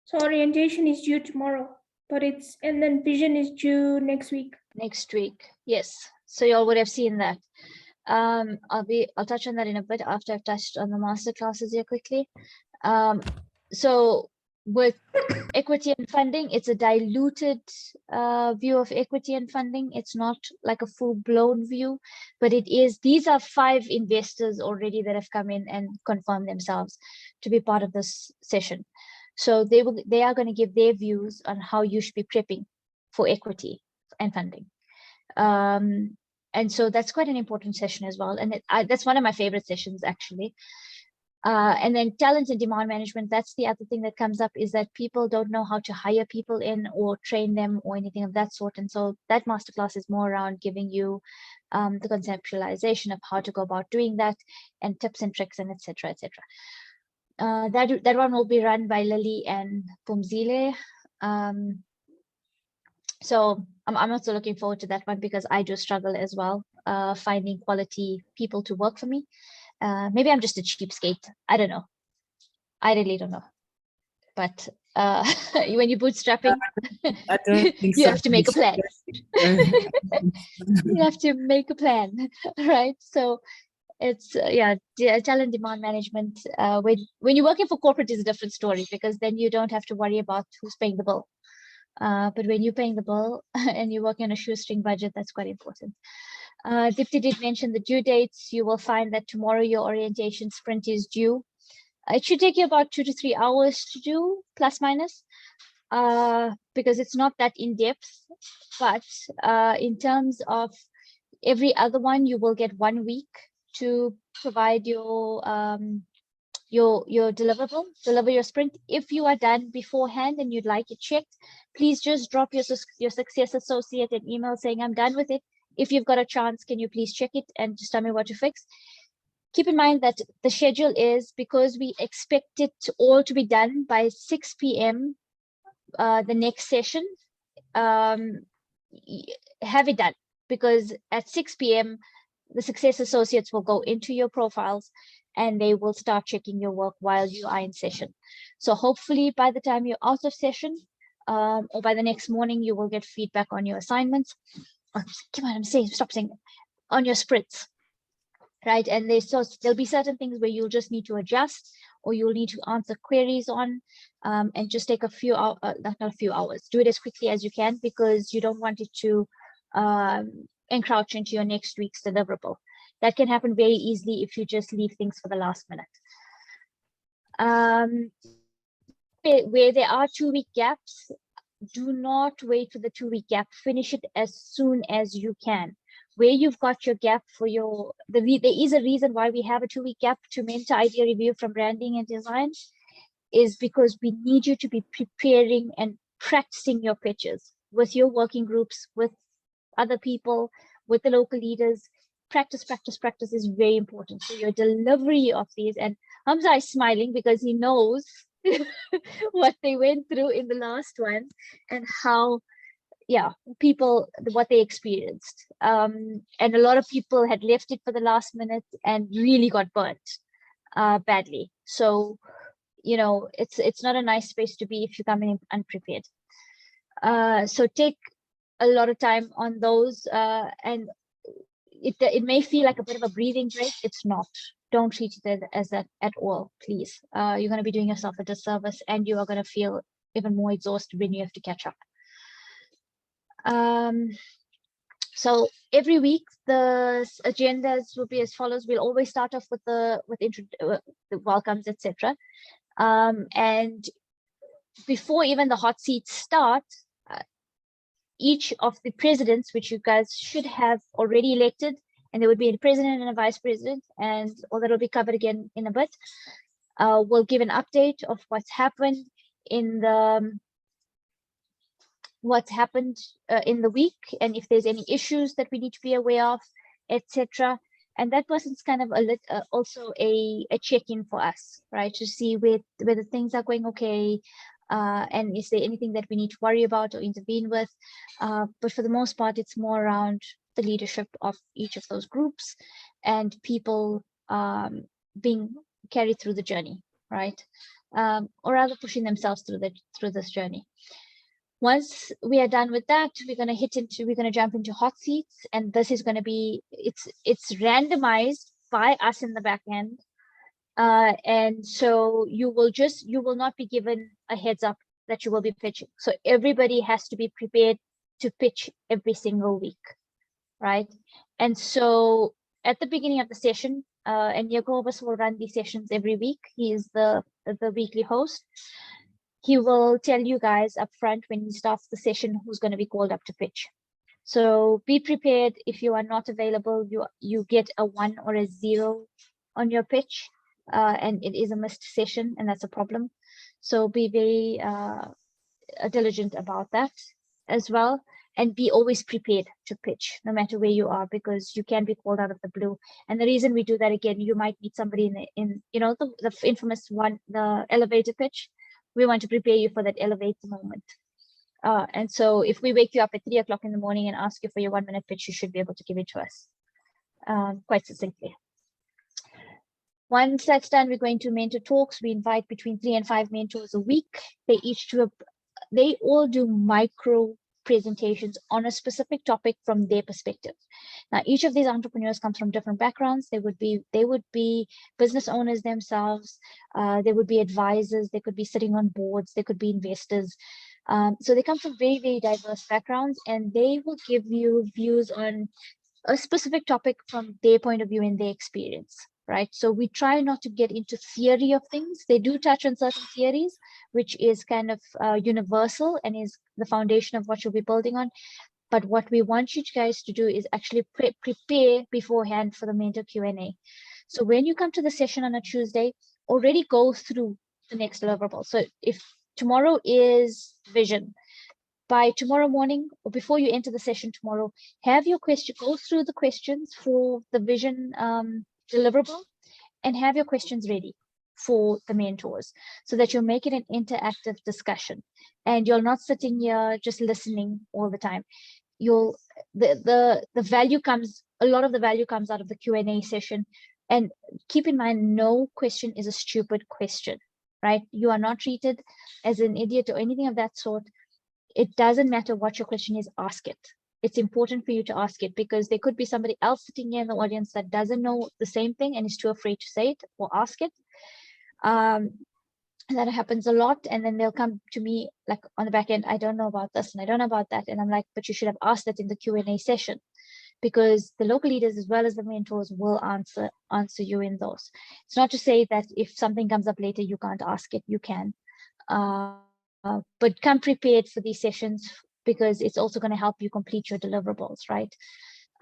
So orientation is due tomorrow, but and then vision is due next week. Next week, yes. So y'all would have seen that. I'll touch on that in a bit after I've touched on the master classes here quickly. So with equity and funding, it's a diluted view of equity and funding. It's not like a full-blown view, but it is. These are 5 investors already that have come in and confirmed themselves to be part of this session. So they are going to give their views on how you should be prepping for equity and funding. And so that's quite an important session as well. And that's one of my favorite sessions, actually. And then talent and demand management, that's the other thing that comes up, is that people don't know how to hire people in or train them or anything of that sort. And so that masterclass is more around giving you the conceptualization of how to go about doing that, and tips and tricks, and etc. etc. That one will be run by Lily and Pumzile. So I'm also looking forward to that one, because I do struggle as well finding quality people to work for me. Maybe I'm just a cheapskate. I don't know. I really don't know. But when you're bootstrapping, I don't think you so. have to make a plan. You have to make a plan, right? So it's yeah, talent demand management. When you're working for corporate is a different story, because then you don't have to worry about who's paying the bill. But when you're paying the bill and you're working on a shoestring budget, that's quite important. Dipti did mention the due dates. You will find that tomorrow your orientation sprint is due. It should take you about 2 to 3 hours to do, plus minus, because it's not that in depth. But in terms of every other one, you will get 1 week to provide your deliverable, deliver your sprint. If you are done beforehand and you'd like it checked, please just drop your success associate an email saying, I'm done with it. If you've got a chance, can you please check it and just tell me what to fix? Keep in mind that the schedule is, because we expect it all to be done by 6 p.m. The next session, have it done, because at 6 p.m. the success associates will go into your profiles and they will start checking your work while you are in session. So hopefully by the time you're out of session, or by the next morning, you will get feedback on your assignments. Come on, stop saying on your sprints, right? And there'll be certain things where you'll just need to adjust, or you'll need to answer queries on, and just take a few hours, not a few hours. Do it as quickly as you can, because you don't want it to encroach into your next week's deliverable. That can happen very easily if you just leave things for the last minute. Where there are 2-week gaps, do not wait for the 2-week gap. Finish it as soon as you can. Where you've got your gap for there is a reason why we have a 2-week gap to mentor idea review from branding and design, is because we need you to be preparing and practicing your pitches with your working groups, with other people, with the local leaders. Practice is very important. So your delivery of these, and Hamza is smiling because he knows what they went through in the last one, and how, yeah, people, what they experienced. And a lot of people had left it for the last minute and really got burnt badly. So, you know, it's not a nice space to be if you come in unprepared. So take a lot of time on those, and it may feel like a bit of a breathing break. It's not. Don't treat it as that at all, please. You're going to be doing yourself a disservice, and you are going to feel even more exhausted when you have to catch up. So every week the agendas will be as follows. We'll always start off with the welcomes, etc. And before even the hot seats start, each of the presidents, which you guys should have already elected, and there would be a president and a vice president, and all that will be covered again in a bit, will give an update of what's happened in the what's happened in the week, and if there's any issues that we need to be aware of, etc. And that person's kind of also a check-in for us, right? To see whether things are going okay, and is there anything that we need to worry about or intervene with. But for the most part, it's more around the leadership of each of those groups and people being carried through the journey, right? Or rather pushing themselves through this journey. Once we are done with that, we're going to jump into hot seats, and this is going to be, it's randomized by us in the back end. And so you will not be given a heads up that you will be pitching. So everybody has to be prepared to pitch every single week, right? And so at the beginning of the session, and Jacobus will run these sessions every week. He is the weekly host. He will tell you guys up front when he starts the session who's going to be called up to pitch. So be prepared. If you are not available, you get a 1 or a 0 on your pitch, and it is a missed session, and that's a problem. So be very diligent about that as well, and be always prepared to pitch no matter where you are, because you can be called out of the blue. And the reason we do that, again, you might meet somebody in you know, the infamous one, the elevator pitch. We want to prepare you for that elevator moment. And so if we wake you up at 3 o'clock in the morning and ask you for your 1-minute pitch, you should be able to give it to us quite succinctly. Once that's done, we're going to mentor talks. We invite between 3 and 5 mentors a week. They all do micro presentations on a specific topic from their perspective. Now, each of these entrepreneurs comes from different backgrounds. They would be business owners themselves. They would be advisors. They could be sitting on boards. They could be investors. So they come from very, very diverse backgrounds, and they will give you views on a specific topic from their point of view and their experience, right? So we try not to get into theory of things. They do touch on certain theories, which is kind of universal and is the foundation of what you'll be building on. But what we want you guys to do is actually prepare beforehand for the mentor Q&A. So when you come to the session on a Tuesday, already go through the next deliverable. So if tomorrow is vision, by tomorrow morning or before you enter the session tomorrow, have your question, go through the questions for the vision deliverable, and have your questions ready for the mentors, so that you'll make it an interactive discussion and you're not sitting here just listening all the time. The value comes, a lot of the value comes out of the Q&A session. And keep in mind, no question is a stupid question, right? You are not treated as an idiot or anything of that sort. It doesn't matter what your question is, ask it. It's important for you to ask it, because there could be somebody else sitting here in the audience that doesn't know the same thing and is too afraid to say it or ask it. That happens a lot. And then they'll come to me like on the back end, I don't know about this and I don't know about that. And I'm like, but you should have asked that in the Q&A session, because the local leaders as well as the mentors will answer you in those. It's not to say that if something comes up later, you can't ask it, you can. But come prepared for these sessions, because it's also going to help you complete your deliverables, right?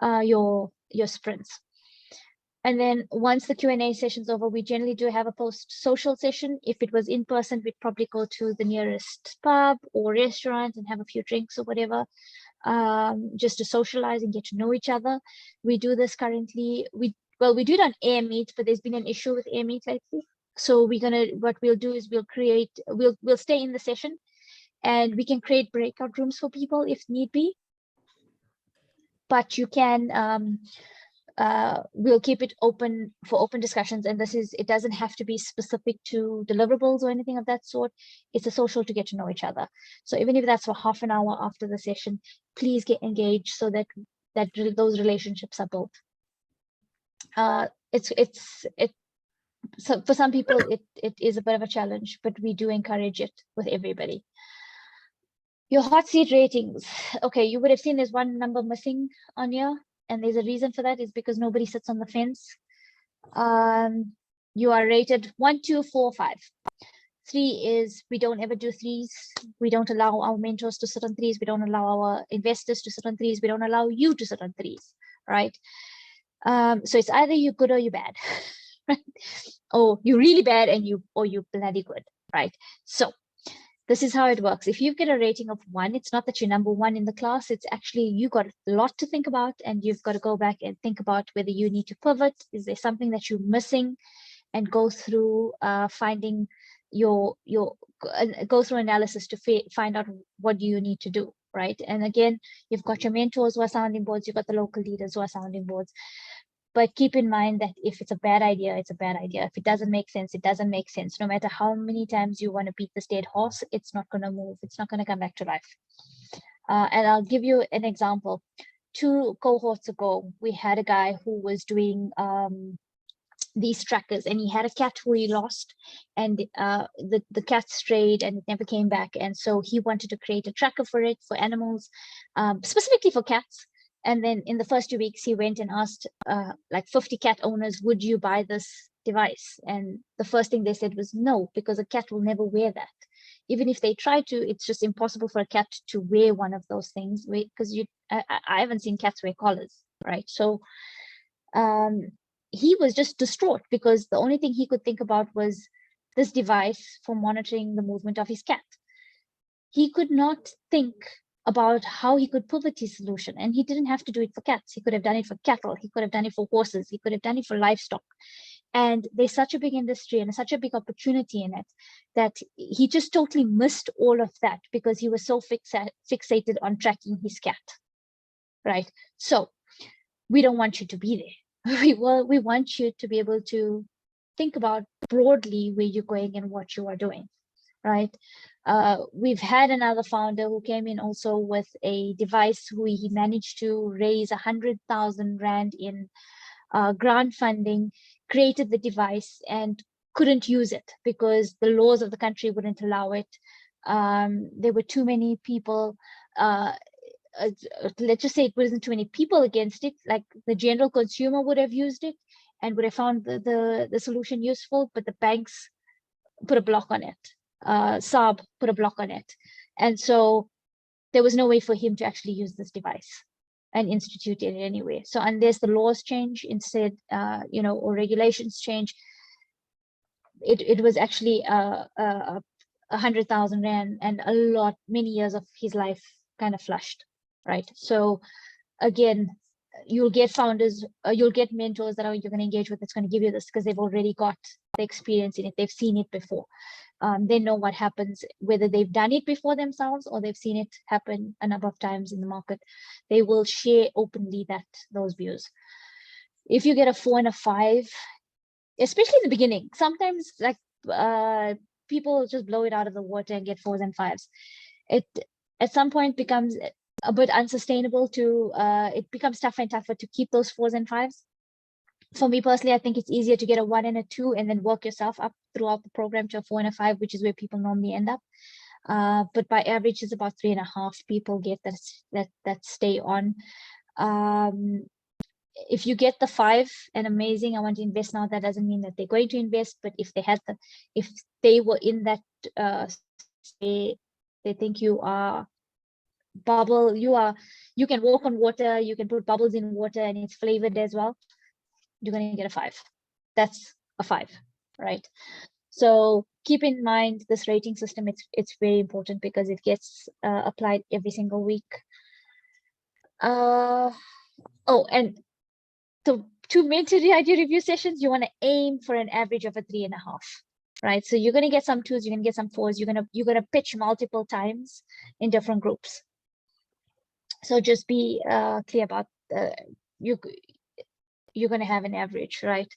Your sprints. And then once the Q&A session's over, we generally do have a post-social session. If it was in person, we'd probably go to the nearest pub or restaurant and have a few drinks or whatever, just to socialize and get to know each other. We do this currently. We do it on Air Meet, but there's been an issue with Air Meet lately. So what we'll do is we'll stay in the session, and we can create breakout rooms for people if need be. But you can, we'll keep it open for open discussions. And it doesn't have to be specific to deliverables or anything of that sort. It's a social to get to know each other. So even if that's for half an hour after the session, please get engaged so that those relationships are built. So for some people, it is a bit of a challenge, but we do encourage it with everybody. Your hot seat ratings. Okay, you would have seen there's one number missing on here, and there's a reason for that. Is because nobody sits on the fence. You are rated 1, 2, 4, 5. 3 is we don't ever do 3s. We don't allow our mentors to sit on 3s. We don't allow our investors to sit on 3s. We don't allow you to sit on 3s, right? So it's either you're good or you're bad. Right? Or you're really bad or you're bloody good, right? So this is how it works. If you get a rating of 1, it's not that you're number 1 in the class. It's actually, you got a lot to think about, and you've got to go back and think about whether you need to pivot. Is there something that you're missing? And go through finding go through analysis to find out what do you need to do, right? And again, you've got your mentors who are sounding boards, you've got the local leaders who are sounding boards. But keep in mind that if it's a bad idea, it's a bad idea. If it doesn't make sense, it doesn't make sense. No matter how many times you want to beat this dead horse, it's not going to move. It's not going to come back to life. And I'll give you an example. 2 cohorts ago, we had a guy who was doing these trackers, and he had a cat who he lost, and the cat strayed and it never came back. And so he wanted to create a tracker for it, for animals, specifically for cats. And then in the first 2 weeks, he went and asked like 50 cat owners, would you buy this device? And the first thing they said was no, because a cat will never wear that. Even if they try to, it's just impossible for a cat to wear one of those things, because I haven't seen cats wear collars, right? So he was just distraught, because the only thing he could think about was this device for monitoring the movement of his cat. He could not think about how he could pivot his solution, and he didn't have to do it for cats. He could have done it for cattle, he could have done it for horses, he could have done it for livestock. And there's such a big industry and such a big opportunity in it that he just totally missed all of that because he was so fixated on tracking his cat, right? So we don't want you to be there. We want you to be able to think about broadly where you're going and what you are doing, right? We've had another founder who came in also with a device who he managed to raise 100,000 Rand in grant funding, created the device and couldn't use it because the laws of the country wouldn't allow it. There were too many people, let's just say it wasn't too many people against it, like the general consumer would have used it and would have found the solution useful, but the banks put a block on it. Saab put a block on it. And so there was no way for him to actually use this device and institute it anyway. So unless the laws change instead, or regulations change, it was actually 100,000 Rand and many years of his life kind of flushed, right? So again, you'll get founders, you'll get mentors that you're going to engage with that's going to give you this because they've already got the experience in it. They've seen it before. They know what happens, whether they've done it before themselves or they've seen it happen a number of times in the market. They will share openly those views. If you get a 4 and a 5, especially in the beginning, sometimes like people just blow it out of the water and get 4s and 5s. It at some point becomes a bit unsustainable it becomes tougher and tougher to keep those 4s and 5s. For me personally, I think it's easier to get a 1 and a 2 and then work yourself up throughout the program to a 4 and a 5, which is where people normally end up. But by average, it's about 3.5 people get that stay on. If you get the 5 and amazing, I want to invest now, that doesn't mean that they're going to invest, but if they were in that they think you are bubble, you can walk on water, you can put bubbles in water and it's flavored as well, you're going to get a 5. That's a 5, right? So keep in mind this rating system, it's very important because it gets applied every single week. And to mentor the idea review sessions, you want to aim for an average of a 3.5, right? So you're going to get some 2s, you're going to get some 4s, you're going to pitch multiple times in different groups. So just be clear about you're going to have an average, right?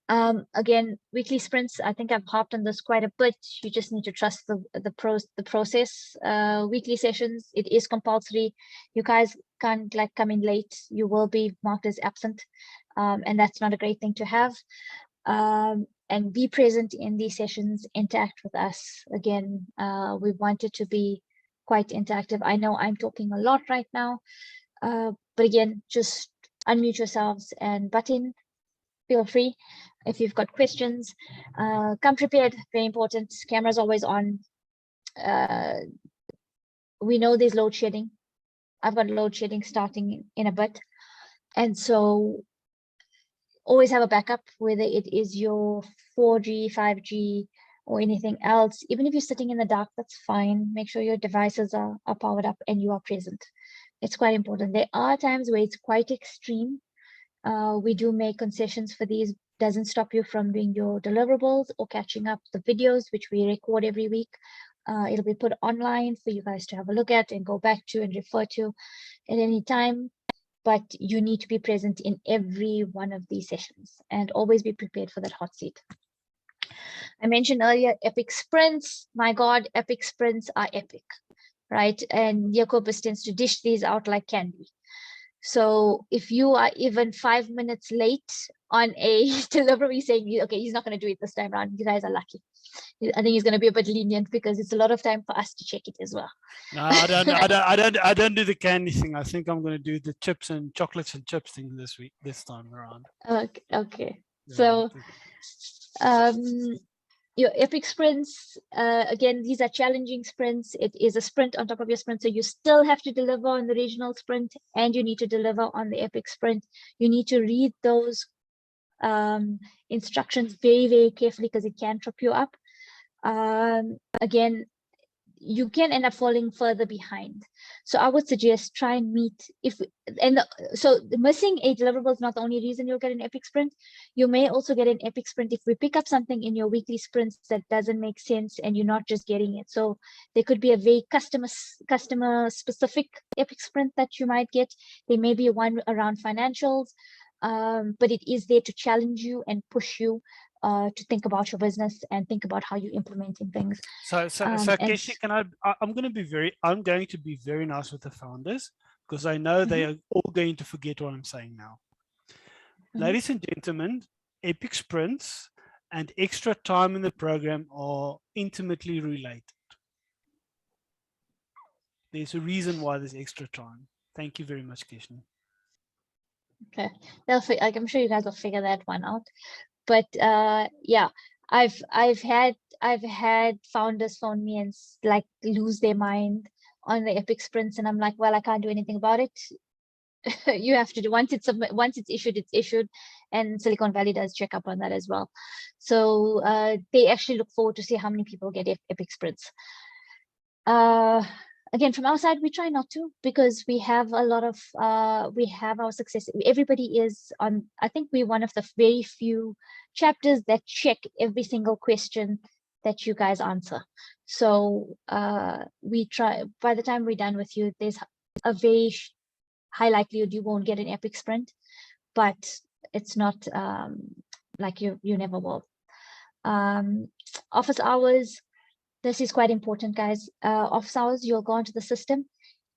Again, weekly sprints, I think I've harped on this quite a bit. You just need to trust the process. Weekly sessions, it is compulsory. You guys can't come in late. You will be marked as absent. And that's not a great thing to have. And be present in these sessions, interact with us. Again, we want it to be quite interactive. I know I'm talking a lot right now, but again, just unmute yourselves and butt in. Feel free if you've got questions. Come prepared, very important. Camera's always on. We know there's load shedding. I've got load shedding starting in a bit. And so always have a backup, whether it is your 4G, 5G, or anything else. Even if you're sitting in the dark, that's fine. Make sure your devices are powered up and you are present. It's quite important. There are times where it's quite extreme. We do make concessions for these. Doesn't stop you from doing your deliverables or catching up the videos, which we record every week. It'll be put online for you guys to have a look at and go back to and refer to at any time. But you need to be present in every one of these sessions and always be prepared for that hot seat. I mentioned earlier, epic sprints. My God, epic sprints are epic, right? And Jacobus tends to dish these out like candy. So if you are even 5 minutes late on a delivery saying, okay, he's not going to do it this time around, you guys are lucky. I think he's going to be a bit lenient because it's a lot of time for us to check it as well. No, I don't do the candy thing. I think I'm going to do the chips and chocolates and chips thing this time around. Okay. Yeah, So, your epic sprints, again, these are challenging sprints. It is a sprint on top of your sprint. So you still have to deliver on the regional sprint and you need to deliver on the epic sprint. You need to read those instructions very, very carefully because it can trip you up. Again, you can end up falling further behind. So I would suggest try and meet so missing a deliverable is not the only reason you'll get an epic sprint. You may also get an epic sprint if we pick up something in your weekly sprints that doesn't make sense and you're not just getting it. So there could be a very customer specific epic sprint that you might get. There may be one around financials, but it is there to challenge you and push you to think about your business and think about how you're implementing things. So Keshi, I'm going to be very nice with the founders because I know they are all going to forget what I'm saying now. Ladies and gentlemen, epic sprints and extra time in the program are intimately related. There's a reason why there's extra time. Thank you very much, Keshi. Okay, I'm sure you guys will figure that one out. But yeah, I've had founders phone me and like lose their mind on the epic sprints, and I'm like, well, I can't do anything about it. You have to do once it's issued, and Silicon Valley does check up on that as well. So they actually look forward to see how many people get epic sprints. Again, from our side, we try not to because we have a lot of we have our success. Everybody is on. I think we're one of the very few chapters that check every single question that you guys answer. So we try. By the time we're done with you, there's a very high likelihood you won't get an epic sprint, but it's not like you never will. Office hours. This is quite important, guys. Office hours, you'll go into the system.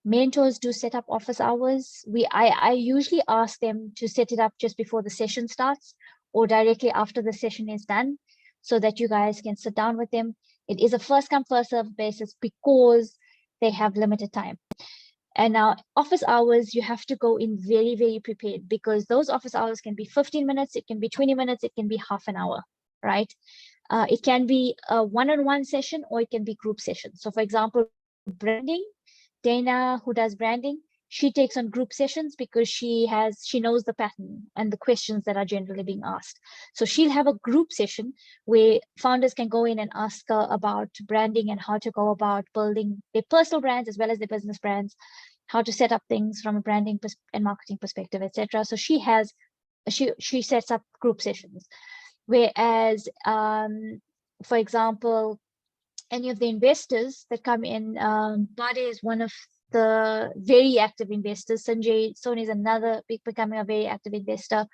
Mentors do set up office hours. I usually ask them to set it up just before the session starts or directly after the session is done so that you guys can sit down with them. It is a first come, first served basis because they have limited time. And now office hours, you have to go in very, very prepared because those office hours can be 15 minutes, it can be 20 minutes, it can be half an hour, right? It can be a one-on-one session or it can be group sessions. So for example, branding, Dana, who does branding, she takes on group sessions because she knows the pattern and the questions that are generally being asked. So she'll have a group session where founders can go in and ask her about branding and how to go about building their personal brands as well as their business brands, how to set up things from a branding and marketing perspective, etc. So she sets up group sessions. Whereas, for example, any of the investors that come in, Bade is one of the very active investors. Sony is another becoming a very active investor.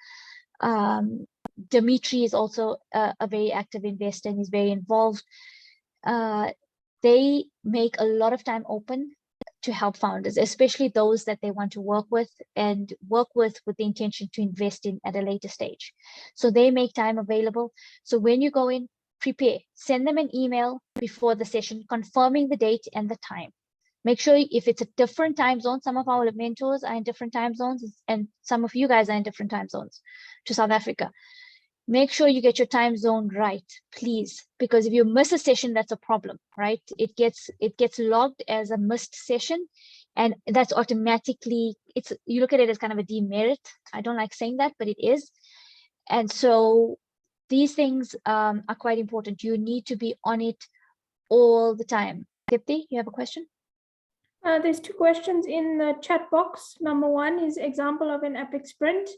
Dimitri is also a very active investor and he's very involved. They make a lot of time open to help founders, especially those that they want to work with with the intention to invest in at a later stage. So they make time available. So when you go in, prepare, send them an email before the session, confirming the date and the time. Make sure if it's a different time zone, some of our mentors are in different time zones and some of you guys are in different time zones to South Africa. Make sure you get your time zone right, please, because if you miss a session, that's a problem, right? It gets logged as a missed session, and that's automatically, you look at it as kind of a demerit. I don't like saying that, but it is. And so these things are quite important. You need to be on it all the time. Dipti, you have a question? There's two questions in the chat box. Number one is example of an epic sprint,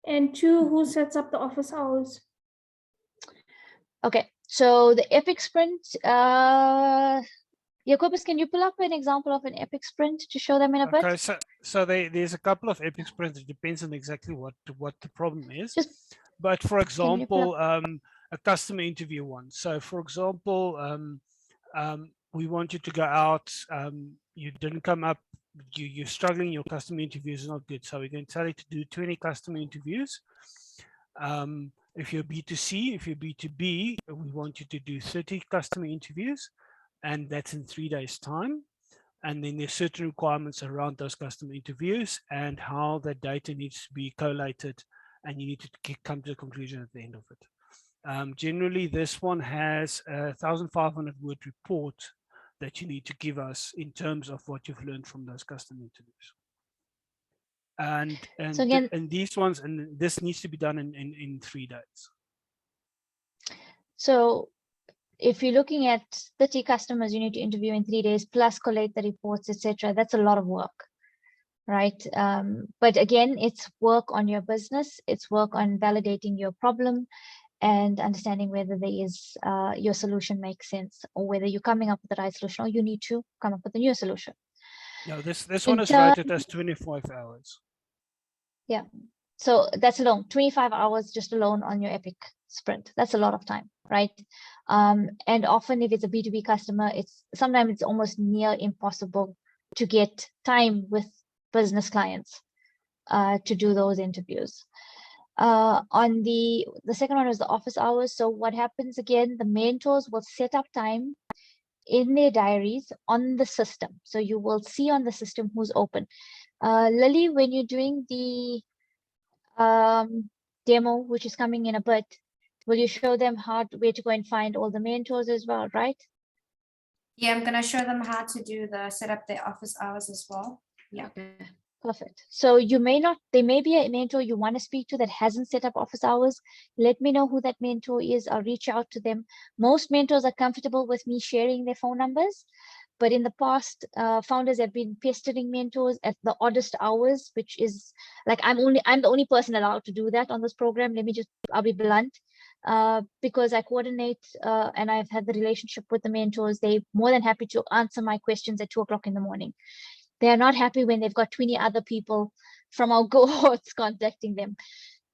and two, who sets up the office hours? Okay, so the epic sprint, Jacobus, can you pull up an example of an epic sprint to show them in a bit? Okay, so there's a couple of epic sprints. It depends on exactly what the problem is. But for example, a customer interview one. So for example, we want you to go out. You didn't come up. You're struggling. Your customer interviews is not good. So we're going to tell you to do 20 customer interviews. If you're B2C, if you're B2B, we want you to do 30 customer interviews, and that's in 3 days' time. And then there's certain requirements around those customer interviews and how the data needs to be collated, and you need to come to a conclusion at the end of it. Generally, this one has a 1,500 word report that you need to give us in terms of what you've learned from those customer interviews. And so again, and these ones, and this needs to be done in 3 days. So if you're looking at 30 customers you need to interview in 3 days plus collate the reports, etc., that's a lot of work, right? But again, it's work on your business, it's work on validating your problem and understanding whether there is your solution makes sense, or whether you're coming up with the right solution, or you need to come up with a new solution. No, this one is rated as 25 hours. Yeah, so that's alone 25 hours just alone on your epic sprint. That's a lot of time, right? And often if it's a B2B customer, sometimes it's almost near impossible to get time with business clients to do those interviews. On the second one is the office hours. So what happens again, the mentors will set up time in their diaries on the system. So you will see on the system who's open. Lily, when you're doing the demo, which is coming in a bit, will you show them where to go and find all the mentors as well, right? Yeah, I'm gonna show them how to do set up their office hours as well. Yeah. Okay. Perfect. So there may be a mentor you want to speak to that hasn't set up office hours. Let me know who that mentor is. I'll reach out to them. Most mentors are comfortable with me sharing their phone numbers, but in the past, founders have been pestering mentors at the oddest hours, which is like, I'm the only person allowed to do that on this program. I'll be blunt, because I coordinate and I've had the relationship with the mentors. They're more than happy to answer my questions at 2 o'clock in the morning. They are not happy when they've got 20 other people from our cohorts contacting them.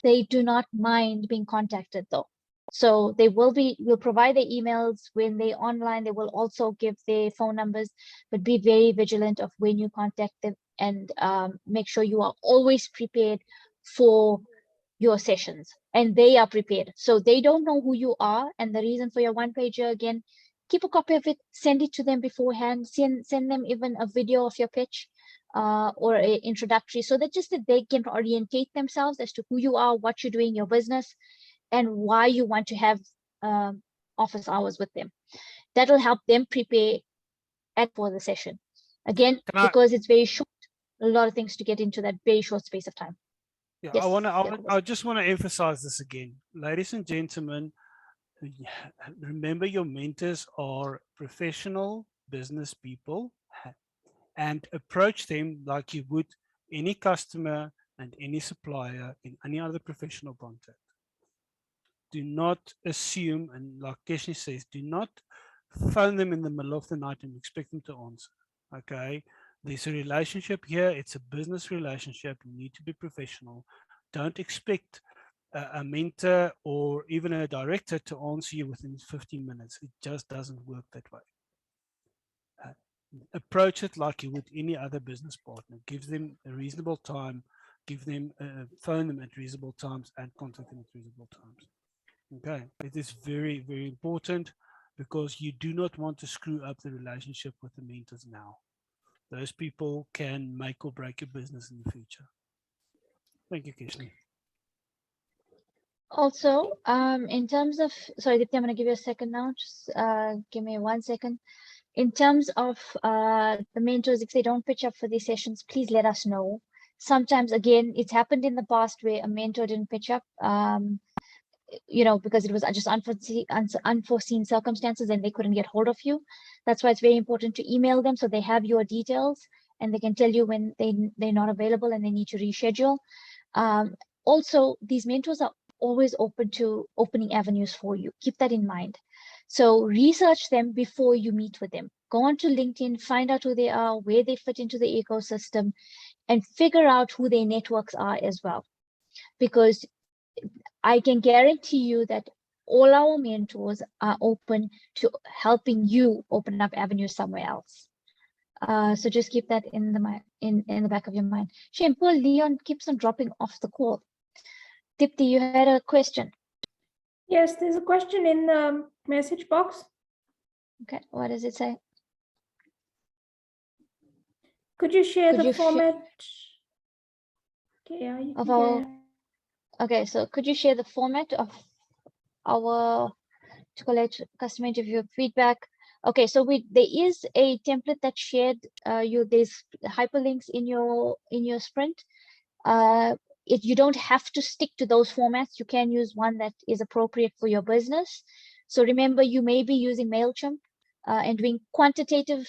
They do not mind being contacted though. So we'll provide their emails when they're online. They will also give their phone numbers, but be very vigilant of when you contact them, and make sure you are always prepared for your sessions, and they are prepared. So they don't know who you are, and the reason for your one pager, again, keep a copy of it, send it to them beforehand, send them even a video of your pitch or an introductory, so that they can orientate themselves as to who you are, what you're doing, your business, and why you want to have office hours with them. That will help them prepare for the session. Again, because it's very short, a lot of things to get into that very short space of time. Yeah, yes, I just want to emphasize this again. Ladies and gentlemen, remember your mentors are professional business people, and approach them like you would any customer and any supplier in any other professional contact. Do not assume, and like Keshni says, do not phone them in the middle of the night and expect them to answer. Okay, there's a relationship here. It's a business relationship. You need to be professional. Don't expect a mentor or even a director to answer you within 15 minutes. It just doesn't work that way. Approach it like you would any other business partner. Give them a reasonable time, phone them at reasonable times, and contact them at reasonable times. Okay, it is very, very important, because you do not want to screw up the relationship with the mentors now. Those people can make or break your business in the future. Thank you, Keshni. Also, in terms of, sorry, Dipti, I'm going to give you a second now. Just give me 1 second. In terms of the mentors, if they don't pitch up for these sessions, please let us know. Sometimes, again, it's happened in the past where a mentor didn't pitch up. you know, because it was just unforeseen circumstances and they couldn't get hold of you. That's why it's very important to email them so they have your details and they can tell you when they're not available and they need to reschedule. Also, these mentors are always open to opening avenues for you. Keep that in mind. So research them before you meet with them. Go onto LinkedIn, find out who they are, where they fit into the ecosystem, and figure out who their networks are as well. Because I can guarantee you that all our mentors are open to helping you open up avenues somewhere else. So just keep that in the back of your mind. Shame, poor Leon keeps on dropping off the call. Dipti, you had a question. Yes, there's a question in the message box. Okay, what does it say? Could you share the format? Okay, yeah, of our, okay, so could you share the format of our to collect customer interview feedback? Okay, so there is a template that shared. There's hyperlinks in your sprint. You don't have to stick to those formats. You can use one that is appropriate for your business. So remember, you may be using MailChimp and doing quantitative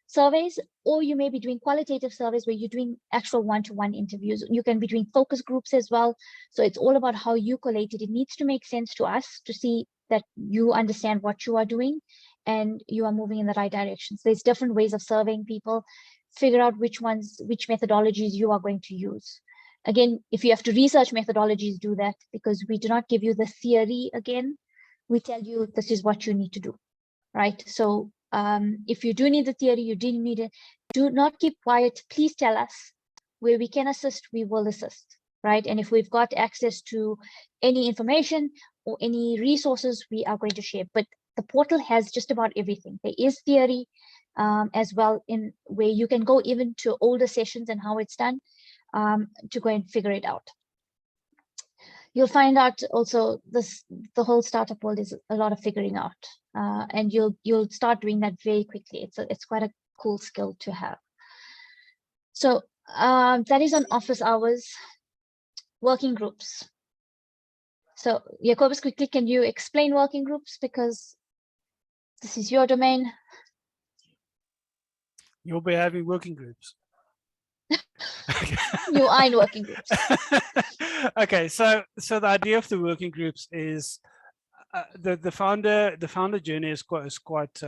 surveys, or you may be doing qualitative surveys where you're doing actual one-to-one interviews. You can be doing focus groups as well. So it's all about how you collate it. It needs to make sense to us to see that you understand what you are doing and you are moving in the right direction. So there's different ways of surveying people. Figure out which methodologies you are going to use. Again, if you have to research methodologies, do that, because we do not give you the theory again. We tell you this is what you need to do, right? So if you do need the theory, you didn't need it, do not keep quiet. Please tell us. Where we can assist, we will assist, right? And if we've got access to any information or any resources, we are going to share. But the portal has just about everything. There is theory as well, in where you can go even to older sessions and how it's done to go and figure it out. You'll find out also the whole startup world is a lot of figuring out, and you'll start doing that very quickly. It's quite a cool skill to have. So that is on office hours. Working groups. So Jacobus, quickly, can you explain working groups, because this is your domain? You'll be having working groups. You are in working groups. Okay, so the idea of the working groups is the founder journey is quite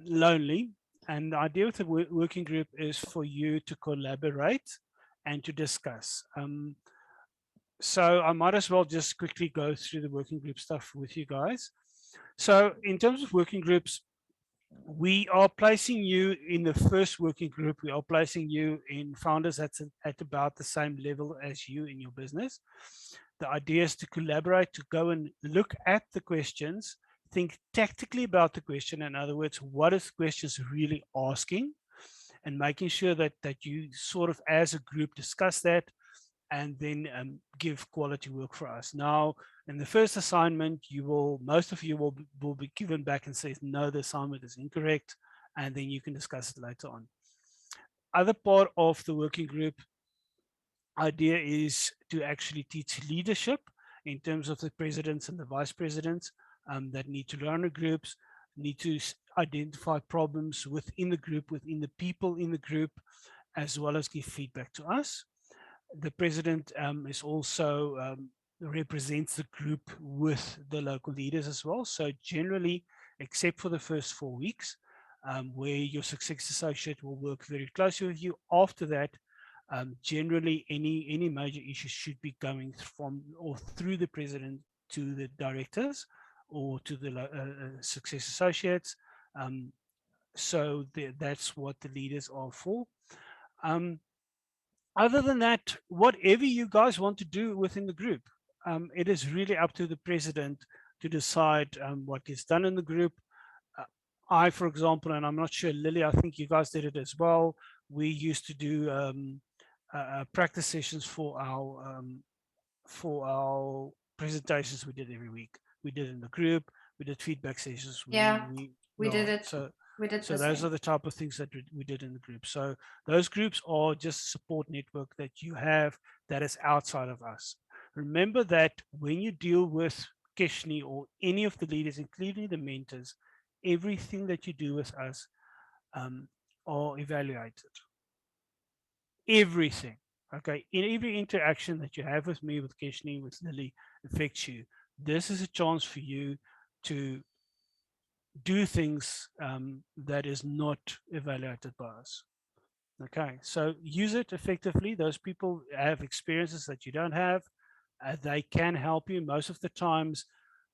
lonely, and the idea of the working group is for you to collaborate and to discuss. So I might as well just quickly go through the working group stuff with you guys. So in terms of working groups, we are placing you in the first working group. We are placing you in founders at about the same level as you in your business. The idea is to collaborate, to go and look at the questions, think tactically about the question. In other words, what is the questions really asking, and making sure that you sort of as a group discuss that and then give quality work for us. Now, in the first assignment, most of you will be given back and say, no, the assignment is incorrect, and then you can discuss it later on. Other part of the working group idea is to actually teach leadership in terms of the presidents and the vice presidents that need to run the groups, need to identify problems within the group, within the people in the group, as well as give feedback to us. The president is also represents the group with the local leaders as well. So generally, except for the first 4 weeks, where your success associate will work very closely with you. After that, generally any major issues should be going from or through the president to the directors or to the success associates. So that's what the leaders are for. Other than that, whatever you guys want to do within the group, it is really up to the president to decide what gets done in the group. I, for example, and I'm not sure, Lily, I think you guys did it as well. We used to do practice sessions for our presentations we did every week. We did in the group. We did feedback sessions. We did it. We did So the those same. are the type of things that we did in the group. So those groups are just support network that you have that is outside of us. Remember that when you deal with Keshni or any of the leaders, including the mentors, everything that you do with us are evaluated. Everything. Okay. In every interaction that you have with me, with Keshni, with Lily, affects you. This is a chance for you to do things that is not evaluated by us. Okay, so use it effectively. Those people have experiences that you don't have. They can help you. Most of the times,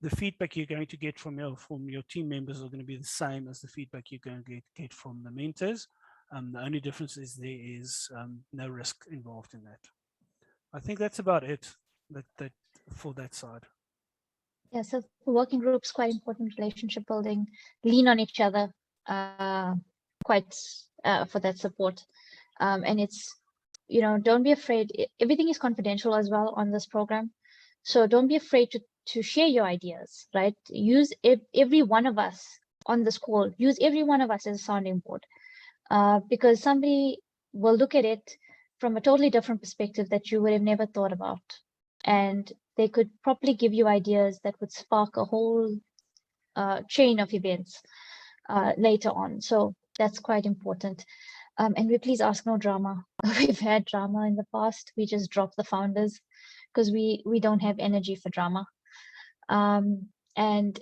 the feedback you're going to get from your team members are going to be the same as the feedback you're going to get from the mentors. The only difference is there is no risk involved in that. I think that's about it. That for that side. Yeah, so working groups, quite important, relationship building, lean on each other, quite for that support. And it's, you know, don't be afraid. Everything is confidential as well on this program. So don't be afraid to share your ideas, right? Use every one of us on this call, use every one of us as a sounding board, because somebody will look at it from a totally different perspective that you would have never thought about. And they could probably give you ideas that would spark a whole chain of events later on. So that's quite important. And we please ask no drama. We've had drama in the past. We just drop the founders because we don't have energy for drama. And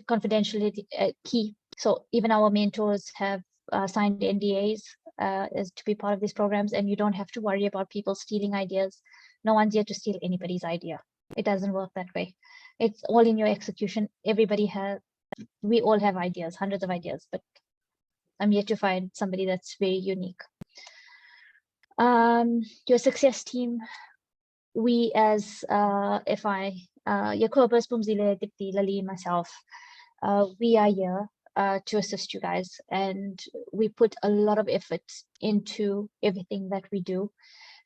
confidentiality key. So even our mentors have signed NDAs as to be part of these programs, and you don't have to worry about people stealing ideas. No one's here to steal anybody's idea. It doesn't work that way. It's all in your execution. Everybody has, we all have ideas, hundreds of ideas, but I'm yet to find somebody that's very unique. Your success team, we as FI, Jacobus, Pumzile, Dipti, Lali, myself, we are here to assist you guys, and we put a lot of effort into everything that we do.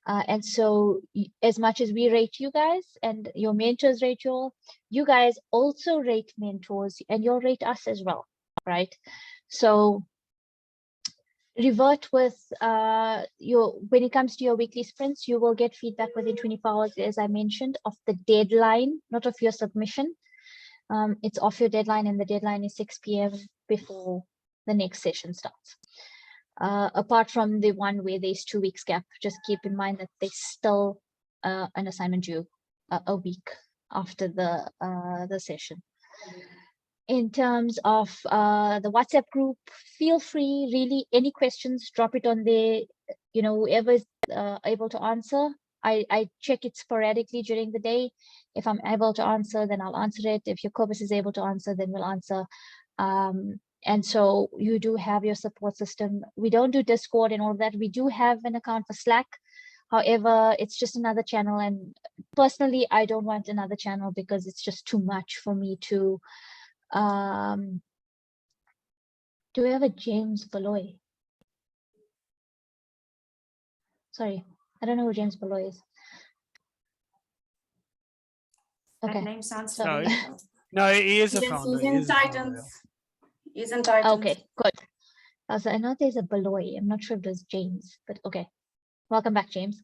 And so as much as we rate you guys and your mentors rate you all, you guys also rate mentors and you'll rate us as well, right? So revert with when it comes to your weekly sprints, you will get feedback within 24 hours, as I mentioned, of the deadline, not of your submission. It's off your deadline, and the deadline is 6 p.m. before the next session starts. Apart from the one where there's 2 weeks gap, just keep in mind that there's still an assignment due a week after the session. In terms of the WhatsApp group, feel free, really, any questions, drop it on there. You know, whoever is able to answer. I check it sporadically during the day. If I'm able to answer, then I'll answer it. If your Jacobus is able to answer, then we'll answer. And so you do have your support system. We don't do Discord and all of that. We do have an account for Slack. However, it's just another channel. And personally, I don't want another channel because it's just too much for me to. Do we have a James Beloy? Sorry, I don't know who James Beloy is. Okay. That name sounds No, familiar. no, he is a Yes, founder. he's He in is a founder, Titans. He's in Titans. Okay, good. Also, I know there's a Beloy. I'm not sure if there's James, but okay. Welcome back, James.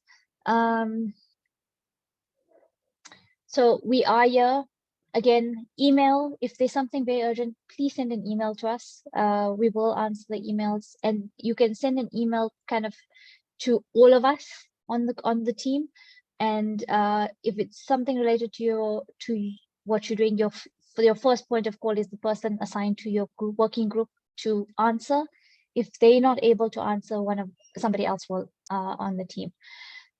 So we are here. Again, email. If there's something very urgent, please send an email to us. We will answer the emails, and you can send an email kind of to all of us on the team. And if it's something related to what you're doing, your first point of call is the person assigned to your group, working group to answer. If they're not able to answer, somebody else will on the team.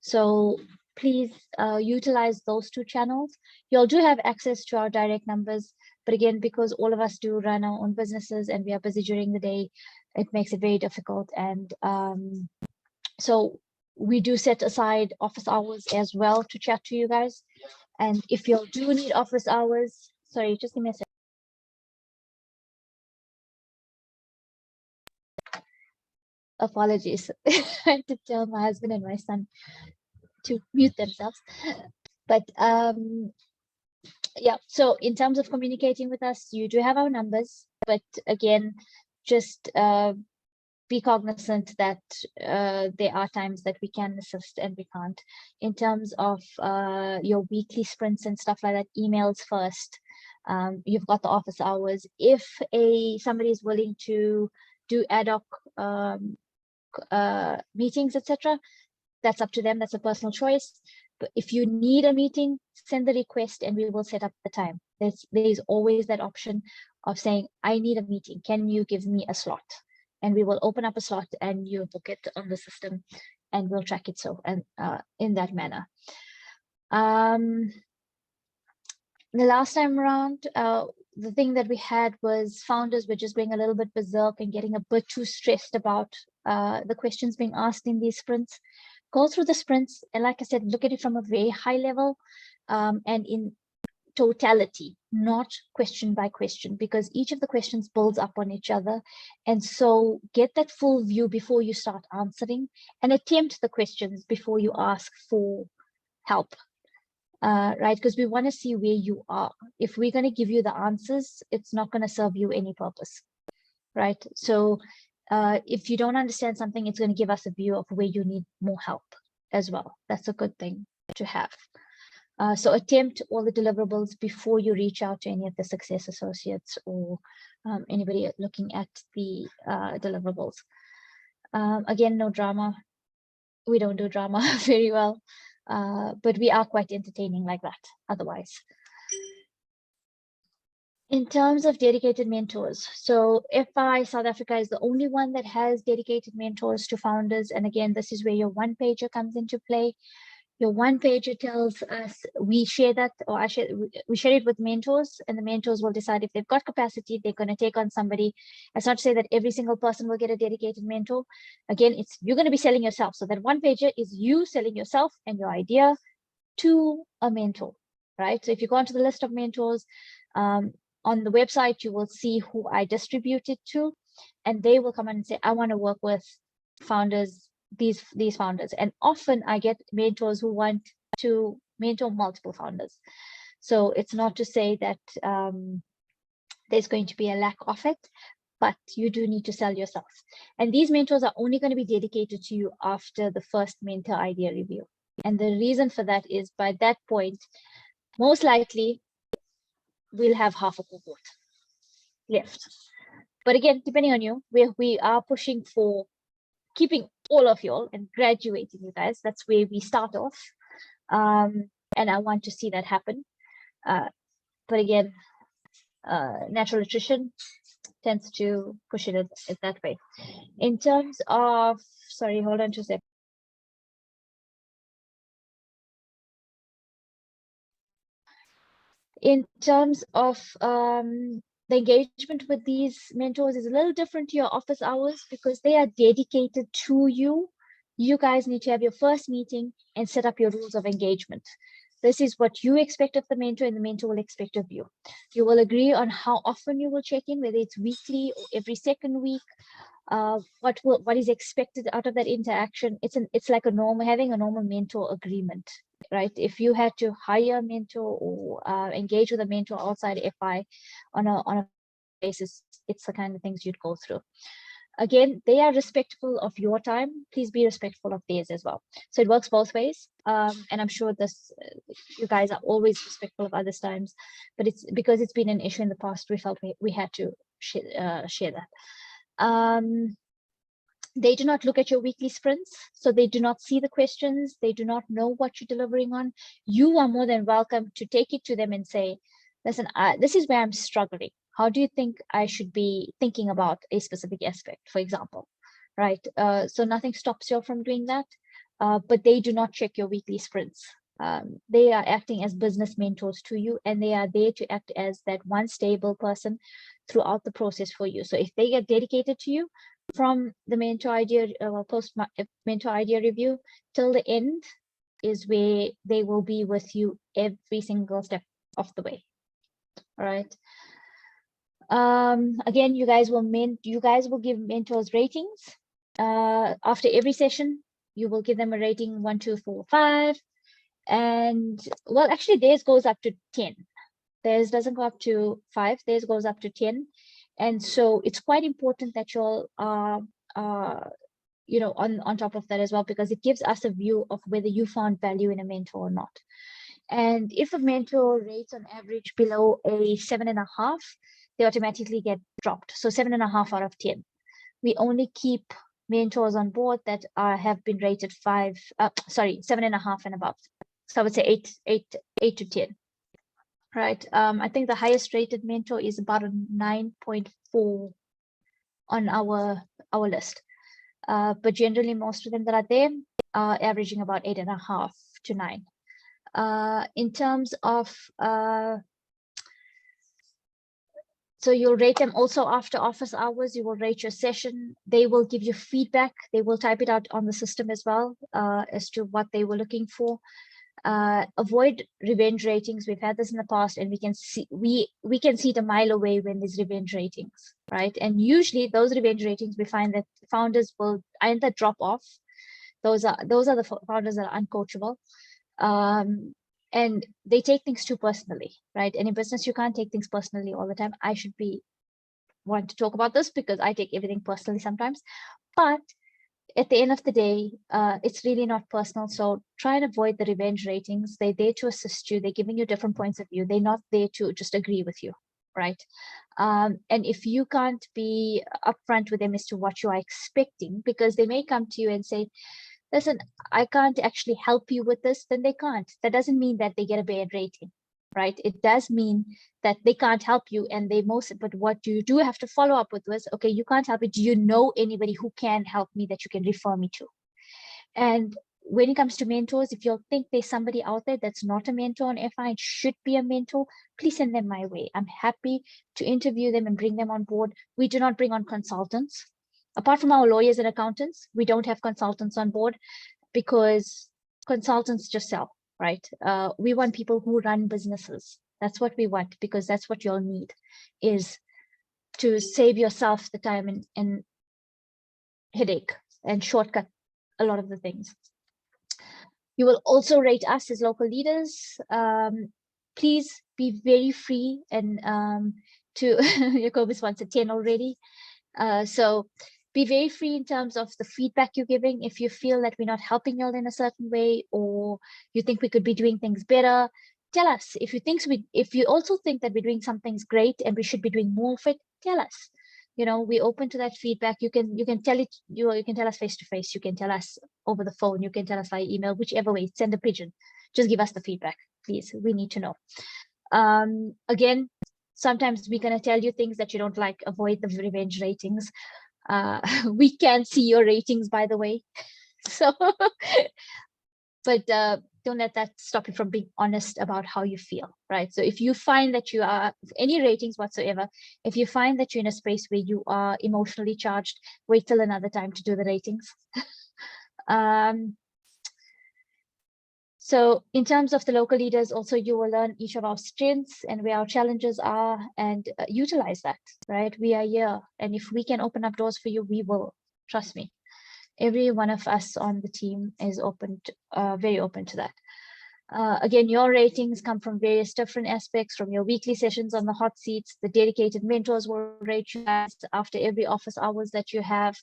So please utilize those two channels. You all do have access to our direct numbers, but again, because all of us do run our own businesses and we are busy during the day, it makes it very difficult. And so we do set aside office hours as well to chat to you guys. And if you all do need office hours, sorry, just give me a second. Apologies. I had to tell my husband and my son to mute themselves. But yeah, so in terms of communicating with us, you do have our numbers, but again, just be cognizant that there are times that we can assist and we can't. In terms of your weekly sprints and stuff like that, emails first. You've got the office hours. If somebody is willing to do ad hoc meetings, etc., that's up to them. That's a personal choice. But if you need a meeting, send the request and we will set up the time. There's always that option of saying, I need a meeting. Can you give me a slot? And we will open up a slot and you book it on the system and we'll track it so and in that manner. The last time around, the thing that we had was founders were just going a little bit berserk and getting a bit too stressed about the questions being asked in these sprints. Go through the sprints and, like I said, look at it from a very high level and in totality, not question by question, because each of the questions builds up on each other. And so get that full view before you start answering and attempt the questions before you ask for help. Right, because we want to see where you are. If we're going to give you the answers, it's not going to serve you any purpose, right? So if you don't understand something, it's going to give us a view of where you need more help as well. That's a good thing to have. So attempt all the deliverables before you reach out to any of the success associates or anybody looking at the deliverables. Again, no drama. We don't do drama very well. But we are quite entertaining like that otherwise. In terms of dedicated mentors, so FI South Africa is the only one that has dedicated mentors to founders. And again, this is where your one pager comes into play. Your one pager tells us, we share that, or we share it with mentors, and the mentors will decide if they've got capacity, they're going to take on somebody. It's not to say that every single person will get a dedicated mentor. Again, you're going to be selling yourself. So that one pager is you selling yourself and your idea to a mentor, right? So if you go onto the list of mentors on the website, you will see who I distribute it to, and they will come in and say, I want to work with founders, these founders. And often I get mentors who want to mentor multiple founders. So it's not to say that there's going to be a lack of it, but you do need to sell yourself. And these mentors are only going to be dedicated to you after the first mentor idea review. And the reason for that is by that point, most likely we'll have half a cohort left. But again, depending on you, we are pushing for keeping all of y'all and graduating you guys. That's where we start off. And I want to see that happen. But again, natural attrition tends to push it that way. In terms of, sorry, hold on 2 seconds. In terms of the engagement with these mentors is a little different to your office hours because they are dedicated to you. You guys need to have your first meeting and set up your rules of engagement. This is what you expect of the mentor and the mentor will expect of you. You will agree on how often you will check in, whether it's weekly or every second week. What is expected out of that interaction. It's like having a normal mentor agreement, right? If you had to hire a mentor or engage with a mentor outside FI on a basis, it's the kind of things you'd go through. Again, they are respectful of your time. Please be respectful of theirs as well. So it works both ways. And I'm sure you guys are always respectful of others' times, but it's because it's been an issue in the past, we felt we had to share that. They do not look at your weekly sprints, so they do not see the questions. They do not know what you're delivering on. You are more than welcome to take it to them and say, listen, this is where I'm struggling. How do you think I should be thinking about a specific aspect, for example, right? So nothing stops you from doing that, but they do not check your weekly sprints. They are acting as business mentors to you, and they are there to act as that one stable person throughout the process for you. So if they get dedicated to you from the mentor idea, post mentor idea review till the end is where they will be with you every single step of the way. All right. Again, you guys will give mentors ratings. After every session, you will give them a rating 1, 2, 4, 5. And well, actually theirs goes up to 10. Theirs doesn't go up to 5, theirs goes up to 10. And so it's quite important that you all are you know, on top of that as well, because it gives us a view of whether you found value in a mentor or not. And if a mentor rates on average below a 7.5, they automatically get dropped. So 7.5 out of 10. We only keep mentors on board that have been rated 7.5 and above. So I would say 8 to 10. Right. I think the highest rated mentor is about a 9.4 on our list. But generally most of them that are there are averaging about 8.5 to 9. In terms of so you'll rate them also after office hours. You will rate your session. They will give you feedback. They will type it out on the system as well as to what they were looking for. Avoid revenge ratings. We've had this in the past, and we can see it a mile away when there's revenge ratings, right? And usually those revenge ratings, we find that founders will either drop off. Those are the founders that are uncoachable. And they take things too personally, right? And in business, you can't take things personally all the time. I should be one to talk about this because I take everything personally sometimes. But at the end of the day, it's really not personal. So try and avoid the revenge ratings. They're there to assist you. They're giving you different points of view. They're not there to just agree with you, right? And if you can't be upfront with them as to what you are expecting, because they may come to you and say, listen, I can't actually help you with this, then they can't. That doesn't mean that they get a bad rating, right? It does mean that they can't help you, and but what you do have to follow up with was, okay, you can't help me. Do you know anybody who can help me that you can refer me to? And when it comes to mentors, if you think there's somebody out there that's not a mentor on FI and should be a mentor, please send them my way. I'm happy to interview them and bring them on board. We do not bring on consultants. Apart from our lawyers and accountants, we don't have consultants on board because consultants just sell, right? We want people who run businesses. That's what we want, because that's what you'll need, is to save yourself the time and headache and shortcut a lot of the things. You will also rate us as local leaders. Please be very free, and Jacobus wants a 10 already. So be very free in terms of the feedback you're giving. If you feel that we're not helping you in a certain way, or you think we could be doing things better, tell us. If you also think that we're doing some things great and we should be doing more of it, tell us. You know, we're open to that feedback. You can tell it, you can tell us face to face, you can tell us over the phone, you can tell us via email, whichever way. Send a pigeon. Just give us the feedback, please. We need to know. Again, sometimes we're going to tell you things that you don't like. Avoid the revenge ratings. We can see your ratings, by the way. So, but don't let that stop you from being honest about how you feel, right? So if you find that you are, any ratings whatsoever, if you find that you're in a space where you are emotionally charged, wait till another time to do the ratings. So in terms of the local leaders, also you will learn each of our strengths and where our challenges are, and utilize that, right? We are here, and if we can open up doors for you, we will. Trust me. Every one of us on the team is open to, very open to that. Again, your ratings come from various different aspects, from your weekly sessions on the hot seats. The dedicated mentors will rate you guys after every office hours that you have.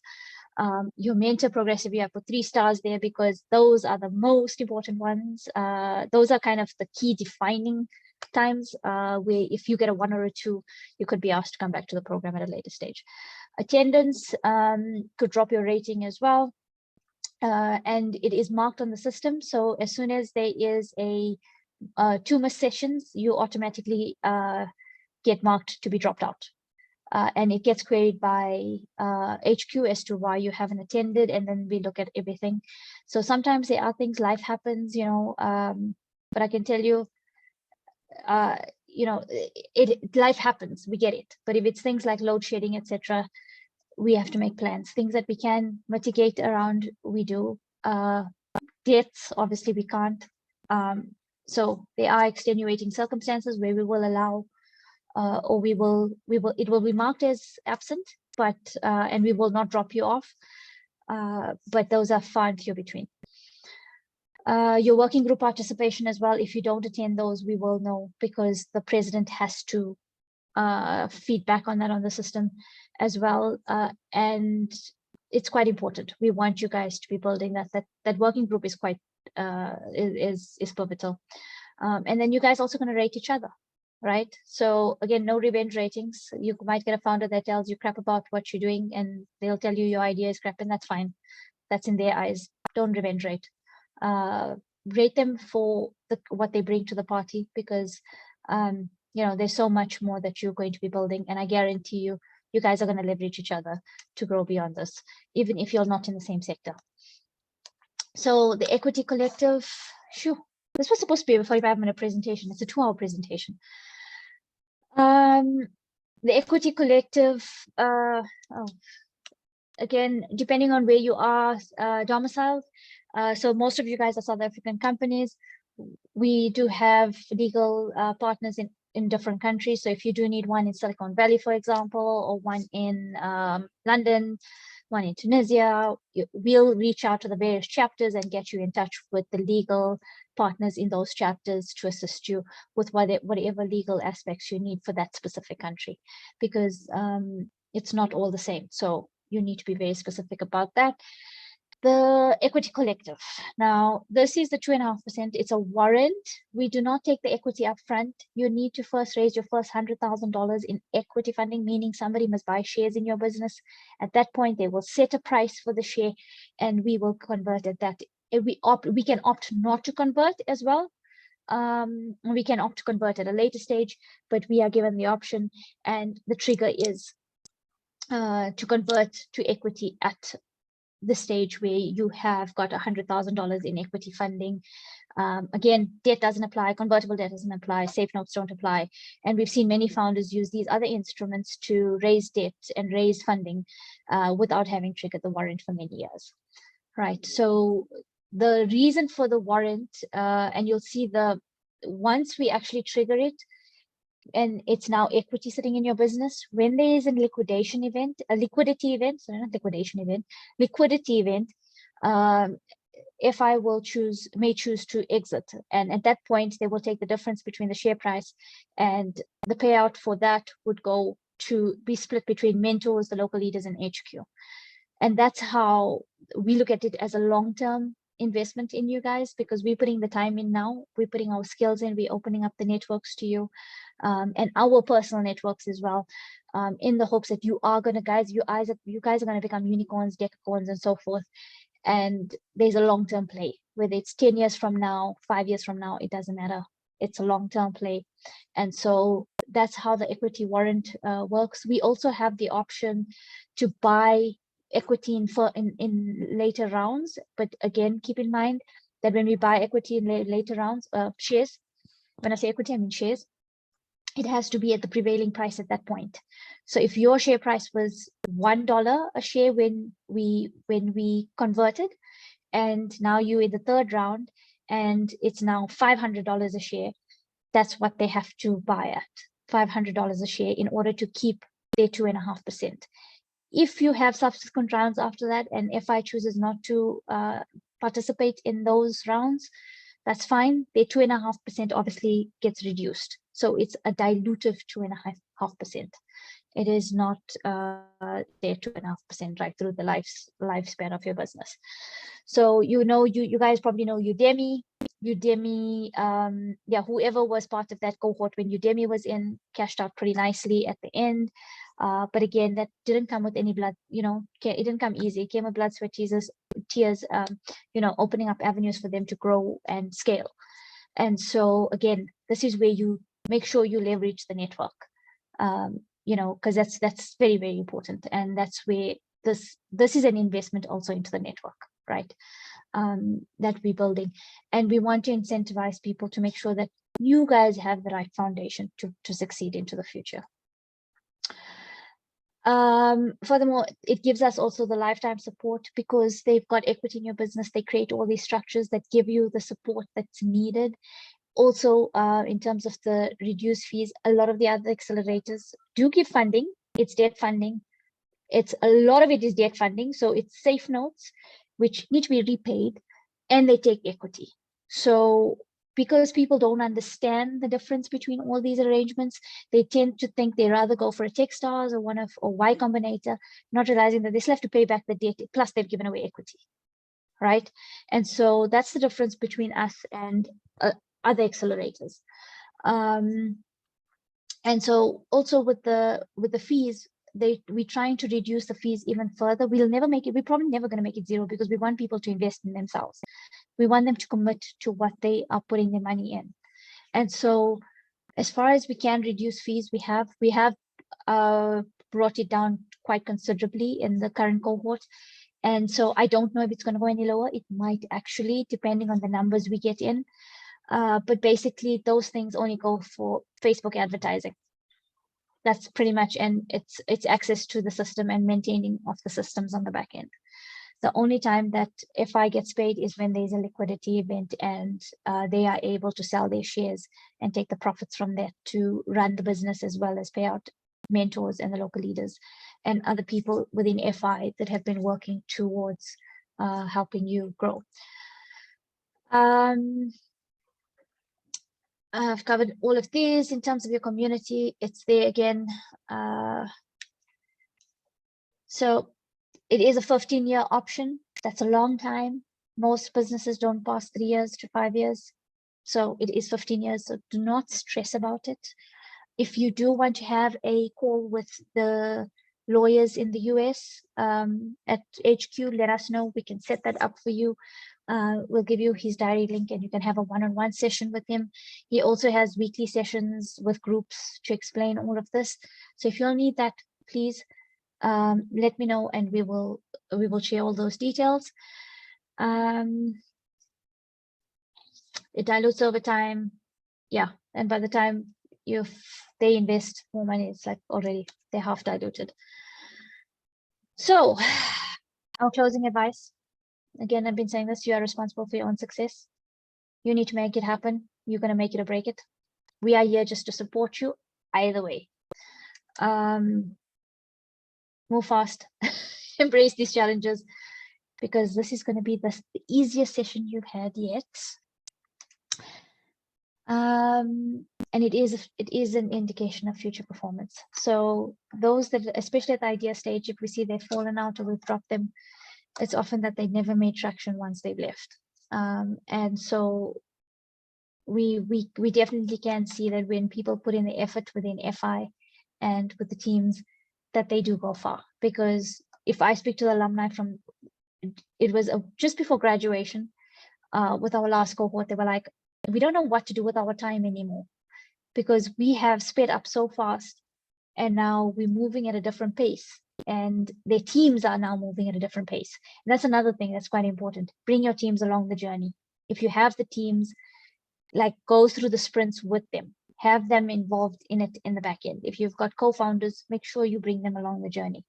Your mentor progressive, you have put 3 stars there because those are the most important ones. Those are kind of the key defining times where if you get a 1 or a 2, you could be asked to come back to the program at a later stage. Attendance could drop your rating as well. And it is marked on the system. So as soon as there is a 2 missed sessions, you automatically get marked to be dropped out. And it gets queried by HQ as to why you haven't attended, and then we look at everything. So sometimes there are things, life happens, you know, but I can tell you, you know, life happens, we get it. But if it's things like load shedding, etc., we have to make plans. Things that we can mitigate around, we do. Deaths, obviously we can't. So there are extenuating circumstances where we will allow, or it will be marked as absent, but and we will not drop you off. But those are far and few between. Your working group participation as well. If you don't attend those, we will know, because the president has to feedback on that on the system as well. And it's quite important. We want you guys to be building that working group is quite is pivotal. And then you guys also going to rate each other, right? So again, no revenge ratings. You might get a founder that tells you crap about what you're doing, and they'll tell you your idea is crap, and that's fine. That's in their eyes. Don't revenge rate. Rate them for what they bring to the party, because you know, there's so much more that you're going to be building, and I guarantee you, you guys are going to leverage each other to grow beyond this, even if you're not in the same sector. So the Equity Collective, shoo, this was supposed to be a 45-minute presentation. It's a 2-hour presentation. The Equity Collective, again, depending on where you are domiciled, so most of you guys are South African companies. We do have legal partners in different countries. So if you do need one in Silicon Valley, for example, or one in London, one in Tunisia, we'll reach out to the various chapters and get you in touch with the legal partners in those chapters to assist you with whatever legal aspects you need for that specific country, because it's not all the same. So you need to be very specific about that. The Equity Collective. Now, this is the 2.5%. It's a warrant. We do not take the equity up front. You need to first raise your first $100,000 in equity funding, meaning somebody must buy shares in your business. At that point, they will set a price for the share, and we will convert at that. We can opt not to convert as well. We can opt to convert at a later stage, but we are given the option, and the trigger is to convert to equity at the stage where you have got $100,000 in equity funding. Again, debt doesn't apply, convertible debt doesn't apply, safe notes don't apply. And we've seen many founders use these other instruments to raise debt and raise funding without having triggered the warrant for many years, right? So the reason for the warrant, and you'll see once we actually trigger it, and it's now equity sitting in your business, when there is a liquidity event, FI may choose to exit, and at that point they will take the difference between the share price, and the payout for that would go to be split between mentors, the local leaders, and HQ. And that's how we look at it, as a long-term investment in you guys, because we're putting the time in now, we're putting our skills in, we're opening up the networks to you, and our personal networks as well, in the hopes that you are gonna, you guys are gonna become unicorns, decacorns, and so forth. And there's a long-term play, whether it's 10 years from now, 5 years from now, it doesn't matter. It's a long-term play. And so that's how the equity warrant works. We also have the option to buy equity in later rounds, but again, keep in mind that when we buy equity in later rounds, shares, when I say equity, I mean shares, it has to be at the prevailing price at that point. So if your share price was $1 a share when we converted, and now you're in the third round and it's now $500 a share, that's what they have to buy at, $500 a share, in order to keep their 2.5%. If you have subsequent rounds after that, and FI chooses not to participate in those rounds, that's fine. Their 2.5% obviously gets reduced. So it's a dilutive 2.5%. It is not their 2.5% right through the lifespan of your business. So you guys probably know Udemy, yeah, whoever was part of that cohort when Udemy was in cashed out pretty nicely at the end. But again, that didn't come with any blood, it didn't come easy. It came with blood, sweat, tears, opening up avenues for them to grow and scale. And so again, this is where you make sure you leverage the network, because that's very, very important. And that's where this is an investment also into the network, right? That we're building. And we want to incentivize people to make sure that you guys have the right foundation to succeed into the future. Furthermore, it gives us also the lifetime support, because they've got equity in your business. They create all these structures that give you the support that's needed. Also, in terms of the reduced fees, a lot of the other accelerators do give funding. It's debt funding. A lot of it is debt funding. So it's safe notes, which need to be repaid, and they take equity. So because people don't understand the difference between all these arrangements, they tend to think they rather go for a Techstars or Y Combinator, not realizing that they still have to pay back the debt, plus they've given away equity, right? And so that's the difference between us and other accelerators. And so also with the fees, we're trying to reduce the fees even further. We're probably never going to make it zero, because we want people to invest in themselves. We want them to commit to what they are putting their money in. And so as far as we can reduce fees, we have brought it down quite considerably in the current cohort. And so I don't know if it's going to go any lower. It might actually, depending on the numbers we get in. But basically those things only go for Facebook advertising. That's pretty much, and it's access to the system and maintaining of the systems on the back end. The only time that FI gets paid is when there's a liquidity event and they are able to sell their shares and take the profits from that to run the business, as well as pay out mentors and the local leaders and other people within FI that have been working towards helping you grow. I've covered all of these. In terms of your community, it's there again. So it is a 15-year option. That's a long time. Most businesses don't pass 3 years to 5 years. So it is 15 years. So do not stress about it. If you do want to have a call with the lawyers in the US at HQ, let us know. We can set that up for you. We'll give you his diary link and you can have a one-on-one session with him. He also has weekly sessions with groups to explain all of this. So if you'll need that, please let me know and we will share all those details. It dilutes over time. Yeah, and by the time they invest more money, it's like already they're half diluted. So our closing advice. Again, I've been saying this, you are responsible for your own success. You need to make it happen. You're going to make it or break it. We are here just to support you either way. Move fast, embrace these challenges, because this is going to be the easiest session you've had yet. And it is an indication of future performance. So those that, especially at the idea stage, if we see they've fallen out or we've dropped them, it's often that they never made traction once they've left. And so we definitely can see that when people put in the effort within FI and with the teams, that they do go far. Because if I speak to the alumni from, it was just before graduation with our last cohort, they were like, we don't know what to do with our time anymore, because we have sped up so fast and now we're moving at a different pace. And their teams are now moving at a different pace. And that's another thing that's quite important. Bring your teams along the journey. If you have the teams, like, go through the sprints with them. Have them involved in it in the back end. If you've got co-founders, make sure you bring them along the journey.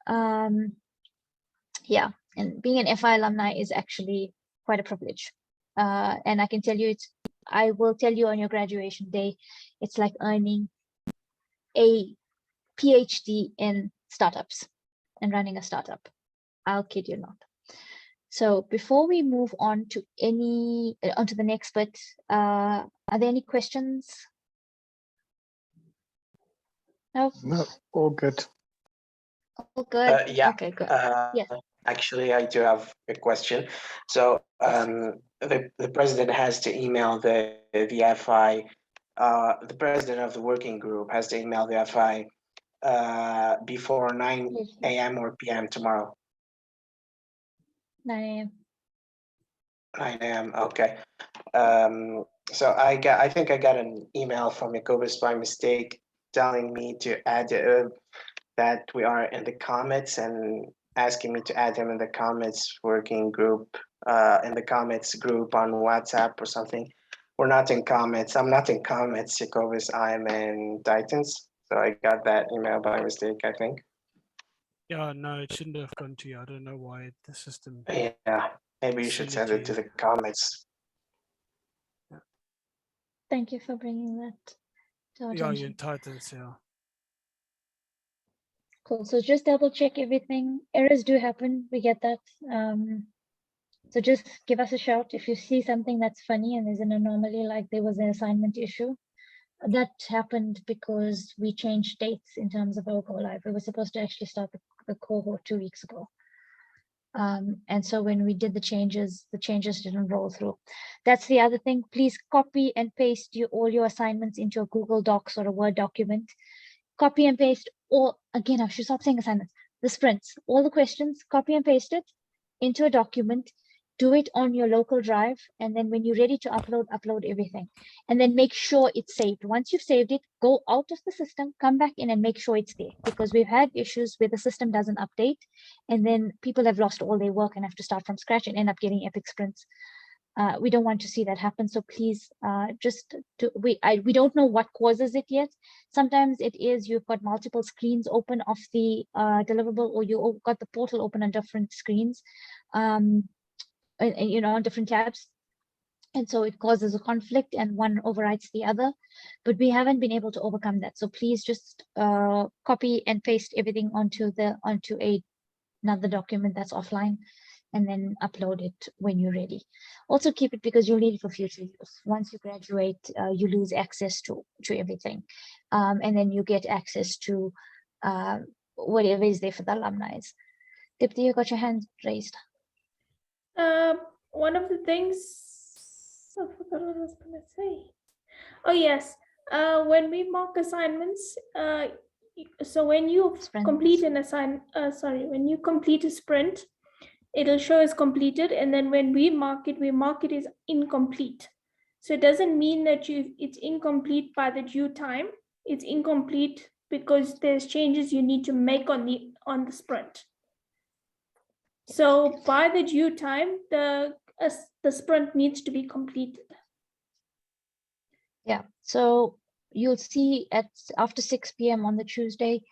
Yeah, and being an FI alumni is actually quite a privilege. And I can tell you, I will tell you on your graduation day, it's like earning a PhD in startups and running a startup. I'll kid you not. So before we move on to onto the next bit, are there any questions? No? No, all good. All good? Yeah. Okay, good. Yes. Actually, I do have a question. So the president has to email the FI, the president of the working group has to email the FI before 9 a.m. or p.m. tomorrow. 9 a.m. 9 a.m. Okay. So I think I got an email from Jacobus by mistake telling me to add that we are in the comments and asking me to add him in the comments working group, in the comments group on WhatsApp or something. We're not in comments. I'm not in comments, Jacobus. I'm in Titans. So I got that email by mistake, I think. Yeah, no, it shouldn't have gone to you. I don't know why the system. Yeah, maybe you should send it to the comments. Thank you for bringing that to our Yeah, attention. you're entitled, yeah. Cool. So just double check everything. Errors do happen. We get that. So just give us a shout if you see something that's funny and there's an anomaly, like there was an assignment issue. That happened because we changed dates in terms of our go live. We were supposed to actually start the cohort 2 weeks ago. And so when we did the changes didn't roll through. That's the other thing. Please copy and paste all your assignments into a Google Docs or a Word document. Copy and paste, or again, I should stop saying assignments, the sprints, all the questions, copy and paste it into a document. Do it on your local drive, and then when you're ready to upload everything, and then make sure it's saved. Once you've saved it, go out of the system, come back in and make sure it's there, because we've had issues where the system doesn't update and then people have lost all their work and have to start from scratch and end up getting epic sprints. We don't want to see that happen. So please, we don't know what causes it yet. Sometimes it is you've got multiple screens open of the deliverable, or you got the portal open on different screens. You know, on different tabs, and so it causes a conflict and one overrides the other, but we haven't been able to overcome that. So please just copy and paste everything onto another document that's offline, and then upload it when you're ready. Also keep it, because you'll need it for future use. Once you graduate, you lose access to everything, and then you get access to whatever is there for the alumni. Dipti, you got your hand raised. One of the things, I forgot what I was going to say. Oh yes, when we mark assignments, so when you complete an when you complete a sprint, it'll show as completed, and then when we mark it as incomplete. So it doesn't mean that it's incomplete by the due time. It's incomplete because there's changes you need to make on the sprint. So by the due time, the sprint needs to be completed. Yeah, so you'll see after 6 p.m. on the Tuesday,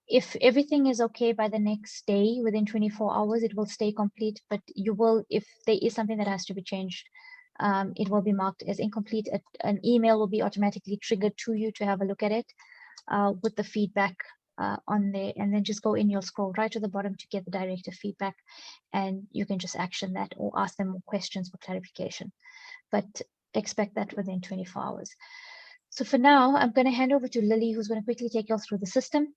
if everything is okay by the next day, within 24 hours, it will stay complete, but you will, if there is something that has to be changed, it will be marked as incomplete. An email will be automatically triggered to you to have a look at it with the feedback on there, and then just go in, you'll scroll right to the bottom to get the director feedback, and you can just action that or ask them more questions for clarification, but expect that within 24 hours. So for now, I'm going to hand over to Lily, who's going to quickly take you all through the system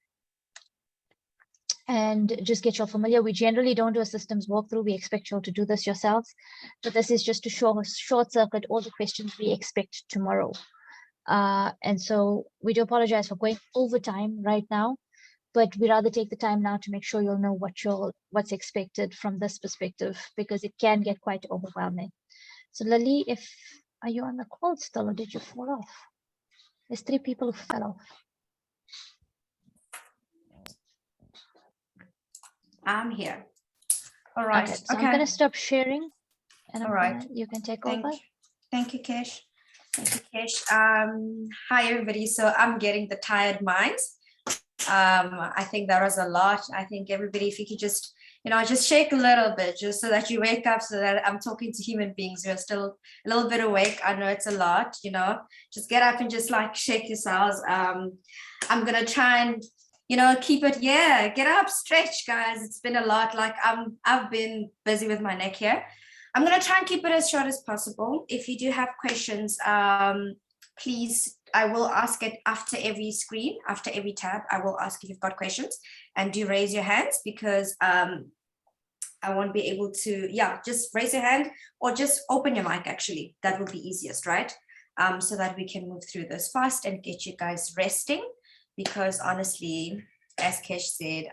and just get you all familiar. We generally don't do a systems walkthrough. We expect you all to do this yourselves, but this is just to short circuit all the questions we expect tomorrow. And so we do apologize for going over time right now, but we rather take the time now to make sure you'll know what's expected from this perspective, because it can get quite overwhelming. So Lily, are you on the call still, or did you fall off? There's 3 people who fell off. I'm here. All right. Okay, so I'm going to stop sharing, and you can take over. Thank you, Kesh. Thank you, Kesh. Hi, everybody. So I'm getting the tired minds. I think that was a lot. I think everybody, if you could just, just shake a little bit, just so that you wake up, so that I'm talking to human beings who are still a little bit awake. I know it's a lot, just get up and just like shake yourselves. I'm going to try and, keep it. Yeah, get up, stretch, guys. It's been a lot. Like I've been busy with my neck here. I'm going to try and keep it as short as possible. If you do have questions, please, I will ask it after every screen, after every tab. I will ask if you've got questions, and do raise your hands, because I won't be able to, just raise your hand or just open your mic. Actually, that would be easiest, right? So that we can move through this fast and get you guys resting, because honestly, as Kesh said,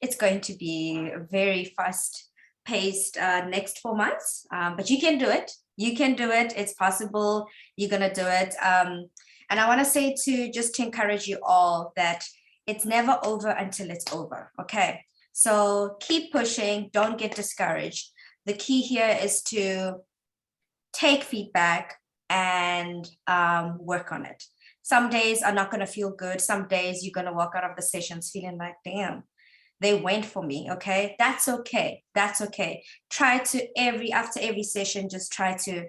it's going to be a very fast-paced next 4 months, but you can do it. You can do it. It's possible. You're going to do it. And I want to say just to encourage you all that it's never over until it's over. Okay. So keep pushing. Don't get discouraged. The key here is to take feedback and work on it. Some days are not going to feel good. Some days you're going to walk out of the sessions feeling like, damn, they went for me. Okay. That's okay. That's okay. Try to after every session, just try to,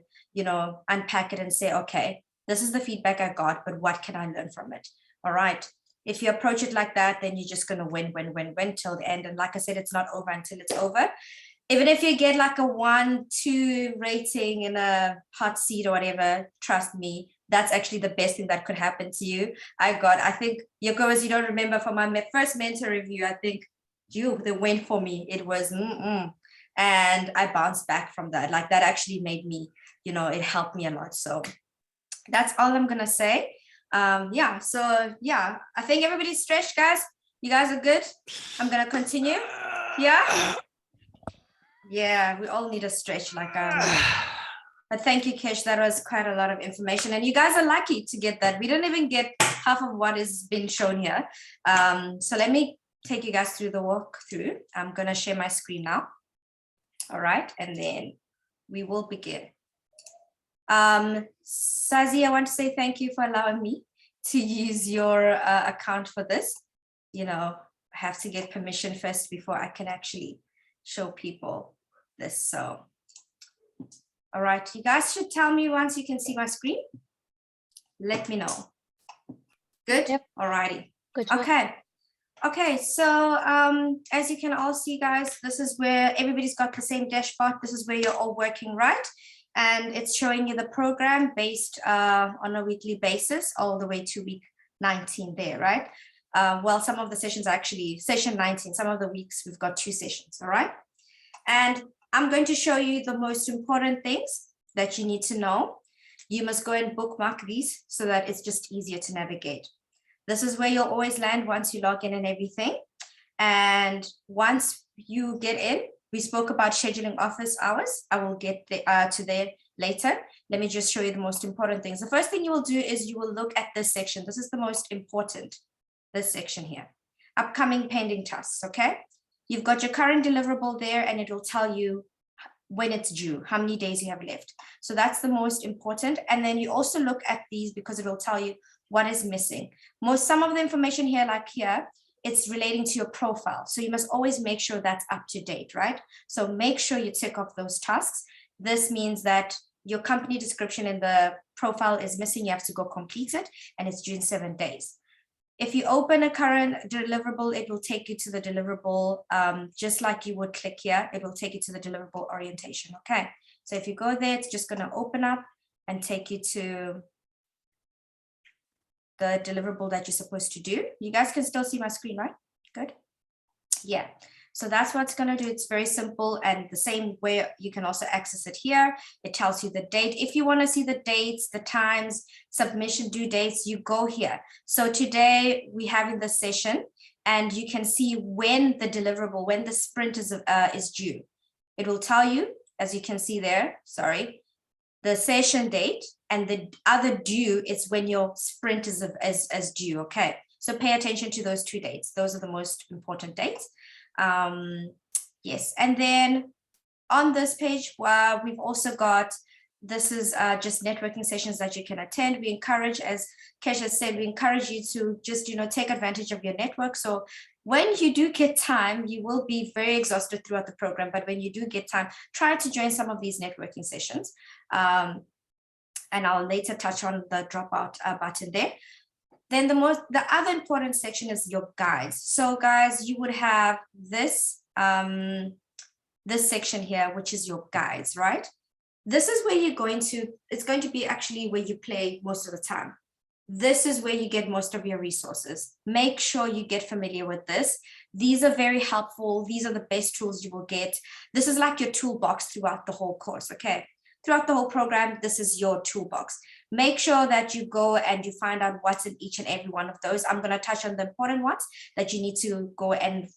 unpack it and say, okay, this is the feedback I got, but what can I learn from it? All right. If you approach it like that, then you're just going to win till the end. And like I said, it's not over until it's over. Even if you get like a 1-2 rating in a hot seat or whatever, trust me, that's actually the best thing that could happen to you. I think, Yoko, as you don't remember from my first mentor review, I think they went for me. It was, and I bounced back from that. Like that actually made me, it helped me a lot. So that's all I'm going to say. I think everybody's stretched, guys. You guys are good. I'm going to continue. Yeah. Yeah, we all need a stretch but thank you, Kesh. That was quite a lot of information. And you guys are lucky to get that. We don't even get half of what is being shown here. So let me take you guys through the walkthrough. I'm going to share my screen now. All right. And then we will begin. Sazi, I want to say thank you for allowing me to use your account for this. I have to get permission first before I can actually show people this. So, all right, you guys should tell me once you can see my screen. Let me know. Good. Yep. All righty. Good. Okay. Okay. So as you can all see, guys, this is where everybody's got the same dashboard. This is where you're all working, right? And it's showing you the program based on a weekly basis all the way to week 19 there, right? Well, some of the sessions are actually session 19. Some of the weeks we've got 2 sessions, all right? And I'm going to show you the most important things that you need to know. You must go and bookmark these so that it's just easier to navigate. This is where you'll always land once you log in and everything. And once you get in, we spoke about scheduling office hours. I will get to there later. Let me just show you the most important things. The first thing you will do is you will look at this section. This is the most important, this section here. Upcoming pending tasks, okay? You've got your current deliverable there and it will tell you when it's due, how many days you have left. So that's the most important. And then you also look at these because it will tell you what is missing. Some of the information here, like here, it's relating to your profile. So you must always make sure that's up to date, right? So make sure you tick off those tasks. This means that your company description in the profile is missing. You have to go complete it and it's due in 7 days. If you open a current deliverable, it will take you to the deliverable, just like you would click here, it will take you to the deliverable orientation, okay? So if you go there, it's just gonna open up and take you to the deliverable that you're supposed to do. You guys can still see my screen, right? Good. Yeah. So that's what it's going to do. It's very simple, and the same way you can also access it here. It tells you the date. If you want to see the dates, the times, submission due dates, you go here. So today we have in the session, and you can see when the deliverable, when the sprint is due. It will tell you, as you can see there, sorry, the session date, and the other due is when your sprint is due, okay? So pay attention to those 2 dates. Those are the most important dates. Yes, and then on this page, we've also got, this is just networking sessions that you can attend. We encourage, as Kesha said, we encourage you to just, take advantage of your network. So when you do get time, you will be very exhausted throughout the program, but when you do get time, try to join some of these networking sessions. And I'll later touch on the dropout button there. Then the other important section is your guides. So guys, you would have this, this section here, which is your guides, right? This is where you're going to, it's going to be actually where you play most of the time. This is where you get most of your resources. Make sure you get familiar with this. These are very helpful. These are the best tools you will get. This is like your toolbox throughout the whole course, okay? Throughout the whole program, this is your toolbox. Make sure that you go and you find out what's in each and every one of those. I'm going to touch on the important ones that you need to go and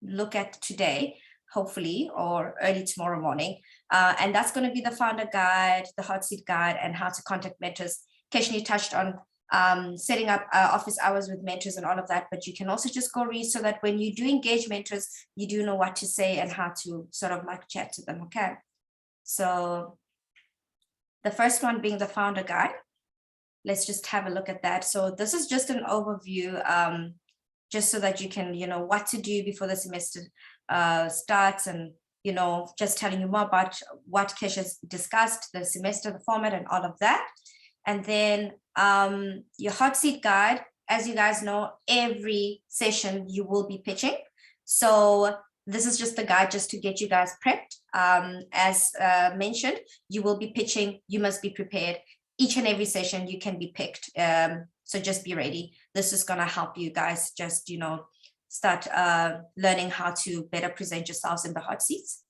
look at today, hopefully, or early tomorrow morning. And that's going to be the founder guide, the hot seat guide, and how to contact mentors. Keshni touched on setting up office hours with mentors and all of that, but you can also just go read so that when you do engage mentors, you do know what to say and how to sort of like chat to them, okay? So the first one being the founder guide. Let's just have a look at that. So this is just an overview, just so that you can, what to do before the semester starts, and, just telling you more about what Kesh has discussed, the semester, the format, and all of that. And then your hot seat guide, as you guys know, every session you will be pitching. So This is just the guide just to get you guys prepped. As mentioned, you will be pitching, you must be prepared. Each and every session you can be picked. So just be ready. This is gonna help you guys just, you know, start learning how to better present yourselves in the hot seats.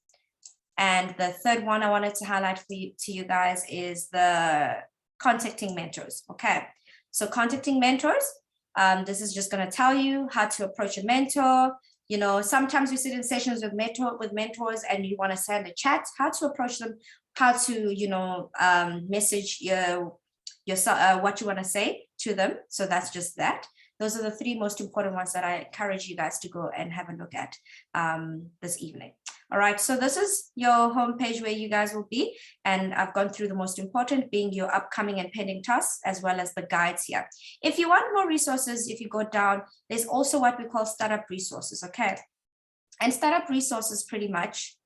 And the third one I wanted to highlight to you guys is the contacting mentors. Okay, so contacting mentors, this is just going to tell you how to approach a mentor. You know, sometimes we sit in sessions with mentors and you want to send a chat, how to approach them, how to, you know, message yourself, what you want to say to them. So that's just that. Those are the three most important ones that I encourage you guys to go and have a look at this evening. All right, so this is your homepage where you guys will be. And I've gone through the most important being your upcoming and pending tasks, as well as the guides here. If you want more resources, if you go down, there's also what we call startup resources, okay? And startup resources pretty much,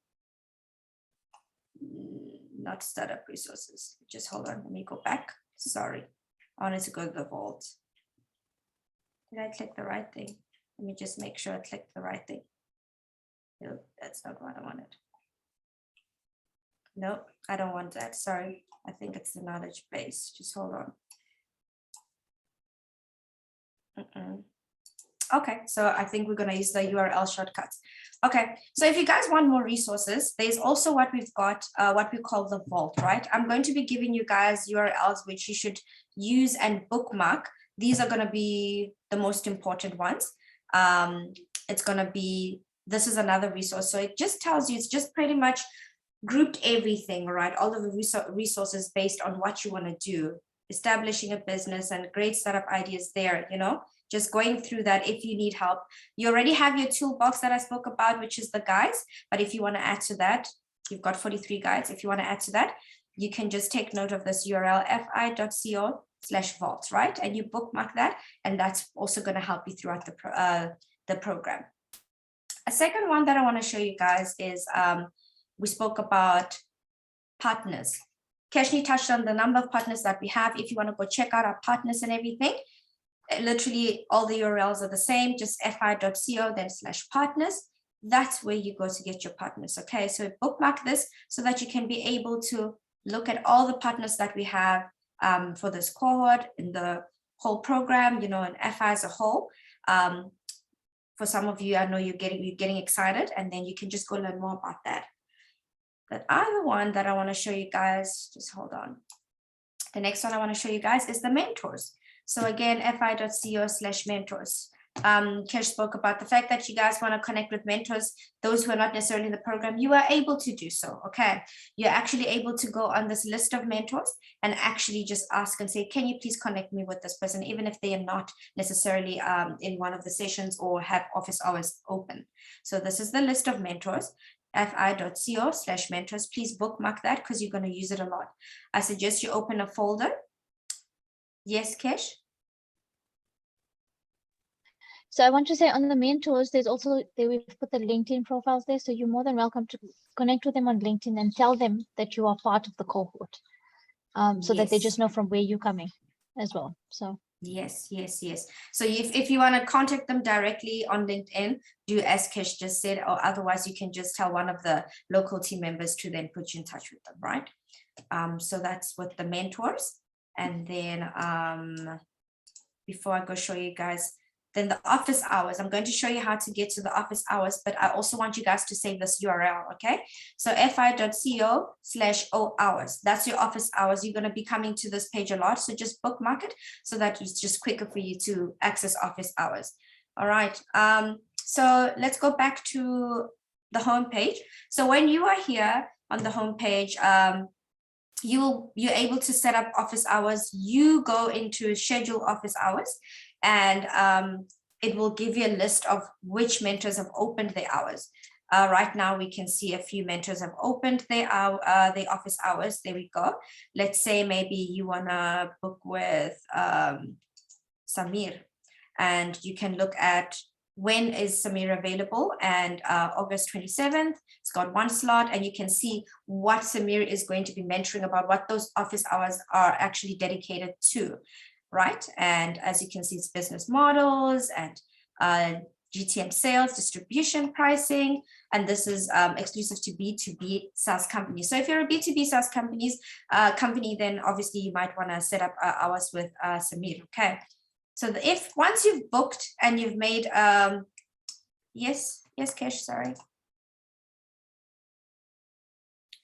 not startup resources, just hold on, let me go back. Sorry, I wanted to go to the vault. Did I click the right thing? Let me just make sure I clicked the right thing. No, that's not what I wanted. No, I don't want that. Sorry. I think it's the knowledge base. Just hold on. Okay, so I think we're going to use the URL shortcuts. Okay, so if you guys want more resources, there's also what we've got, what we call the vault, right? I'm going to be giving you guys URLs which you should use and bookmark. These are going to be the most important ones. It's going to be, this is another resource. So it just tells you, it's just pretty much grouped everything, right? All of the resources based on what you want to do, establishing a business and great startup ideas there, you know, just going through that. If you need help, you already have your toolbox that I spoke about, which is the guides. But if you want to add to that, you've got 43 guides. If you want to add to that, you can just take note of this URL, fi.co/vault, right? And you bookmark that, and that's also going to help you throughout the program. A second one that I want to show you guys is we spoke about partners. Keshni touched on the number of partners that we have. If you want to go check out our partners and everything, literally all the URLs are the same, just fi.co then /partners. That's where you go to get your partners. Okay, so bookmark this so that you can be able to look at all the partners that we have for this cohort in the whole program, you know, and FI as a whole. For some of you, I know you're getting excited, and then you can just go learn more about that. The other one that I want to show you guys, just hold on. The next one I want to show you guys is the mentors. So again, fi.co/mentors. Kesh spoke about the fact that you guys want to connect with mentors, those who are not necessarily in the program. You are able to do so, okay? You're actually able to go on this list of mentors and actually just ask and say, can you please connect me with this person, even if they are not necessarily in one of the sessions or have office hours open. So this is the list of mentors, fi.co/mentors. Please bookmark that because you're going to use it a lot. I suggest you open a folder. Yes, Kesh? So I want to say on the mentors, there's also, we've put the LinkedIn profiles there. So you're more than welcome to connect with them on LinkedIn and tell them that you are part of the cohort. So that they just know from where you're coming as well. So yes. So if you want to contact them directly on LinkedIn, do as Kesh just said, or otherwise you can just tell one of the local team members to then put you in touch with them, right? So that's with the mentors. And then before I go show you guys, then the office hours, I'm going to show you how to get to the office hours, but I also want you guys to save this URL, okay? So fi.co/o hours, that's your office hours. You're going to be coming to this page a lot, so just bookmark it so that it's just quicker for you to access office hours. All right, so let's go back to the home page. So when you are here on the home page, you're able to set up office hours. You go into schedule office hours, and it will give you a list of which mentors have opened their hours. Right now, we can see a few mentors have opened their office hours. There we go. Let's say maybe you want to book with Samir, and you can look at when is Samir available, and August 27th, it's got one slot, and you can see what Samir is going to be mentoring about, what those office hours are actually dedicated to, right? And as you can see, it's business models and GTM sales, distribution, pricing, and this is exclusive to B2B SaaS companies. So if you're a B2B SaaS company, then obviously you might want to set up hours with Samir. Okay. So if once you've booked and you've made, yes, Kesh, sorry.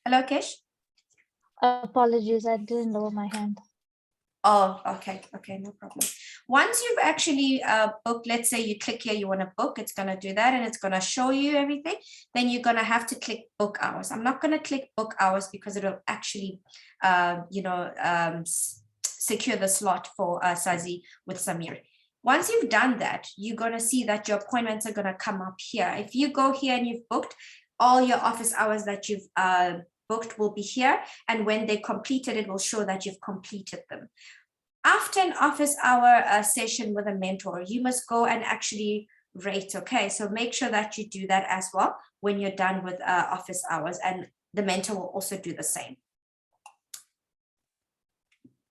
Hello, Kesh. Apologies, I didn't lower my hand. Oh, okay, no problem. Once you've actually booked, let's say you click here, you want to book, it's going to do that and it's going to show you everything. Then you're going to have to click book hours. I'm not going to click book hours because it'll actually, secure the slot for Sazi with Samir. Once you've done that, you're going to see that your appointments are going to come up here. If you go here and you've booked, all your office hours that you've booked will be here. And when they completed, it will show that you've completed them. After an office hour session with a mentor, you must go and actually rate. Okay, so make sure that you do that as well when you're done with office hours, and the mentor will also do the same.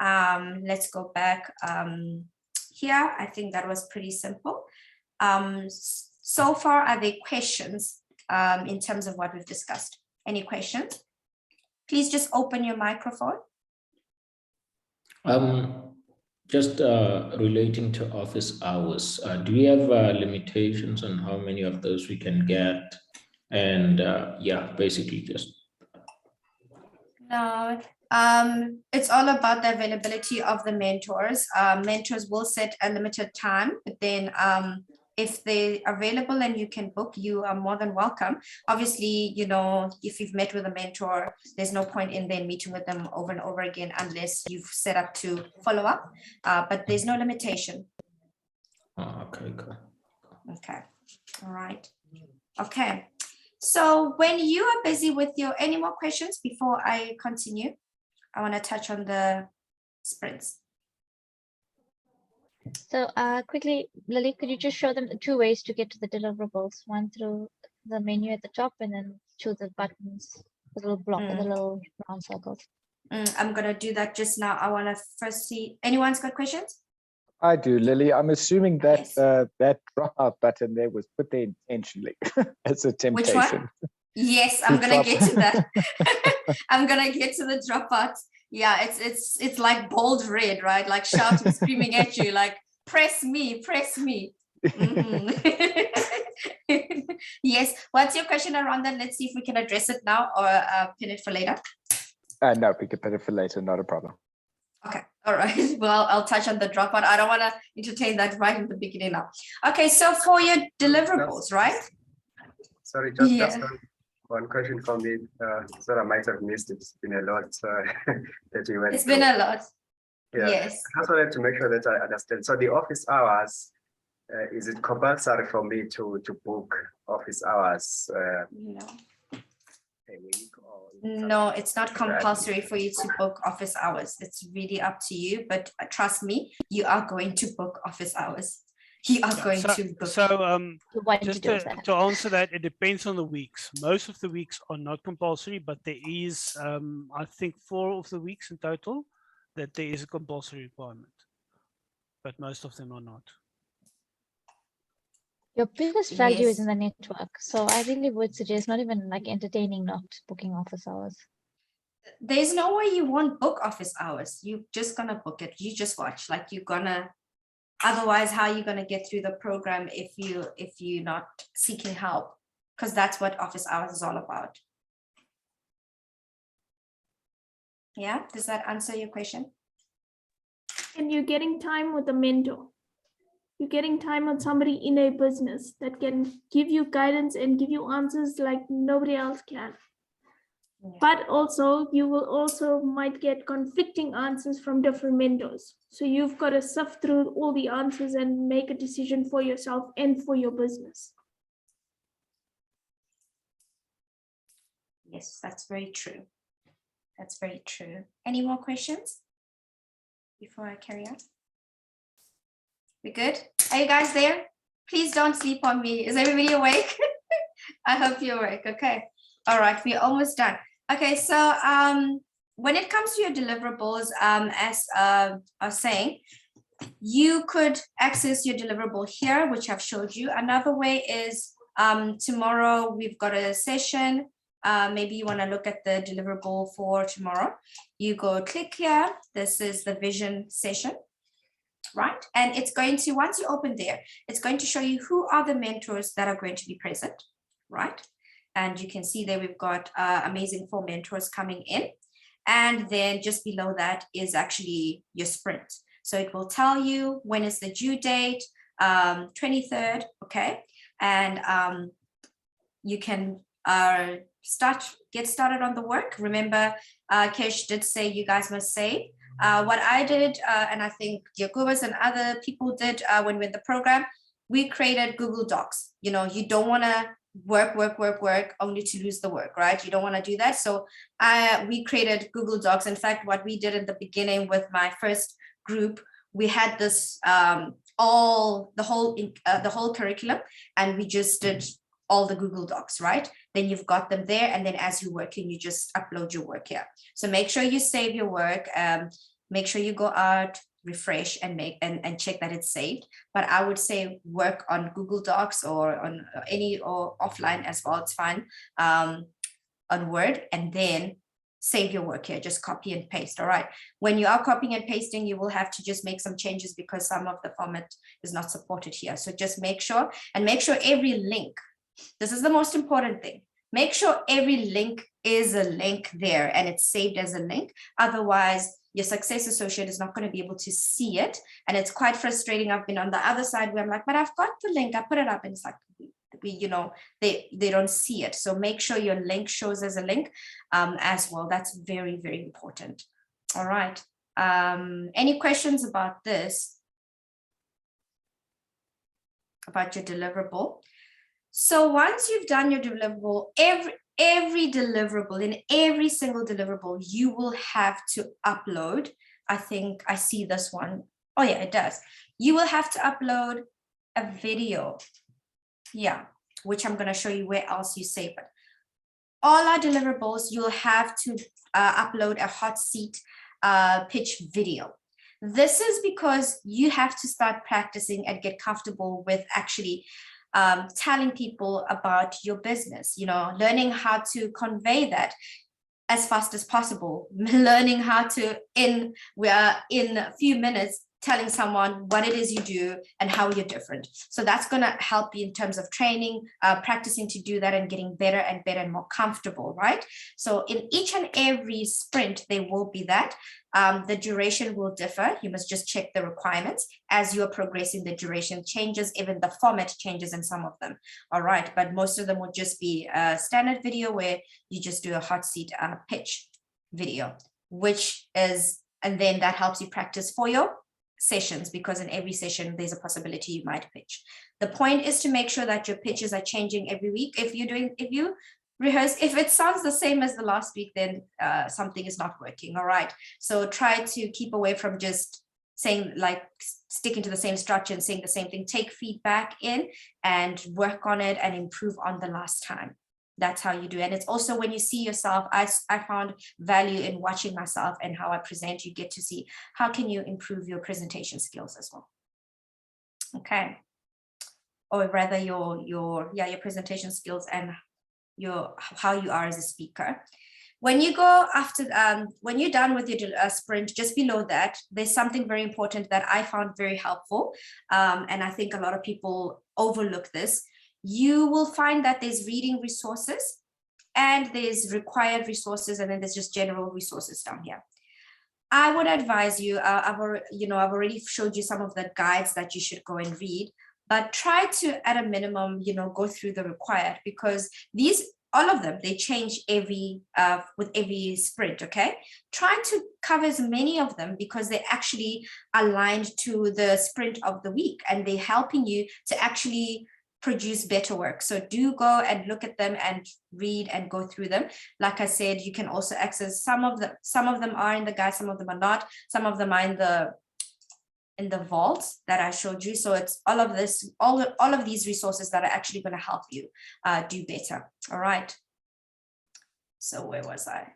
Let's go back here. I think that was pretty simple. So far, are there questions in terms of what we've discussed? Any questions? Please just open your microphone. Just relating to office hours, do we have limitations on how many of those we can get? And yeah, basically just. No, it's all about the availability of the mentors. Mentors will set a limited time, but then if they're available and you can book, you are more than welcome. Obviously, if you've met with a mentor, there's no point in then meeting with them over and over again unless you've set up to follow up, but there's no limitation. Oh, okay, cool. Okay, all right. Okay, so when you are busy with any more questions before I continue? I want to touch on the sprints. So quickly, Lily, could you just show them the 2 ways to get to the deliverables? One through the menu at the top and then choose the buttons, the little block, the little round circles. I'm going to do that just now. I want to first see, anyone's got questions? I do, Lily. I'm assuming that that drop-out button there was put there intentionally as a temptation. Which one? Yes, I'm going to get to that. I'm going to get to the dropout. Yeah, it's like bold red, right? Like shouting, screaming at you, like, press me, press me. Yes, what's your question around that? Let's see if we can address it now or pin it for later. No, we can pin it for later, not a problem. Okay, all right. Well, I'll touch on the dropout. I don't want to entertain that right in the beginning now. Okay, so for your deliverables, right? Sorry, just one question from me. So I might have missed it. It's been a lot that you went. It's been a lot. Yeah. Yes. I just wanted to make sure that I understand. So the office hours, is it compulsory for me to book office hours? No. A week or no, it's not compulsory for you to book office hours. It's really up to you. But trust me, you are going to book office hours. You are going to book. So just to answer that, it depends on the weeks. Most of the weeks are not compulsory, but there is, I think, 4 of the weeks in total that there is a compulsory requirement, but most of them are not. Your biggest value is in the network. So I really would suggest not even like entertaining not booking office hours. There's no way you won't book office hours. You're just going to book it. You just watch, like you're going to. Otherwise, how are you going to get through the program if you're not seeking help? Because that's what office hours is all about. Yeah, does that answer your question? And you're getting time with a mentor. You're getting time with somebody in a business that can give you guidance and give you answers like nobody else can. Yeah. But also, you will also might get conflicting answers from different mentors. So you've got to sift through all the answers and make a decision for yourself and for your business. Yes, that's very true. That's very true. Any more questions before I carry on? We good? Are you guys there? Please don't sleep on me. Is everybody awake? I hope you're awake. Okay. All right, we're almost done. Okay, so when it comes to your deliverables, as I was saying, You could access your deliverable here, which I've showed you. Another way is tomorrow we've got a session. Maybe you want to look at the deliverable for tomorrow. You go click here. This is the vision session, right? And it's going to, once you open there, it's going to show you who are the mentors that are going to be present, right? And you can see there we've got amazing 4 mentors coming in. And then just below that is actually your sprint. So it will tell you when is the due date, 23rd, okay? And you can get started on the work. Remember, Kesh did say you guys must save. What I did, and I think Jacobus and other people did when we're in the program, we created Google Docs. You know, you don't want to work only to lose the work, right? You don't want to do that. So we created Google Docs. In fact, what we did in the beginning with my first group, we had this the whole curriculum, and we just did all the Google Docs, right? Then you've got them there, and then as you're working, you just upload your work here. So make sure you save your work. Make sure you go out, refresh, and check that it's saved. But I would say work on Google Docs or on or offline as well. It's fine, on Word, and then save your work here. Just copy and paste. All right. When you are copying and pasting, you will have to just make some changes because some of the format is not supported here. So just make sure, and make sure every link. This is the most important thing. Make sure every link is a link there and it's saved as a link. Otherwise, your success associate is not going to be able to see it. And it's quite frustrating. I've been on the other side where I'm like, but I've got the link, I put it up, and it's like, they don't see it. So make sure your link shows as a link as well. That's very, very important. All right. Any questions about this? About your deliverable? So once you've done your deliverable, every deliverable, in every single deliverable, you will have to upload. I think I see this one. Oh yeah, it does. You will have to upload a video. Yeah, which I'm going to show you where else you save it. All our deliverables, you'll have to upload a hot seat pitch video. This is because you have to start practicing and get comfortable with actually telling people about your business, learning how to convey that as fast as possible, learning how to, in a few minutes, telling someone what it is you do and how you're different. So that's going to help you in terms of training, practicing to do that and getting better and more comfortable, right? So in each and every sprint, there will be that. The duration will differ. You must just check the requirements. As you're progressing, the duration changes, even the format changes in some of them. All right, but most of them will just be a standard video where you just do a hot seat pitch video, and then that helps you practice for your sessions, because in every session there's a possibility you might pitch. The point is to make sure that your pitches are changing every week. If you rehearse, if it sounds the same as the last week, then something is not working. All right, so try to keep away from just saying, like, sticking to the same structure and saying the same thing. Take feedback in and work on it and improve on the last time. That's how you do it. And it's also when you see yourself, I found value in watching myself and how I present. You get to see how can you improve your presentation skills as well. Okay, or rather your presentation skills and how you are as a speaker. When you go after, when you're done with your sprint, just below that, there's something very important that I found very helpful. And I think a lot of people overlook this. You will find that there's reading resources and there's required resources, and then there's just general resources down here. I would advise you, I've already showed you some of the guides that you should go and read, but try to, at a minimum, go through the required, because all of them, they change with every sprint, okay? Try to cover as many of them because they're actually aligned to the sprint of the week, and they're helping you to actually produce better work. So do go and look at them and read and go through them. Like I said, you can also access some of them are in the guide, some of them are not, some of them are in the vaults that I showed you. So it's all of these resources that are actually going to help you do better. All right. So where was I?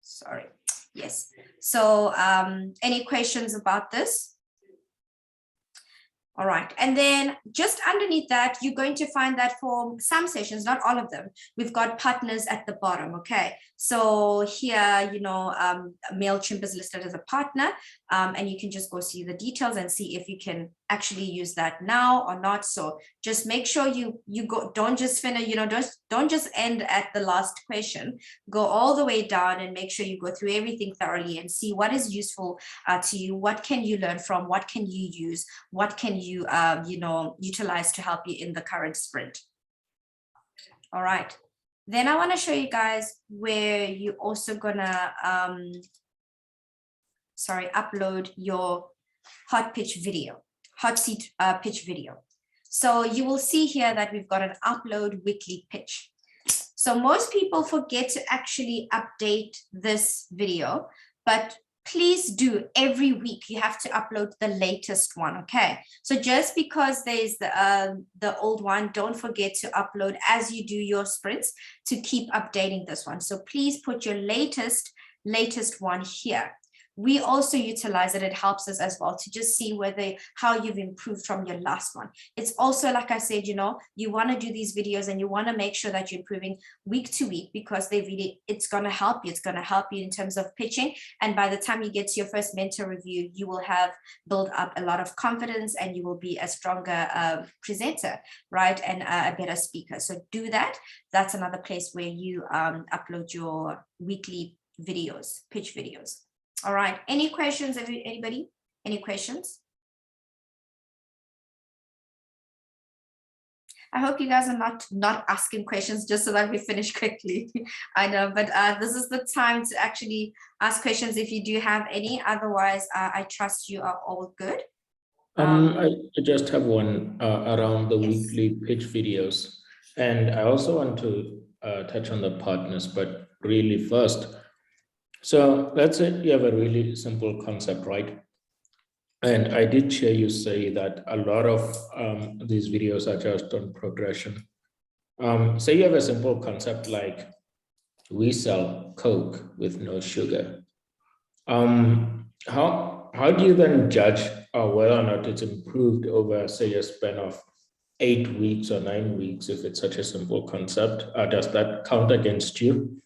Sorry. Yes. So any questions about this? All right. And then just underneath that, you're going to find that for some sessions, not all of them, we've got partners at the bottom. Okay. So here, you know, MailChimp is listed as a partner, and you can just go see the details and see if you can actually use that now or not. So just make sure you go, don't just finish, you know, don't just end at the last question, go all the way down and make sure you go through everything thoroughly and see what is useful to you. What can you learn from? What can you use? What can you, you know, utilize to help you in the current sprint? All right. Then I want to show you guys where you're also gonna, upload your hot pitch video, hot seat pitch video. So you will see here that we've got an upload weekly pitch. So most people forget to actually update this video, but please do every week. You have to upload the latest one, okay? So just because there's the old one, don't forget to upload as you do your sprints to keep updating this one. So please put your latest one here. We also utilize it. It helps us as well to just see how you've improved from your last one. It's also, like I said, you know, you want to do these videos and you want to make sure that you're improving week to week, because it's going to help you. It's going to help you in terms of pitching. And by the time you get to your first mentor review, you will have built up a lot of confidence and you will be a stronger presenter, right? And a better speaker. So do that. That's another place where you upload your weekly videos, pitch videos. All right. Any questions? Anybody? Any questions? I hope you guys are not asking questions just so that we finish quickly. I know, but this is the time to actually ask questions if you do have any. Otherwise, I trust you are all good. I just have one around the weekly pitch videos. And I also want to touch on the partners, but really first. So let's say you have a really simple concept, right? And I did hear you say that a lot of these videos are just on progression. Say you have a simple concept like we sell Coke with no sugar. How do you then judge whether or not it's improved over, say, a span of 8 weeks or 9 weeks if it's such a simple concept? Does that count against you?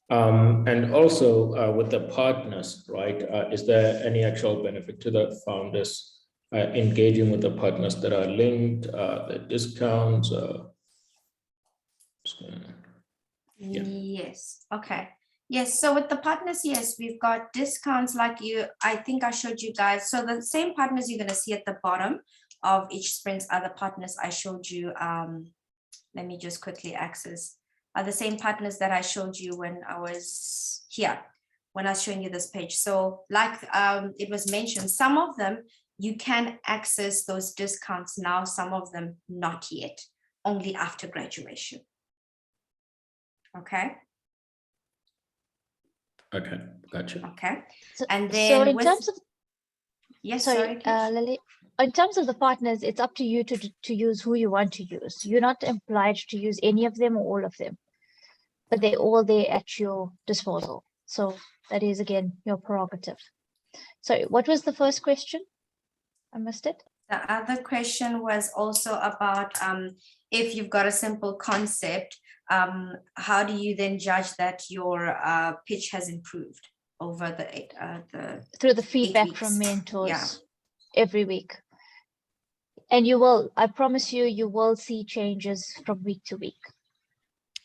And also with the partners, right? Is there any actual benefit to the founders engaging with the partners that are linked, the discounts? Yeah. Yes. Okay. Yes. So with the partners, yes, we've got discounts like I think I showed you guys. So the same partners you're going to see at the bottom of each sprint are the partners I showed you. Let me just quickly access. Are the same partners that I showed you when I was here, when I was showing you this page. So like it was mentioned, some of them you can access those discounts now, some of them not yet, only after graduation. Okay. Okay, gotcha. Okay. So, and then so in terms of, yes, sorry, Lily, in terms of the partners, it's up to you to use who you want to use. You're not obliged to use any of them or all of them, but they're all there at your disposal. So that is, again, your prerogative. Sorry, what was the first question? I missed it. The other question was also about if you've got a simple concept, how do you then judge that your pitch has improved over through the feedback from mentors every week? And you will, I promise you, you will see changes from week to week.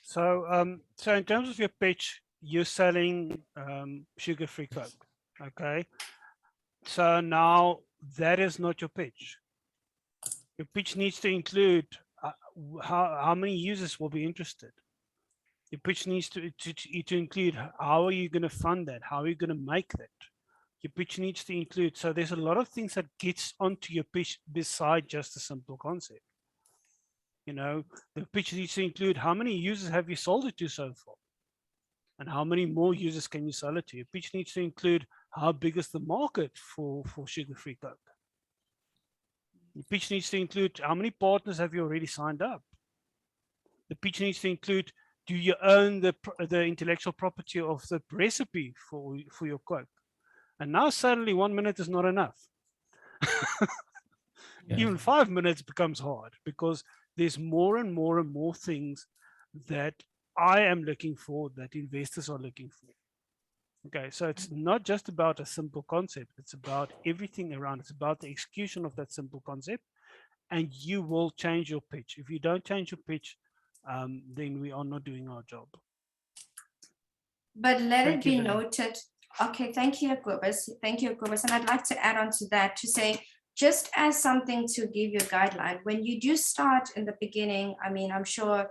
So, so in terms of your pitch, you're selling sugar-free Coke, okay? So now that is not your pitch. Your pitch needs to include how many users will be interested. Your pitch needs to include how are you going to fund that? How are you going to make that? Your pitch needs to include, so there's a lot of things that gets onto your pitch beside just a simple concept. You know, the pitch needs to include how many users have you sold it to so far? And how many more users can you sell it to? Your pitch needs to include how big is the market for sugar-free Coke? The pitch needs to include how many partners have you already signed up? The pitch needs to include, do you own the intellectual property of the recipe for your Coke? And now suddenly 1 minute is not enough. Even 5 minutes becomes hard because there's more and more and more things that I am looking for, that investors are looking for. Okay, so it's not just about a simple concept. It's about everything around. It's about the execution of that simple concept, and you will change your pitch. If you don't change your pitch, then we are not doing our job. But let it be noted. Okay, thank you, Kobus. Thank you, Kobus. And I'd like to add on to that to say, just as something to give you a guideline, when you do start in the beginning, I mean, I'm sure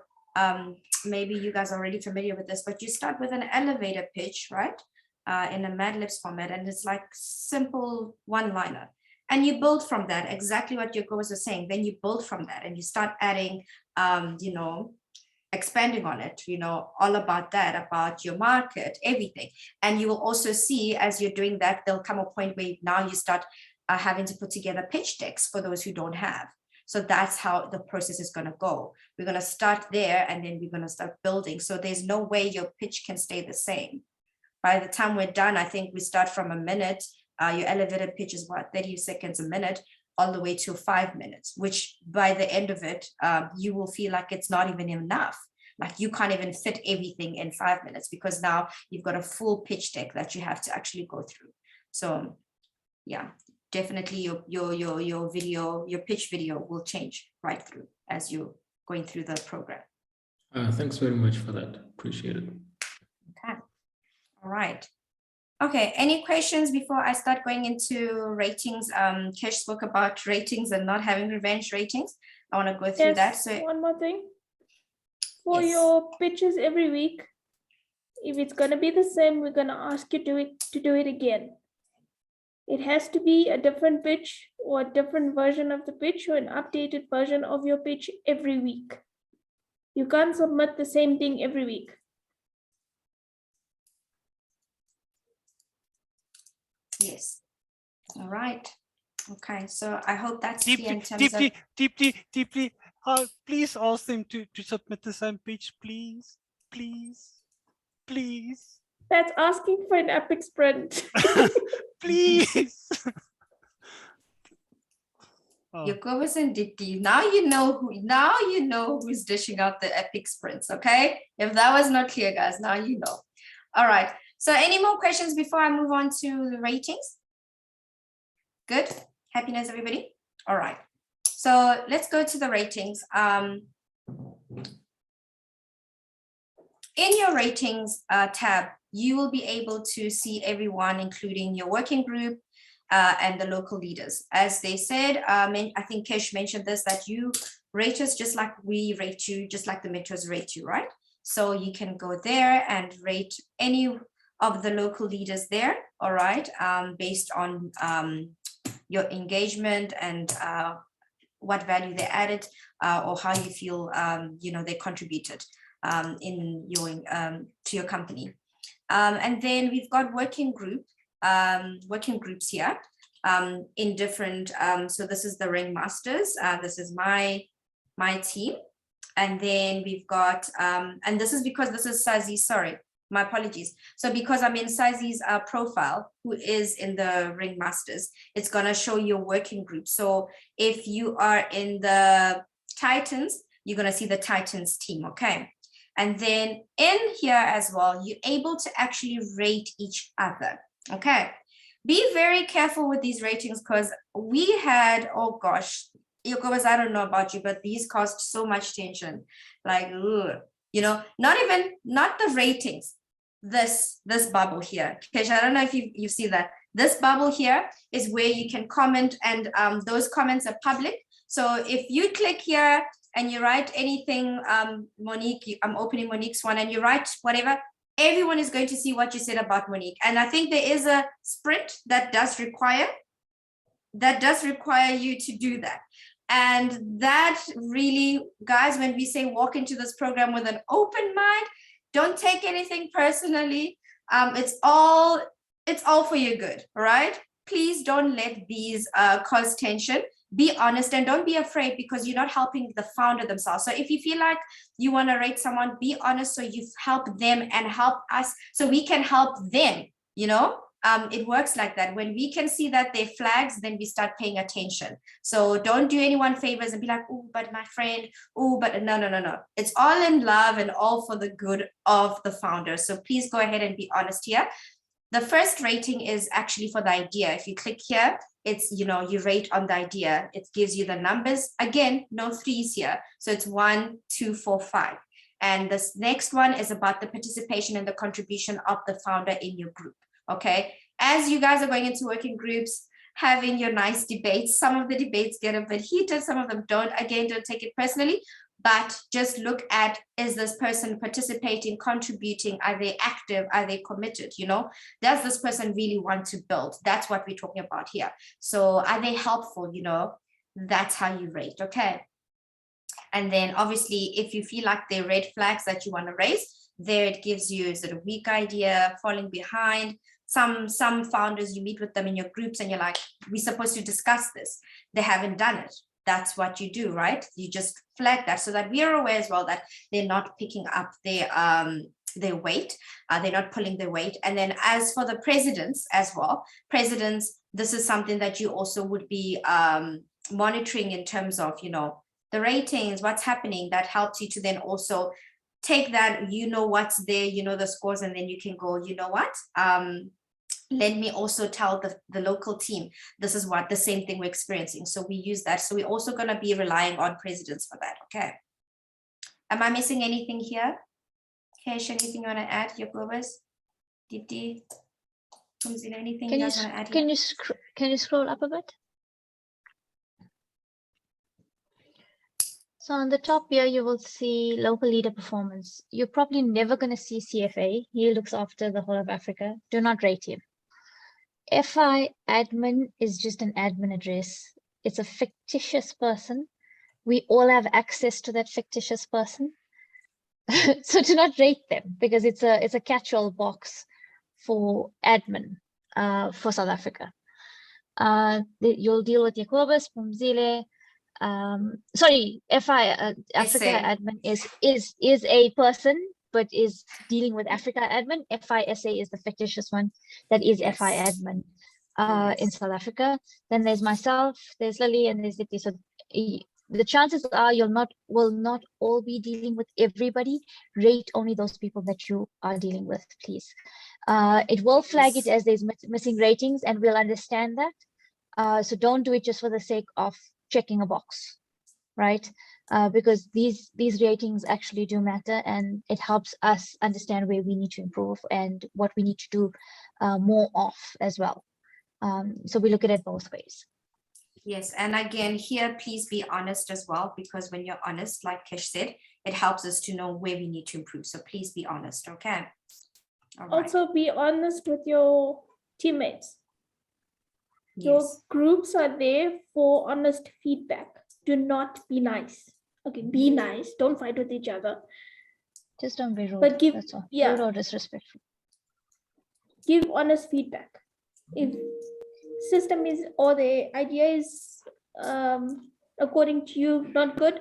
maybe you guys are already familiar with this, but you start with an elevator pitch, right? In a Mad Libs format, and it's like simple one-liner. And you build from that, exactly what your Kobus was saying. Then you build from that and you start adding, you know, expanding on it, you know, all about that, about your market, everything. And you will also see as you're doing that, there'll come a point where now you start having to put together pitch decks for those who don't have. So that's how the process is going to go. We're going to start there and then we're going to start building. So there's no way your pitch can stay the same. By the time we're done, I think we start from a minute. Your elevator pitch is what, 30 seconds a minute, all the way to 5 minutes, which by the end of it, you will feel like it's not even enough. Like you can't even fit everything in 5 minutes because now you've got a full pitch deck that you have to actually go through. So yeah, definitely your video, your pitch video will change right through as you're going through the program. Thanks very much for that. Appreciate it. Okay. All right. Okay, any questions before I start going into ratings? Kesh spoke about ratings and not having revenge ratings. I want to go through that. So one more thing. For your pitches every week, if it's going to be the same, we're going to ask you to do it again. It has to be a different pitch or a different version of the pitch or an updated version of your pitch every week. You can't submit the same thing every week. Yes. All right. Okay. So I hope that's deeply, clear in terms of deeply. Please ask them to submit the same pitch, please. That's asking for an epic sprint. Please. Jacobus and Dipti. Now you know who's dishing out the epic sprints. Okay. If that was not clear, guys, now you know. All right. So any more questions before I move on to the ratings? Good. Happiness, everybody? All right. So let's go to the ratings. In your ratings tab, you will be able to see everyone, including your working group and the local leaders. As they said, I think Kesh mentioned this, that you rate us just like we rate you, just like the metros rate you, right? So you can go there and rate any of the local leaders there, all right, based on your engagement and what value they added or how you feel, you know, they contributed in your to your company. And then we've got working groups here in different. So this is the Ringmasters. This is my team, and then we've got and this is because this is Sazi. Sorry, my apologies. So because I'm in Sazi's profile, who is in the Ringmasters, it's gonna show your working group. So if you are in the Titans, you're gonna see the Titans team. Okay. And then in here as well, you're able to actually rate each other. Okay. Be very careful with these ratings because we had, oh gosh, Jacobus, I don't know about you, but these caused so much tension. Like, ugh, you know, not the ratings, this bubble here. Kesh, I don't know if you see that. This bubble here is where you can comment, and those comments are public. So if you click here and you write anything, Monique, I'm opening Monique's one, and you write whatever, everyone is going to see what you said about Monique. And I think there is a sprint that does require you to do that. And that really, guys, when we say walk into this program with an open mind, don't take anything personally. It's all for your good, all right? Please don't let these cause tension. Be honest and don't be afraid, because you're not helping the founder themselves. So if you feel like you want to rate someone, be honest, so you help them and help us so we can help them, you know? it works like that. When we can see that they're flags, then we start paying attention. So don't do anyone favors and be like, oh, but my friend, oh, but no. It's all in love and all for the good of the founder. So please go ahead and be honest here. The first rating is actually for the idea. If you click here, it's, you rate on the idea. It gives you the numbers. Again, no threes here. So it's 1, 2, 4, 5. And this next one is about the participation and the contribution of the founder in your group. Okay. As you guys are going into working groups, having your nice debates, some of the debates get a bit heated, some of them don't. Again, don't take it personally. But just look at, is this person participating, contributing? Are they active? Are they committed? Does this person really want to build? That's what we're talking about here. So are they helpful? That's how you rate. Okay. And then obviously, if you feel like they're red flags that you want to raise, there it gives you sort of weak idea, falling behind. Some founders, you meet with them in your groups and you're like, we're supposed to discuss this. They haven't done it. That's what you do, right? You just flag that so that we are aware as well that they're not picking up their weight. They're not pulling their weight. And then as for the presidents as well, this is something that you also would be monitoring in terms of, the ratings, what's happening. That helps you to then also take that, what's there, the scores, and then you can go, what? Let me also tell the local team, this is what the same thing we're experiencing. So we use that. So we're also going to be relying on presidents for that. Okay. Am I missing anything here? Kesh, anything you want to add? Jacobus, Dipti, Kumzila, anything you guys want to add here? Can you scroll up a bit? So on the top here, you will see local leader performance. You're probably never going to see CFA. He looks after the whole of Africa. Do not rate him. FI admin is just an admin address. It's a fictitious person. We all have access to that fictitious person. So do not rate them because it's a catch-all box for admin for South Africa. You'll deal with Jacobus, Pumzile. Sorry, FI Africa admin is a person, but is dealing with Africa admin. FISA is the fictitious one that is FI admin in South Africa. Then there's myself, there's Lily, and there's Dipti. So the chances are will not all be dealing with everybody. Rate only those people that you are dealing with, please. It will flag it as there's missing ratings, and we'll understand that. So don't do it just for the sake of checking a box, right? Because these ratings actually do matter, and it helps us understand where we need to improve and what we need to do more of as well. So we look at it both ways. Yes, and again, here, please be honest as well, because when you're honest, like Kesh said, it helps us to know where we need to improve. So please be honest, okay? All right. Also be honest with your teammates. Yes. Your groups are there for honest feedback. Do not be nice. Okay, be nice. Don't fight with each other. Just don't be rude. But give, that's all. Yeah. Rude or disrespectful. Give honest feedback. If system is or the idea is according to you not good,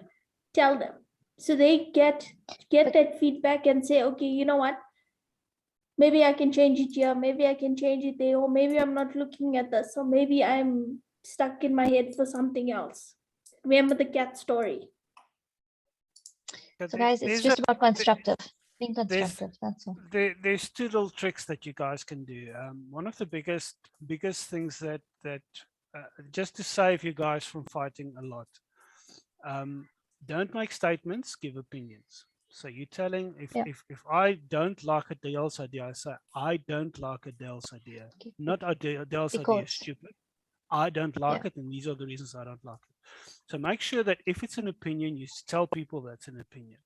tell them so they get that feedback and say, okay, you know what, maybe I can change it here, maybe I can change it there, or maybe I'm not looking at this, or maybe I'm stuck in my head for something else. Remember the cat story. So guys, it's just about constructive. Being constructive, that's all. There's two little tricks that you guys can do. One of the biggest things that just to save you guys from fighting a lot, don't make statements, give opinions. So you're telling if I don't like Adele's idea, I say I don't like Adele's idea. Not Adele's idea is stupid. I don't like it, and these are the reasons I don't like it. So make sure that if it's an opinion, you tell people that's an opinion.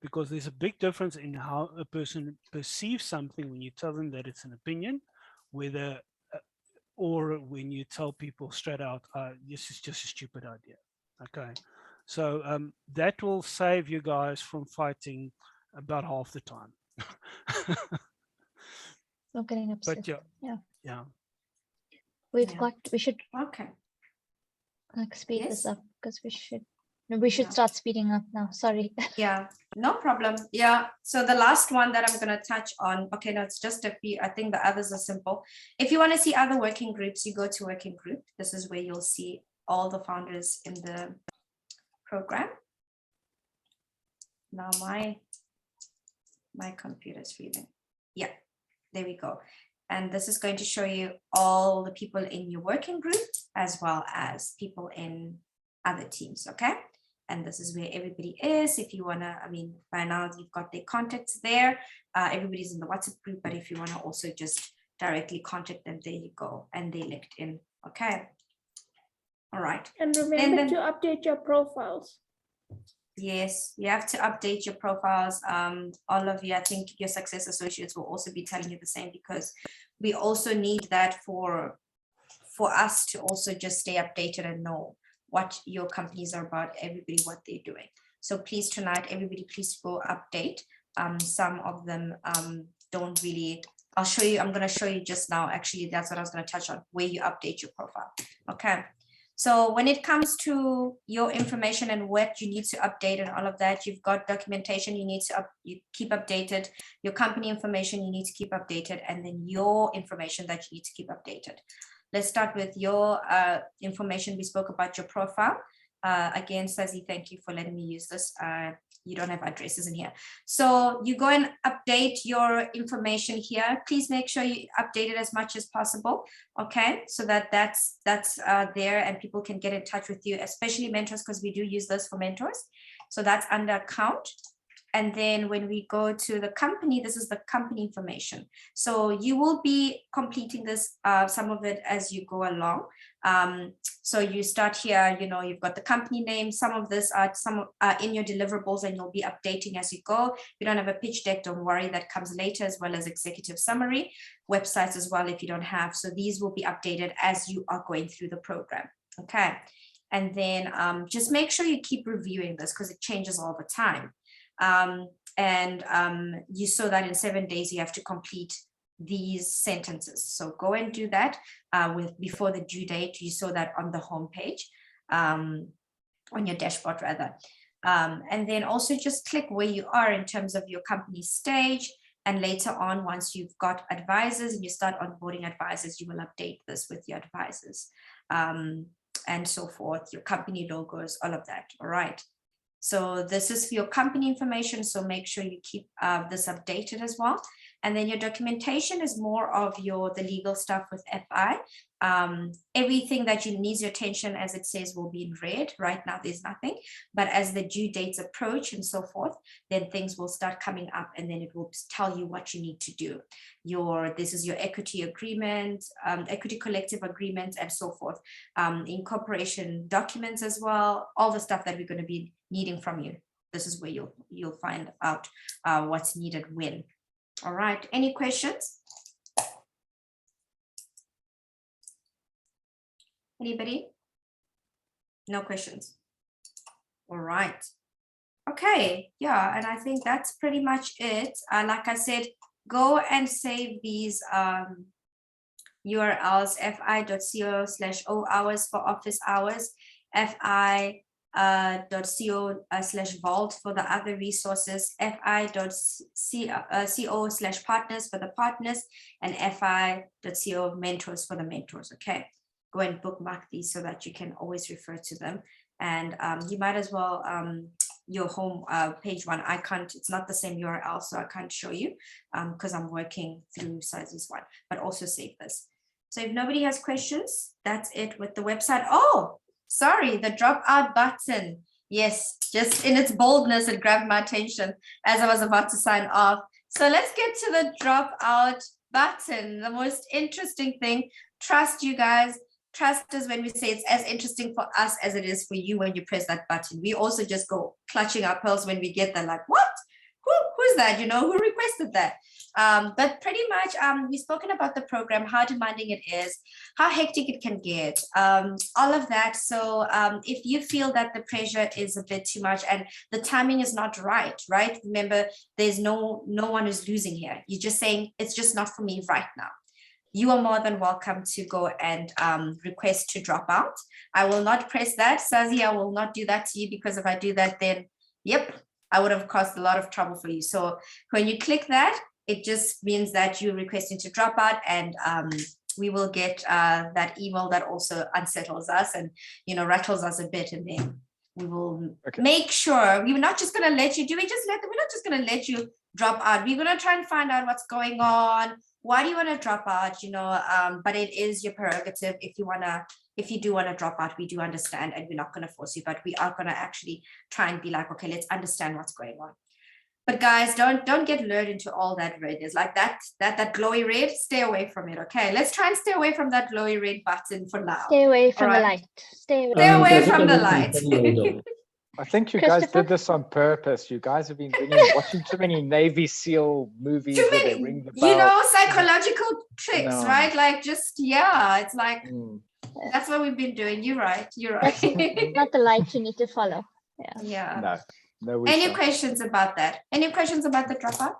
Because there's a big difference in how a person perceives something when you tell them that it's an opinion, whether or when you tell people straight out, this is just a stupid idea. Okay, so that will save you guys from fighting about half the time. Not getting upset. But yeah. We should okay speed this up because we should We should start speeding up now. Sorry. Yeah, no problem. Yeah. So the last one that I'm going to touch on, okay, no, it's just a few. I think the others are simple. If you want to see other working groups, you go to working group. This is where you'll see all the founders in the program. Now my computer is freezing. Yeah, there we go. And this is going to show you all the people in your working group as well as people in other teams. Okay. And this is where everybody is. If you want to, I mean, by now you've got their contacts there. Everybody's in the WhatsApp group, but if you want to also just directly contact them, there you go. And they're linked in. Okay. All right. And remember to update your profiles. Yes, you have to update your profiles. All of you, I think your success associates will also be telling you the same, because we also need that for us to also just stay updated and know what your companies are about, everybody, what they're doing. So please tonight, everybody, please go update. Some of them don't really, I'll show you, I'm going to show you just now. Actually, that's what I was going to touch on, where you update your profile. Okay. So when it comes to your information and what you need to update and all of that, you've got documentation you need to you keep updated, your company information you need to keep updated, and then your information that you need to keep updated. Let's start with your information. We spoke about your profile. Again, Sazi, thank you for letting me use this. You don't have addresses in here. So you go and update your information here. Please make sure you update it as much as possible. Okay, so that's there and people can get in touch with you, especially mentors, because we do use this for mentors. So that's under account. And then when we go to the company, this is the company information. So you will be completing this, some of it as you go along. So you start here, you know, you've got the company name, some of this are in your deliverables and you'll be updating as you go. If you don't have a pitch deck, don't worry, that comes later, as well as executive summary, websites as well if you don't have. So these will be updated as you are going through the program. Okay. And then just make sure you keep reviewing this because it changes all the time. You saw that in 7 days, you have to complete these sentences. So go and do that before the due date. You saw that on the home page, on your dashboard rather. And then also just click where you are in terms of your company stage. And later on, once you've got advisors and you start onboarding advisors, you will update this with your advisors and so forth, your company logos, all of that. All right. So this is for your company information. So make sure you keep this updated as well. And then your documentation is more of the legal stuff with FI. Everything that needs your attention, as it says, will be in red. Right now, there's nothing. But as the due dates approach and so forth, then things will start coming up and then it will tell you what you need to do. This is your equity agreement, equity collective agreement, and so forth. Incorporation documents as well, all the stuff that we're going to be needing from you. This is where you'll find out what's needed when. All right, any questions? Anybody? No questions. All right. Okay, yeah, and I think that's pretty much it. Like I said, go and save these URLs, fi.co/o hours for office hours, fi.co/vault for the other resources, fi.co/partners for the partners, and fi.co mentors for the mentors. Okay, go and bookmark these so that you can always refer to them. And you might as well, your home page one, I can't, it's not the same URL, so I can't show you because I'm working through Sazi's one, but also save this. So if nobody has questions, that's it with the website. Oh, sorry, the dropout button. Yes, just in its boldness, it grabbed my attention as I was about to sign off. So let's get to the dropout button. The most interesting thing, trust you guys. Trust us when we say it's as interesting for us as it is for you when you press that button. We also just go clutching our pearls when we get there, like, what? Who's that? You know, who requested that? But pretty much, we've spoken about the program, how demanding it is, how hectic it can get, all of that. So if you feel that the pressure is a bit too much and the timing is not right? Remember, there's no one who's losing here. You're just saying, it's just not for me right now. you are more than welcome to go and request to drop out. I will not press that, Sazi. I will not do that to you, because if I do that, then yep, I would have caused a lot of trouble for you. So when you click that, it just means that you're requesting to drop out, and we will get that email that also unsettles us and, you know, rattles us a bit, and then we will make sure we're not just going to let you do it. We're not just going to let you drop out. We're going to try and find out what's going on. Why do you want to drop out? You know, but it is your prerogative. If you do want to drop out, we do understand, and we're not going to force you, but we are going to actually try and be like, okay, let's understand what's going on. But guys, don't get lured into all that red. It's like that glowy red. Stay away from it. Okay, let's try and stay away from that glowy red button for now. Stay away from the light. Stay away from the light. I think you guys did this on purpose. You guys have been watching too many Navy SEAL movies. Too where many, they ring the bell. you know, psychological tricks, No. right? Like, just, yeah, it's like, that's what we've been doing. You're right. You're right. Not the light you need to follow. Yeah. No. Any questions about that? Any questions about the dropout?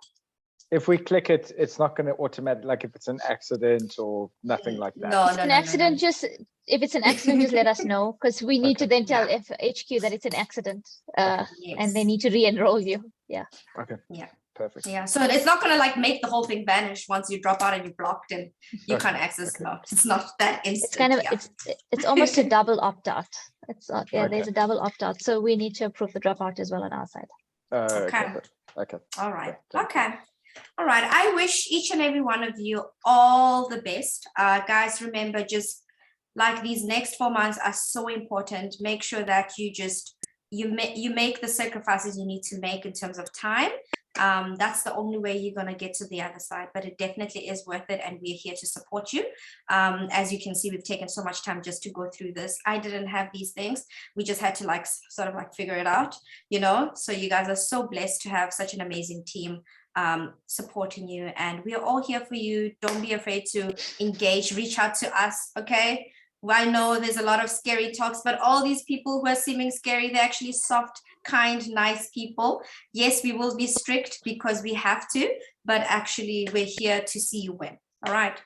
If we click it, it's not going to automatically, like if it's an accident or nothing like that. No, an accident, just if it's an accident, just let us know, because we need to then tell HQ that it's an accident, and they need to re-enroll you. Yeah. Okay. Yeah. Perfect. Yeah. So it's not going to like make the whole thing vanish once you drop out and you're blocked and you can't access. No, it's not that instant. It's kind of it's almost a double opt out. It's there's a double opt out, so we need to approve the dropout as well on our side. Okay. All right. Okay. All right. I wish each and every one of you all the best. Guys, remember, just like these next 4 months are so important. Make sure that you make the sacrifices you need to make in terms of time. That's the only way you're going to get to the other side, but it definitely is worth it, and we're here to support you. As you can see, we've taken so much time just to go through this. I didn't have these things. We just had to like sort of like figure it out, you know. So you guys are so blessed to have such an amazing team supporting you, and we are all here for you. Don't be afraid to engage, reach out to us. Okay, well, I know there's a lot of scary talks, but all these people who are seeming scary, they're actually soft, kind, nice people. Yes, we will be strict because we have to, but actually we're here to see you win. All right,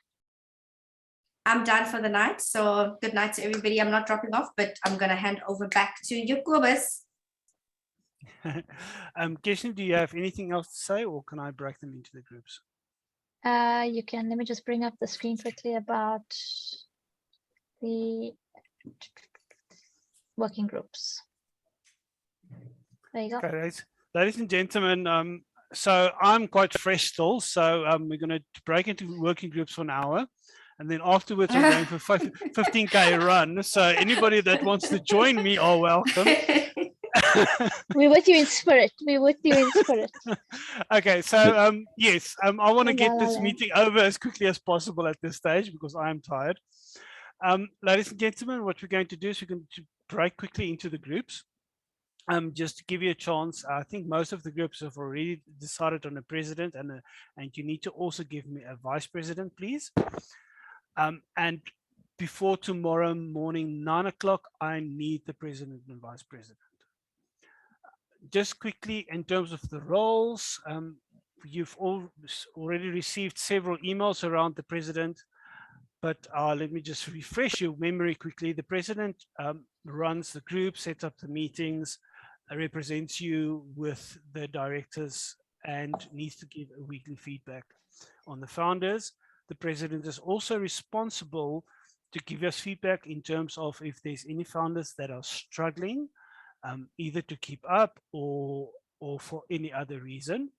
I'm done for the night, so good night to everybody. I'm not dropping off, but I'm gonna hand over back to Jacobus. Kirsten, do you have anything else to say, or can I break them into the groups? You can. Let me just bring up the screen quickly about the working groups. There you go. Okay, ladies and gentlemen, so I'm quite fresh still, so we're going to break into working groups for an hour, and then afterwards I'm going for 15K run. So anybody that wants to join me are welcome. We're with you in spirit. We're with you in spirit. Okay, so yes, I want to get this meeting over as quickly as possible at this stage because I am tired. Ladies and gentlemen, what we're going to do is we're going to break quickly into the groups. Just to give you a chance, I think most of the groups have already decided on a president, and you need to also give me a vice president, please. And before tomorrow morning, 9 o'clock, I need the president and vice president. Just quickly, in terms of the roles, you've all already received several emails around the president, but let me just refresh your memory quickly. The president runs the group, sets up the meetings, represents you with the directors, and needs to give a weekly feedback on the founders. The president is also responsible to give us feedback in terms of if there's any founders that are struggling, either to keep up or for any other reason,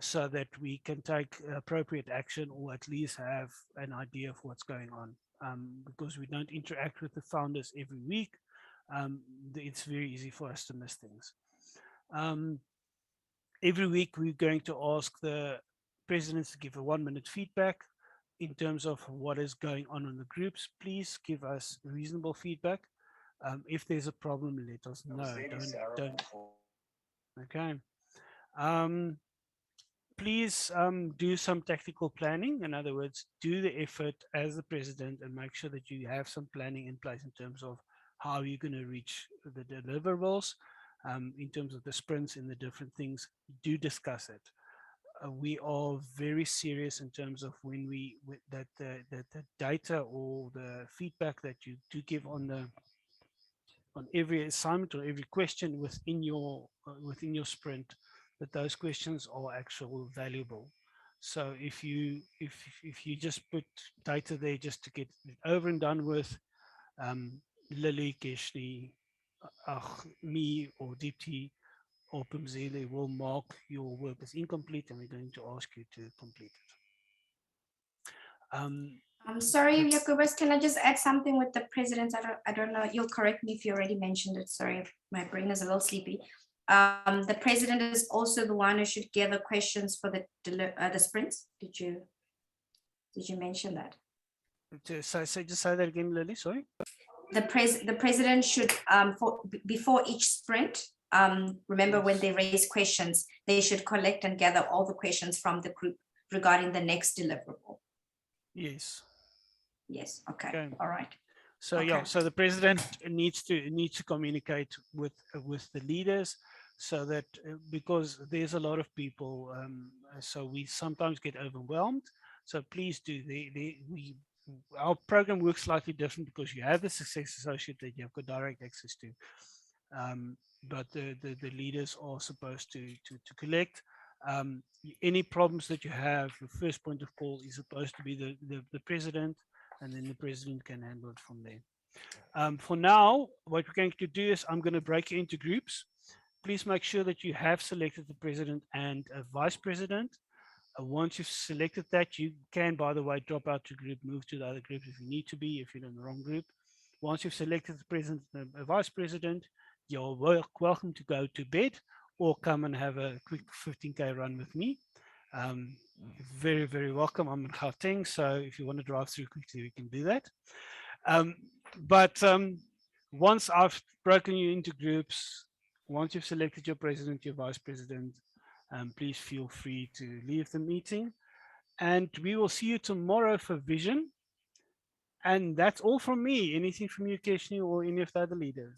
so that we can take appropriate action or at least have an idea of what's going on. Because we don't interact with the founders every week, it's very easy for us to miss things. Every week we're going to ask the presidents to give a 1-minute feedback in terms of what is going on in the groups. Please give us reasonable feedback. If there's a problem, let us know. Don't. Okay. Please do some tactical planning. In other words, do the effort as the president and make sure that you have some planning in place in terms of how you're going to reach the deliverables, in terms of the sprints and the different things. Do discuss it. we are very serious in terms of when that the data or the feedback that you do give on every assignment or every question within your sprint, that those questions are actual valuable. So if you just put data there just to get it over and done with, Lily, Keshni, me, or Deepti, or Pumzile will mark your work as incomplete, and we're going to ask you to complete it. I'm sorry, Jacobus, can I just add something with the president? I don't know. You'll correct me if you already mentioned it. Sorry, my brain is a little sleepy. The president is also the one who should gather questions for the sprints. Did you mention that? Just say that again, Lily. Sorry. The president should before each sprint. Remember, when they raise questions, they should collect and gather all the questions from the group regarding the next deliverable. Yes. Yes. Okay. All right. So yeah, so the president needs to communicate with the leaders, so that because there's a lot of people, so we sometimes get overwhelmed. So please do. Our program works slightly different because you have the success associate that you've got direct access to, but the leaders are supposed to collect. Any problems that you have, the first point of call is supposed to be the president, and then the president can handle it from there. For now, what we're going to do is I'm going to break you into groups. Please make sure that you have selected the president and a vice president. Once you've selected that, you can, by the way, drop out your group, move to the other group if you need to be, if you're in the wrong group. Once you've selected the president and a vice president, you're welcome to go to bed or come and have a quick 15K run with me. Very, very welcome. I'm in Gauteng, so if you want to drive through quickly, we can do that. But once I've broken you into groups, once you've selected your president, your vice president, please feel free to leave the meeting. And we will see you tomorrow for Vision. And that's all from me. Anything from you, Keshni, or any of the other leaders?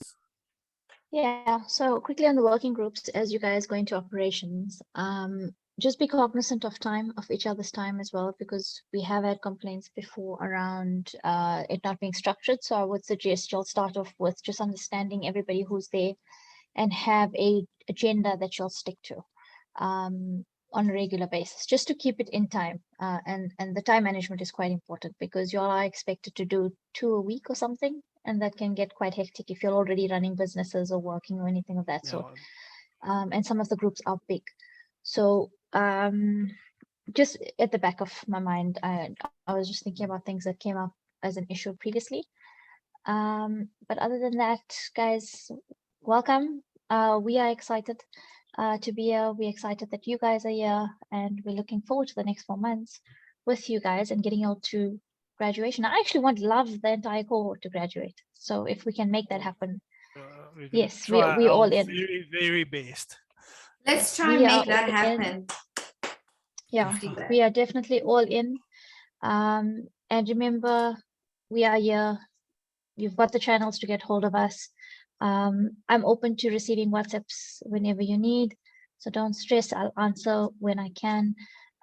Yeah, so quickly on the working groups, as you guys go into operations, just be cognizant of time, of each other's time as well, because we have had complaints before around it not being structured. So I would suggest you'll start off with just understanding everybody who's there and have a agenda that you'll stick to on a regular basis, just to keep it in time. And the time management is quite important, because you all are expected to do 2 a week or something, and that can get quite hectic if you're already running businesses or working or anything of that sort. And some of the groups are big. So just at the back of my mind, I was just thinking about things that came up as an issue previously. But other than that, guys, welcome. We are excited to be here. We're excited that you guys are here, and we're looking forward to the next 4 months with you guys and getting you all to graduation. I actually love the entire cohort to graduate. So if we can make that happen, yes, we all in. Very, very best. Let's try and make that happen. Yeah, we are definitely all in. And remember, we are here. You've got the channels to get hold of us. I'm open to receiving WhatsApps whenever you need. So don't stress. I'll answer when I can.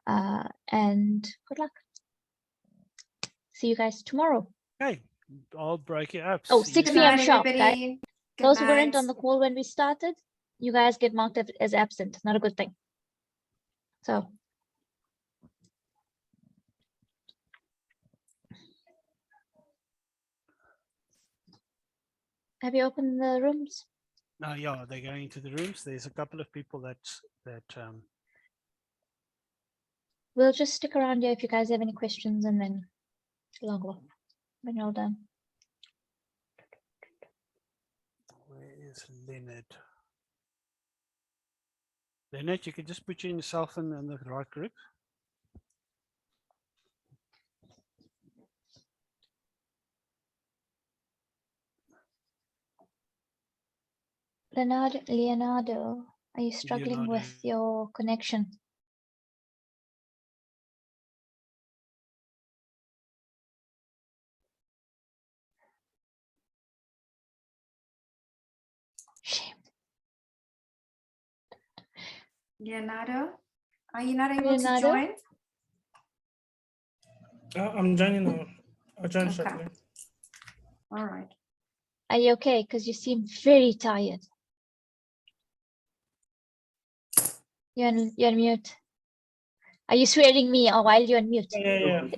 And good luck. See you guys tomorrow. Okay, I'll break it up. Oh, See 6 you p.m. soon. sharp, guys. Those who weren't on the call when we started, you guys get marked as absent. Not a good thing. So. Have you opened the rooms? No, yeah, they're going into the rooms. There's a couple of people that We'll just stick around here if you guys have any questions, and then log off when you're all done. Where is Leonard? Leonard, you can just put yourself in the right group. Leonardo, are you struggling with your connection? Leonardo, Are you not able to Leonardo? join? I'm joining now. I'll join Okay. shortly. All right. Are you okay? Because you seem very tired. You're on mute. Are you swearing me or while you're on mute? Yeah.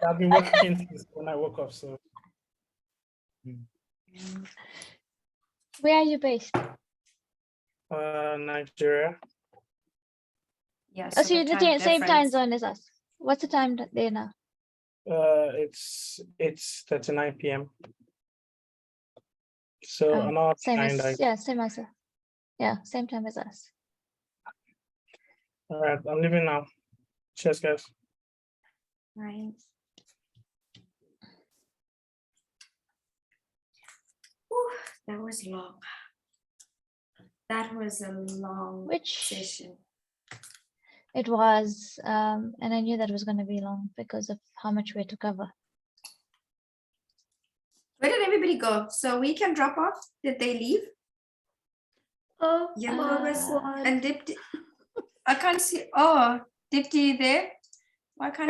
I've been working since when I woke up. So. Where are you based? Nigeria. Yes. Oh, so you're the same time zone as us. What's the time there now? It's 39 p.m. So an hour same behind. as, yeah, same as us. Yeah, same time as us. All right, I'm leaving now. Cheers, guys. Right. Whew, that was long. That was a long session. It was, and I knew that was going to be long because of how much we had to cover. Where did everybody go? So we can drop off. Did they leave? Oh, and Dipti. I can't see. Oh, Dipti there. Why can't